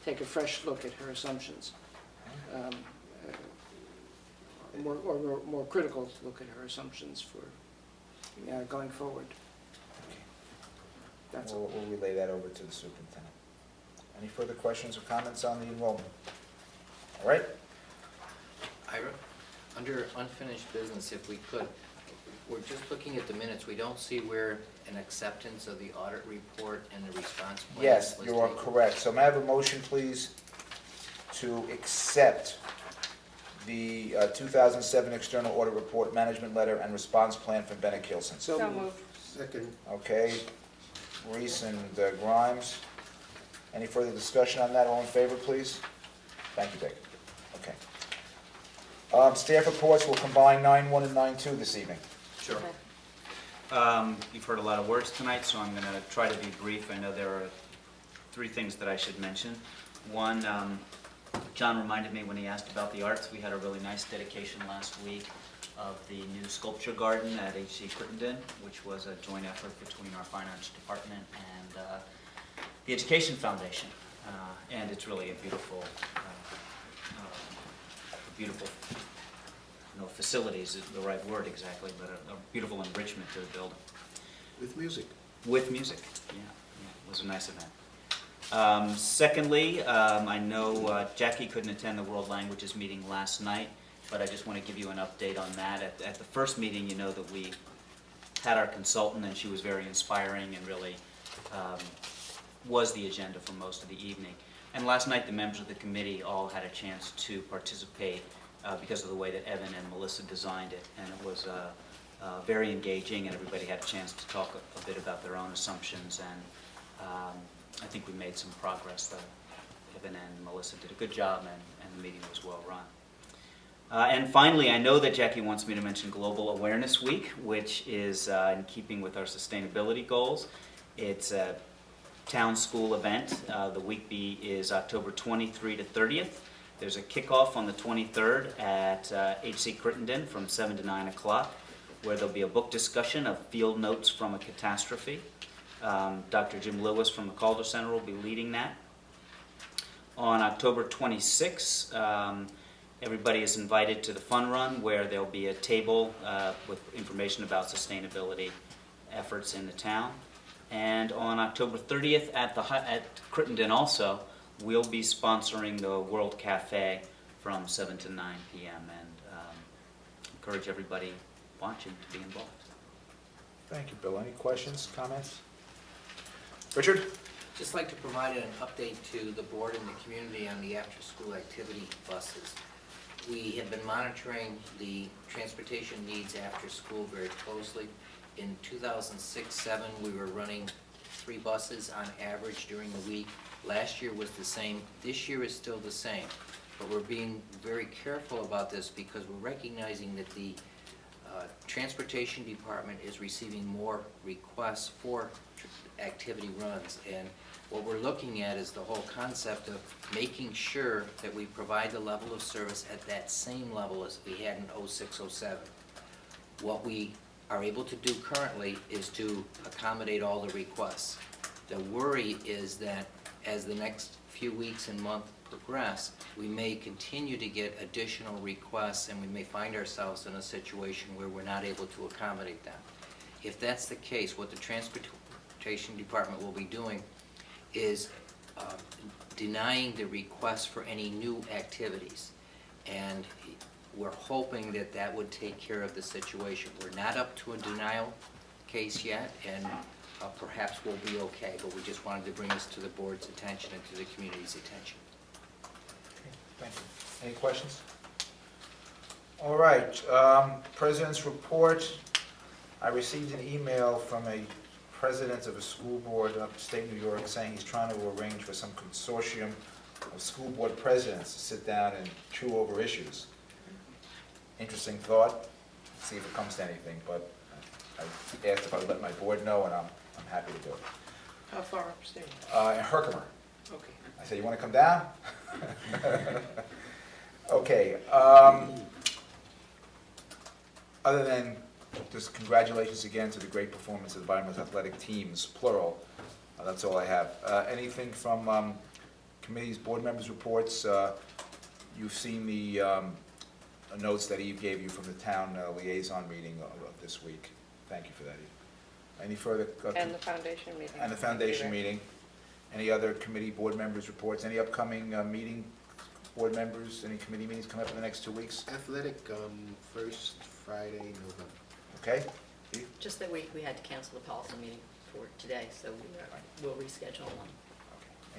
take a fresh look at her assumptions. More critical to look at her assumptions for going forward. That's all. We'll relay that over to the superintendent. Any further questions or comments on the enrollment? All right? Ira, under unfinished business, if we could, we're just looking at the minutes. We don't see where an acceptance of the audit report and the response plan Yes, was you are taken. correct. So may I have a motion, please, to accept the 2007 External Audit Report, Management Letter, and Response Plan from Bennett Kielsen? So moved. Second. Okay. Reese and Grimes. Any further discussion on that? All in favor, please? Thank you, Dick. Okay. Staff reports will combine 9-1 and 9-2 this evening. Sure. You've heard a lot of words tonight, so I'm going to try to be brief. I know there are 3 things that I should mention. One, John reminded me when he asked about the arts, we had a really nice dedication last week of the new sculpture garden at HC Crittenden, which was a joint effort between our Fine Arts Department and the Education Foundation. And it's really a beautiful, facilities is the right word exactly, but a beautiful enrichment to the building. With music. With music, yeah, it was a nice event. Secondly, I know Jackie couldn't attend the World Languages meeting last night, but I just want to give you an update on that. At the first meeting, you know that we had our consultant, and she was very inspiring and really was the agenda for most of the evening. And last night, the members of the committee all had a chance to participate because of the way that Evan and Melissa designed it, and it was very engaging, and everybody had a chance to talk a bit about their own assumptions, and I think we made some progress. Evan and Melissa did a good job, and the meeting was well run. And finally, I know that Jackie wants me to mention Global Awareness Week, which is in keeping with our sustainability goals. It's a town school event. The week is October 23 to 30th. There's a kickoff on the 23rd at HC Crittenden from 7 to 9 o'clock, where there'll be a book discussion of Field Notes from a Catastrophe. Dr. Jim Lewis from the Calder Center will be leading that. On October 26th, everybody is invited to the Fun Run, where there'll be a table with information about sustainability efforts in the town. And on October 30th at Crittenden also, we'll be sponsoring the World Cafe from 7 to 9 p.m. and encourage everybody watching to be involved. Thank you, Bill. Any questions, comments? Richard? Just like to provide an update to the board and the community on the after-school activity buses. We have been monitoring the transportation needs after school very closely. In 2006-07, we were running 3 buses on average during the week. Last year was the same. This year is still the same. But we're being very careful about this because we're recognizing that the transportation department is receiving more requests for activity runs. And what we're looking at is the whole concept of making sure that we provide the level of service at that same level as we had in 06-07. What we are able to do currently is to accommodate all the requests. The worry is that as the next few weeks and months progress, we may continue to get additional requests and we may find ourselves in a situation where we're not able to accommodate them. If that's the case, what the transportation department will be doing is denying the request for any new activities. And we're hoping that that would take care of the situation. We're not up to a denial case yet, and perhaps we'll be okay, but we just wanted to bring this to the board's attention and to the community's attention. Okay, thank you. Any questions? All right, President's report. I received an email from a president of a school board upstate New York saying he's trying to arrange for some consortium of school board presidents to sit down and chew over issues. Interesting thought. See if it comes to anything, but I asked if I would let my board know, and I'm happy to do it. How far upstate? In Herkimer. Okay. I said, you want to come down? Okay. Other than just congratulations again to the great performance of the Vinewood athletic teams, plural. That's all I have. Anything from committees, board members' reports? You've seen the notes that Eve gave you from the town liaison meeting this week. Thank you for that, Eve. Any further? And the foundation meeting. And the foundation meeting. Any other committee, board members' reports? Any upcoming meeting, board members, any committee meetings coming up in the next 2 weeks? Athletic, first Friday, November. Okay. Eve? Just that we had to cancel the policy meeting for today, so we'll reschedule one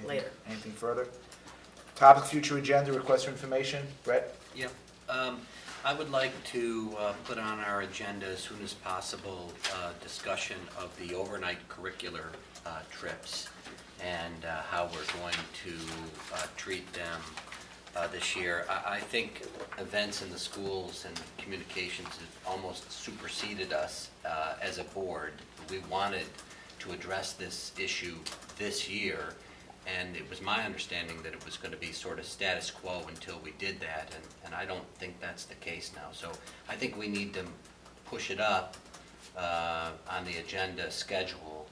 later. Anything further? Topic future agenda, request for information. Brett? Yep. I would like to put on our agenda as soon as possible discussion of the overnight curricular trips and how we're going to treat them this year. I think events in the schools and communications have almost superseded us as a board. We wanted to address this issue this year, and it was my understanding that it was going to be sort of status quo until we did that, and I don't think that's the case now. So I think we need to push it up on the agenda schedule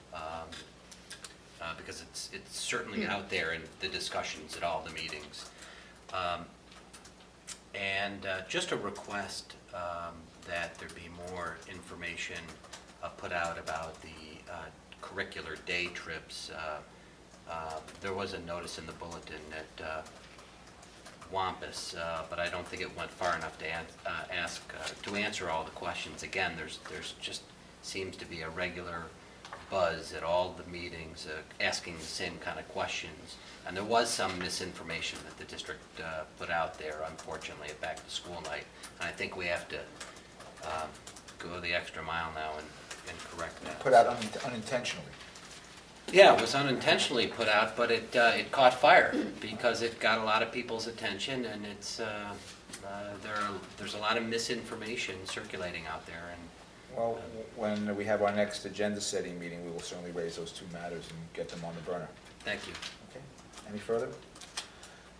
because it's certainly out there in the discussions at all the meetings. And just a request that there be more information put out about the curricular day trips. There was a notice in the bulletin at Wampus, but I don't think it went far enough to answer all the questions. Again, there's just seems to be a regular buzz at all the meetings asking the same kind of questions. And there was some misinformation that the district put out there, unfortunately, at back to school night. And I think we have to go the extra mile now and correct that. Put out unintentionally. Yeah, it was unintentionally put out, but it caught fire because it got a lot of people's attention, and it's there's a lot of misinformation circulating out there. And Well, when we have our next agenda setting meeting, we will certainly raise those two matters and get them on the burner. Thank you. Okay. Any further?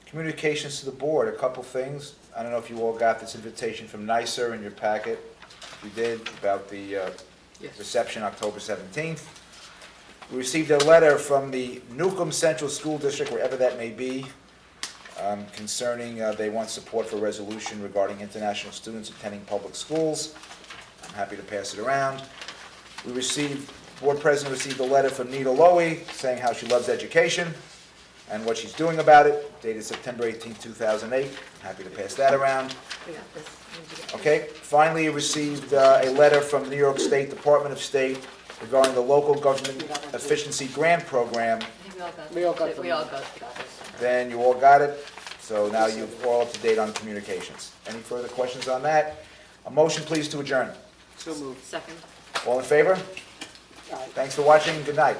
Communications to the board, a couple things. I don't know if you all got this invitation from NYSER in your packet. If you did, about the reception October 17th. We received a letter from the Newcomb Central School District, wherever that may be, concerning they want support for a resolution regarding international students attending public schools. I'm happy to pass it around. Board President received a letter from Nita Lowy saying how she loves education and what she's doing about it, dated September 18, 2008. I'm happy to pass that around. We got this. Okay. Finally, received a letter from the New York State Department of State regarding the Local Government Efficiency Grant Program. We all got this. Then you all got it, so now you're all up to date on communications. Any further questions on that? A motion, please, to adjourn. So moved. Second. All in favor? Thanks for watching, good night.